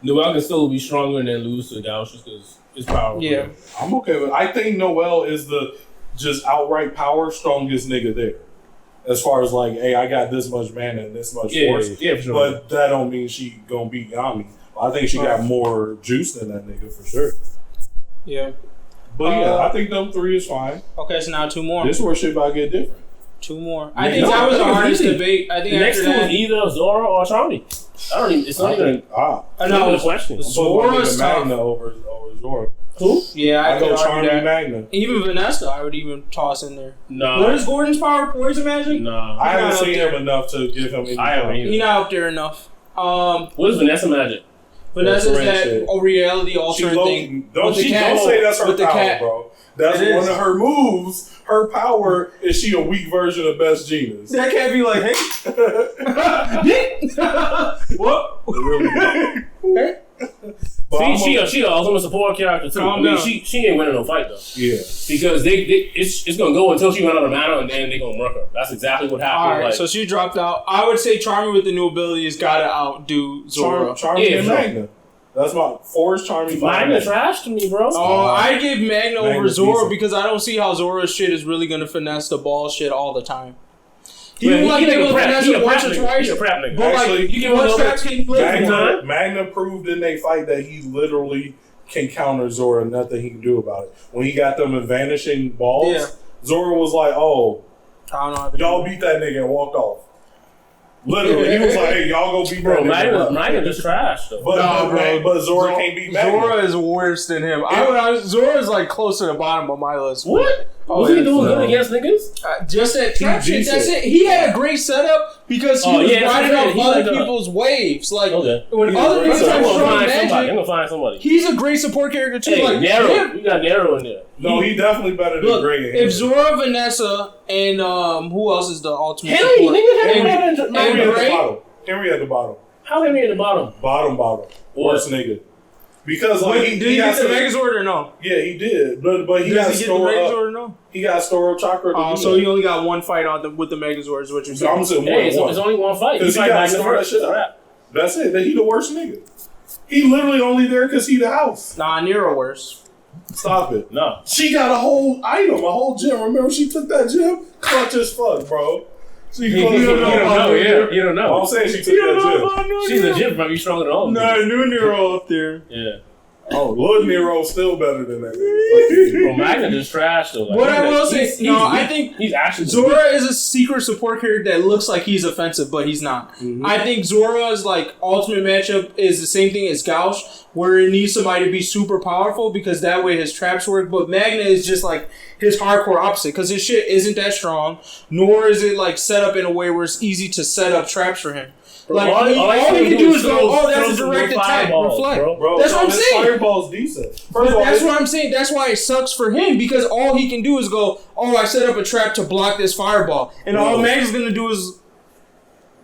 Noel can still be stronger and then lose to Gauch just because it's powerful. Yeah, I'm okay with it. I think Noel is the just outright power strongest nigga there. As far as like, hey, I got this much mana and this much force. Yeah, for sure. But that don't mean she gonna beat Yami. I think she got more juice than that nigga for sure. yeah. But yeah, I think them 3 is fine. Okay, so now 2 more. This where shit about to get different. 2 more. I think that was the hardest debate. I think The next after two that, is either Zora or Charmy. I don't even. It's not even. no, a question. Zora's Magna tough. over Zora. Who? Yeah, I go could argue Charmy that. Magna. Even Vanessa, I would even toss in there. No. What is Gordon's power? Poison magic? No. I haven't not seen up him enough to give him any. I haven't either. He's not up there enough. What is Vanessa Magic? Vanessa's That's that shit. reality alternate thing. Don't with the cat. say that's her With the power, cat. bro. That's It one is. of her moves. Her power is she a weak version of Best Genius. That can't be like, hey. What? Really? But I'm She a ultimate support character too. Calm I mean, down. she ain't winning no fight though. yeah. Because it's gonna go until she run out of mana and then they gonna murk her. That's exactly what happened. Alright, Like, so she dropped out. I would say Charmy with the new abilities gotta outdo Zora. Charmy Yeah, and sure. Magna. That's my 4 is Charmy. Magna trash to me, bro. I give Magna over Magna's Zora decent. because I don't see how Zora's shit is really gonna finesse the ball shit all the time. He Man, will like he able a to prep- finesse he a it once prep or nigga. twice. He a prep nigga. But Actually, like, you give what him traps can he play for? Magna proved in a fight that he literally can counter Zora. Nothing he can do about it. When he got them in vanishing balls, Yeah. Zora was like, "Oh, I don't know. How to y'all do beat that nigga and walked off." Literally, he was like, "Hey, y'all go beat Bro, that nigga." Magna just trash though. But Zora can't beat Magna. Zora is worse than him. Zora is like close to the bottom of my list. What? Oh, Was he yeah, doing no. good against niggas? Just that trap shit. decent. That's it. He had a great setup because he was riding off other people's waves. Like Okay. when other niggas have strong I'm magic, gonna find somebody. he's a great support character too. Hey, like Nero. him. We got Nero in there. No, he definitely better than Look, Greg. if Zora, Vanessa, and who else is the ultimate Henry, support? nigga, Henry And at the Gray? bottom. Henry at the bottom. How Henry at the bottom? Bottom. What? Worst nigga. Because like did he get the Megazord or no? Yeah, he did. But he Does got he get the store Megazord up. or no? He got store up chakra. So he only got one fight with the Megazord. Is what you're saying? I'm saying It's only one fight. Because he got store that shit up. That's it. He the worst nigga. He literally only there because he the house. Nah, Nero worse. Stop it. No. She got a whole item, a whole gym. Remember she took that gym? Clutch as fuck, bro. You don't know. I'm saying she took that gym. She's legit, bro. You stronger than all of them. Nah, new Nero up there. Yeah. Oh, Lord Nero's still better than that nigga. Bro, Magna is trash though. Like, what I will say, I think he's actually Zora is a secret support character that looks like he's offensive, but he's not. Mm-hmm. I think Zora's like ultimate matchup is the same thing as Gauch, where it needs somebody to be super powerful because that way his traps work. But Magna is just like his hardcore opposite because his shit isn't that strong, nor is it like set up in a way where it's easy to set up traps for him. Like all he can do is go, oh, that's a direct attack, reflect. Bro, that's what I'm saying. Fireball's decent. But that's what I'm saying. That's why it sucks for him because all he can do is go, oh, I set up a trap to block this fireball, and all Mag's gonna do is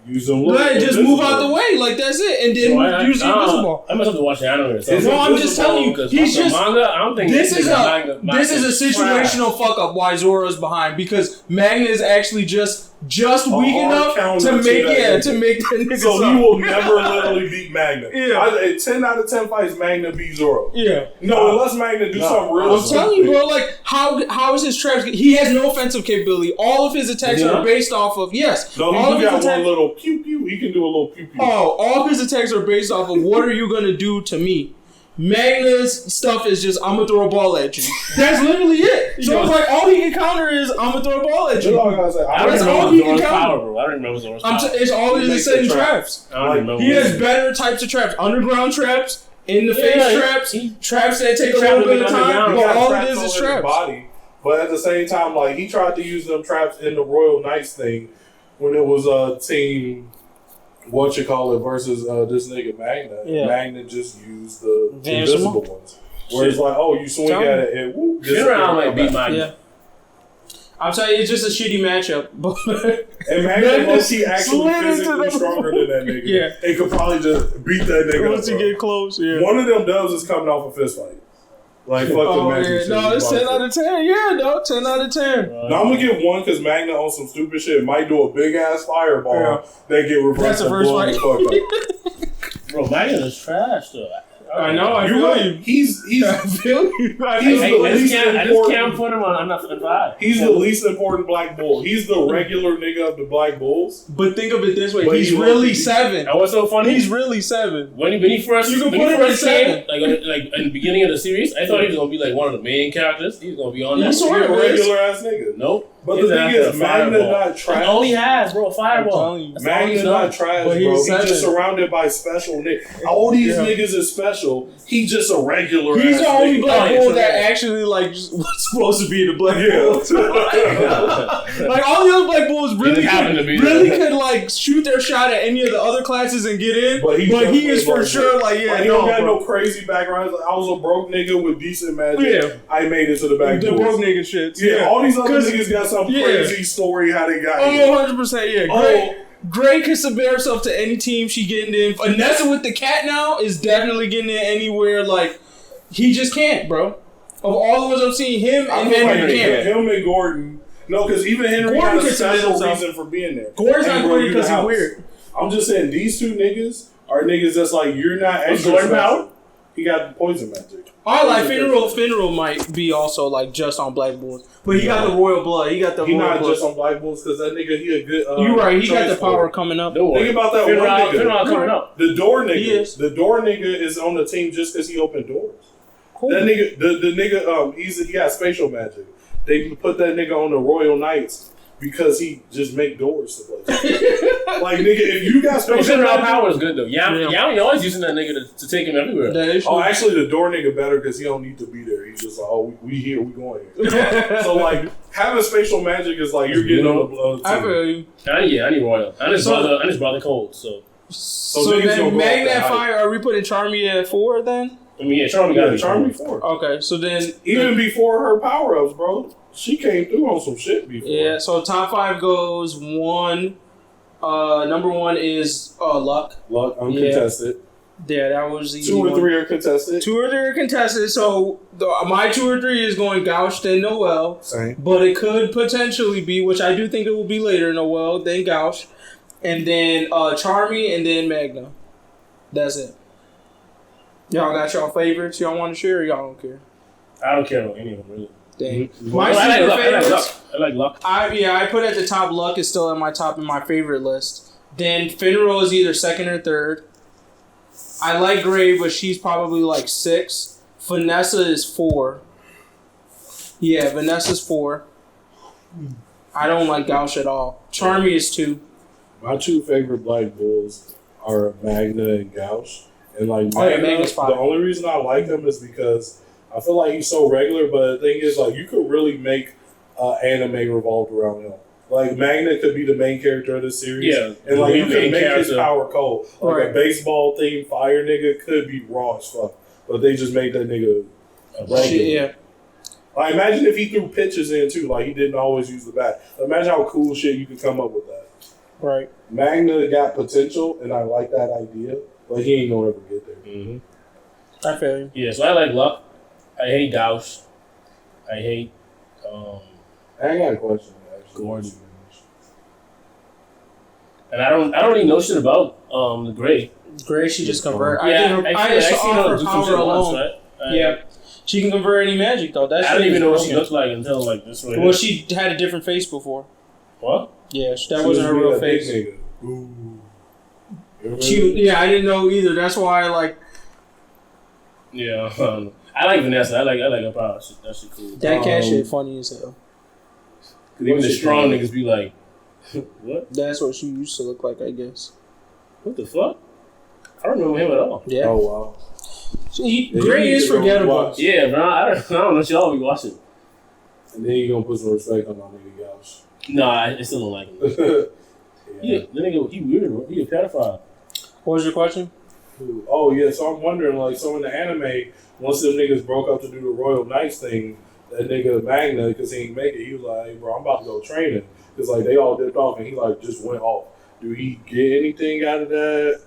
use them. Just move out the way, like that's it, and then use the invisible ball. I must have to watch the anime. No, I'm just telling you, he's just manga. I don't think this is a situational fuck up. Why Zora's behind because Magna is actually just weak enough to make that nigga. So he will never literally beat Magna. Yeah, 10 out of 10 fights, Magna beat Zoro. Yeah, no, unless Magna do something real. I'm telling you, bro. Like how is his traps? He has no offensive capability. All of his attacks are based off of No, all he got one little pew pew. He can do a little pew pew. Oh, all of his attacks are based off of what are you gonna do to me? Magna's stuff is just I'm gonna throw a ball at you. That's literally it. So it's like all he can counter is I'm gonna throw a ball at you. That's all he can counter. I don't remember Zora's power. It's all he is setting traps. He has better types of traps: underground traps, in the face traps, traps that take a little bit of time. But all it is traps. Body. But at the same time, like he tried to use them traps in the Royal Knights thing when it was a team. Versus this nigga Magna. Yeah. Magna just used the invisible ones. Where it's like, oh, you swing at it and whoop. Beat Magna. Yeah. I'm telling you, it's just a shitty matchup. And Magna he actually physically stronger than that nigga. Yeah. And could probably just beat that nigga once you get close. Yeah. One of them dubs is coming off a fist fight. Like, fuck the magic shit. No, it's 10 out of 10. Yeah, no, 10 out of 10. Now, I'm going to give one because Magna on some stupid shit might do a big-ass fireball that get reversed. That's the first fight. Bro, Magna is trash, though. I know, I feel you. He's I feel you. I just can't put him on. I'm not 5. He's the least important Black Bull. He's the regular nigga of the Black Bulls. But think of it this way: he's really 7. And what's so funny? He's really 7. When he first, you can put him in 7. Like in the beginning of the series, I thought he was gonna be like one of the main characters. He was gonna be on that. He's a regular ass nigga. Nope. But the thing is, Magna not trash. All he has, bro, a fireball. Magna's not trash, bro. He's just surrounded by special niggas. All these niggas is special. He's just a regular. He's the only Black Bull that actually like was supposed to be the Black Bull. Like all the other Black Bulls really could like shoot their shot at any of the other classes and get in. But he is for sure like he don't got no crazy background. Like, I was a broke nigga with decent magic. Yeah. I made it to the back. The broke nigga shit. Yeah, all these other niggas got some crazy story how they got here. 100%. Yeah. Gray can submit herself to any team she getting in. Vanessa with the cat now is definitely getting in anywhere. Like he just can't, bro. Of all the ones I've seen, him and Henry can't. Him and Gordon. No, because even Henry had a special reason for being there. Gordon's not good because he's weird. I'm just saying these two niggas are niggas that's like you're not extra special. He got poison magic. I like Finral might be also like just on Black Bulls, but he got the royal blood. He got the. He royal not blood. Just on Black Bulls because that nigga he a good. You're right. He got the power coming up. Think about that one nigga. Finral coming up. The door nigga. He is. The door nigga is on the team just because he opened doors. Cool. That nigga, the nigga, he got spatial magic. They put that nigga on the Royal Knights. Because he just make doors to places. Like, nigga, if you got spatial magic... power is good, though. Yami always using that nigga to take him everywhere. Actually, the door nigga better because he don't need to be there. He's just like, oh, we here, we going here. So, like, having spatial magic is like, you're getting on the blood. I feel you. I need Royal. I just brother Cold, so... So then Magna at 5, are we putting Charmy at 4 then? I mean, yeah, Charmy got Charmy 4. Okay, so then... Even before her power-ups, bro. She came through on some shit before. Yeah, so top 5 goes 1. Number 1 is Luck. Luck, uncontested. Yeah. Yeah, that was the 2 or 3 are contested. 2 or 3 are contested. So my 2 or 3 is going Gauche then Noel. Same. But it could potentially be, which I do think it will be later, Noel, then Gauche, and then Charmy, and then Magna. That's it. Y'all got y'all favorites y'all want to share, or y'all don't care? I don't care about any of them, really. Dang. Mm-hmm. My secret favorites. I like Luck. I put at the top. Luck is still at my top in my favorite list. Then Finro is either second or third. I like Gray, but she's probably like 6. Vanessa is 4. Yeah, Vanessa's 4. I don't like Gauche at all. Charmy is 2. My 2 favorite Black Bulls are Magna and Gauche. And like Magna's the only reason I like him is because I feel like he's so regular, but the thing is, like, you could really make anime revolved around him. Like, Magna could be the main character of the series. Yeah. And, like, you could make his power cold. Like, a baseball-themed fire nigga could be raw as fuck. But they just made that nigga regular. Yeah. Like, imagine if he threw pitches in, too. Like, he didn't always use the bat. Imagine how cool shit you could come up with that. Right. Magna got potential, and I like that idea. But he ain't gonna ever get there. Mm-hmm. I feel you. Yeah, so I like Luck. I hate Gauche. I hate I got a question, actually. Gordon. And I don't really know shit about the Gray. Gray, she just convert. Yeah, I just seen her do some power shit alone. once, right? Yeah. She can convert any magic though. I don't even know what she looks like until like this right Well, she had a different face before. What? Yeah, that wasn't her real face. I didn't know either. That's why I like. Yeah, I like Vanessa. I like her power. That shit cool. That cat shit funny as hell. Cause even the strong niggas be like, what? That's what she used to look like, I guess. What the fuck? I don't remember him at all. Yeah. Oh wow. Gray is forgettable. Yeah, bro. I don't know. Y'all be watching. And then you gonna put some respect on my nigga Gauche. No, I still don't like him. Yeah, the nigga, he weird, bro. He a pedophile. What was your question? Oh yeah, so I'm wondering, like, so in the anime, once them niggas broke up to do the Royal Knights thing, that nigga Magna, because he ain't make it, he was like, hey, bro, I'm about to go training. Because, like, they all dipped off, and he, like, just went off. Do he get anything out of that?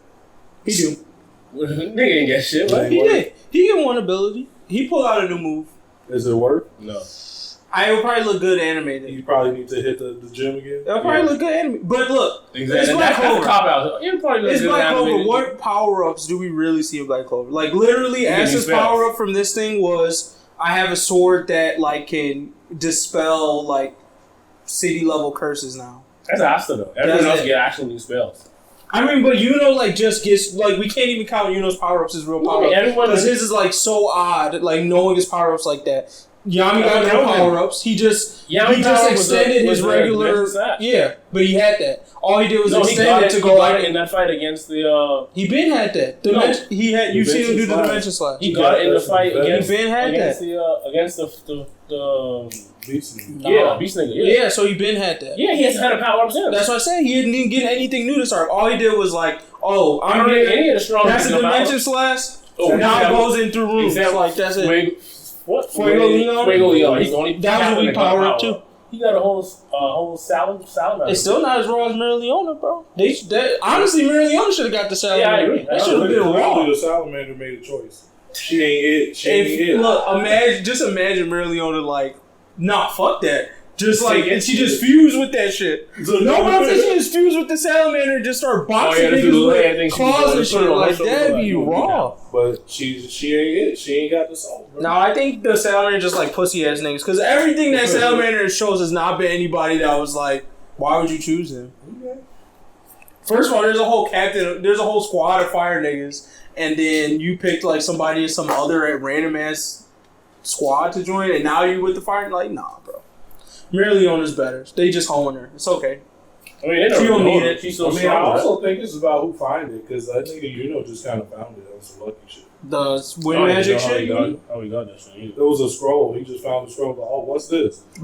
He do. Nigga ain't get shit. Like, he did. He get one ability. He pulled out a new move. Is it work? No. I would probably look good animated. You probably need to hit the gym again. It'll probably look good animated. But look, exactly. It's Black Clover. It's Black Clover. What power-ups do we really see in Black Clover? Like, literally, Asta's power-up from this thing was, I have a sword that, like, can dispel, like, city-level curses now. That's Asta, though. Everyone else get actual new spells. I mean, but Yuno, like, just gets, like, we can't even count Yuno's power-ups as real power-ups. Because his is, like, so odd, like, knowing his power-ups like that. Yami got no power-ups. He just extended his regular... Yeah, but he had that. All he did was extend it to go out in that fight against the... He been had that. He had. You've seen him do the Dimension Slash. He got it in the fight against... He been had that. Against the Beast Nigga. Yeah, Beast Nigga. Yeah, so he been had that. Yeah, he has had a power-up since. That's what I said. He didn't get anything new to start. All he did was like, I don't think any of the strong... That's a Dimension Slash. Oh, now it goes in through rooms. Like, that's it. What? Fuego Leon? He's the only... That was a weak power-up, too. He got a whole salamander. It's still not as raw as Miragliona, bro. Honestly, Miragliona should have got the salamander. Yeah, I agree. That should have been raw. The salamander made a choice. She ain't it. Look, imagine Miragliona like, nah, fuck that. Just like, and she just fused with that shit. So no one says she just fused with the salamander and just start boxing niggas with claws and shit. Like, that'd be raw. But she ain't it. She ain't got the soul. No, I think the salamander just like pussy ass niggas. Because everything that salamander shows has not been anybody that was like, why would you choose him? Okay. First of all, there's a whole squad of fire niggas. And then you picked like somebody, some other random ass squad to join. And now you with the fire. Like, nah, bro. Miragliona's better. They just honing her. It's okay. I mean, she don't need it. She's so strong. I also think it's about who find it, because I think just kind of found it on some lucky shit. The wind magic shit? How he got that shit? It was a scroll. He just found the scroll. Like, oh, what's this? I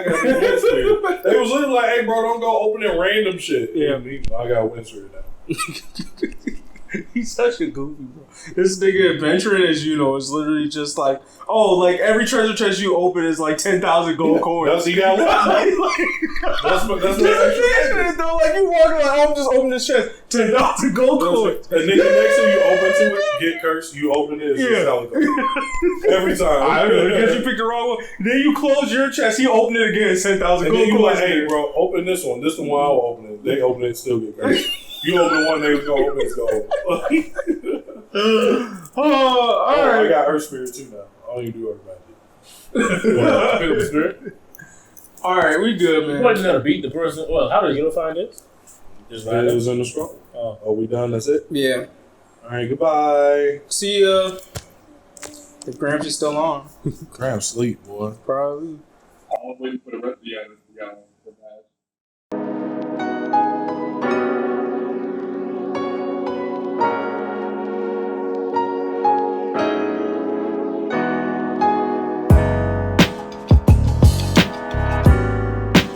got the wind spirit. They was literally like, hey, bro, don't go opening random shit. Yeah. I got wind spirit now. He's such a goofy, bro. This nigga adventuring, as you know, is literally just like, oh, like every treasure chest you open is like 10,000 gold coins. That's you got one. That's what though. Like you walking like, oh, I'm just opening this chest, 10,000 gold coins. And nigga next time you open to it, get cursed. You open it, every time. I know, because you picked the wrong one. Then you close your chest, he open it again, 10,000 gold coins. And then you like, hey, bro, open this one. This the one I'll open it. They open it, still get cursed. You open the one, they was gonna open it, go. All right. I got Earth Spirit too now. I don't even do Earth Magic. Pick up the spirit. All right, we good, man. You want to beat the person? Well, how did you find this? Just It was in the scroll. Oh, we done? That's it? Yeah. All right, goodbye. See ya. The Gramps is still on. Gramps sleep, boy. Probably. I'm waiting for the rest of y'all to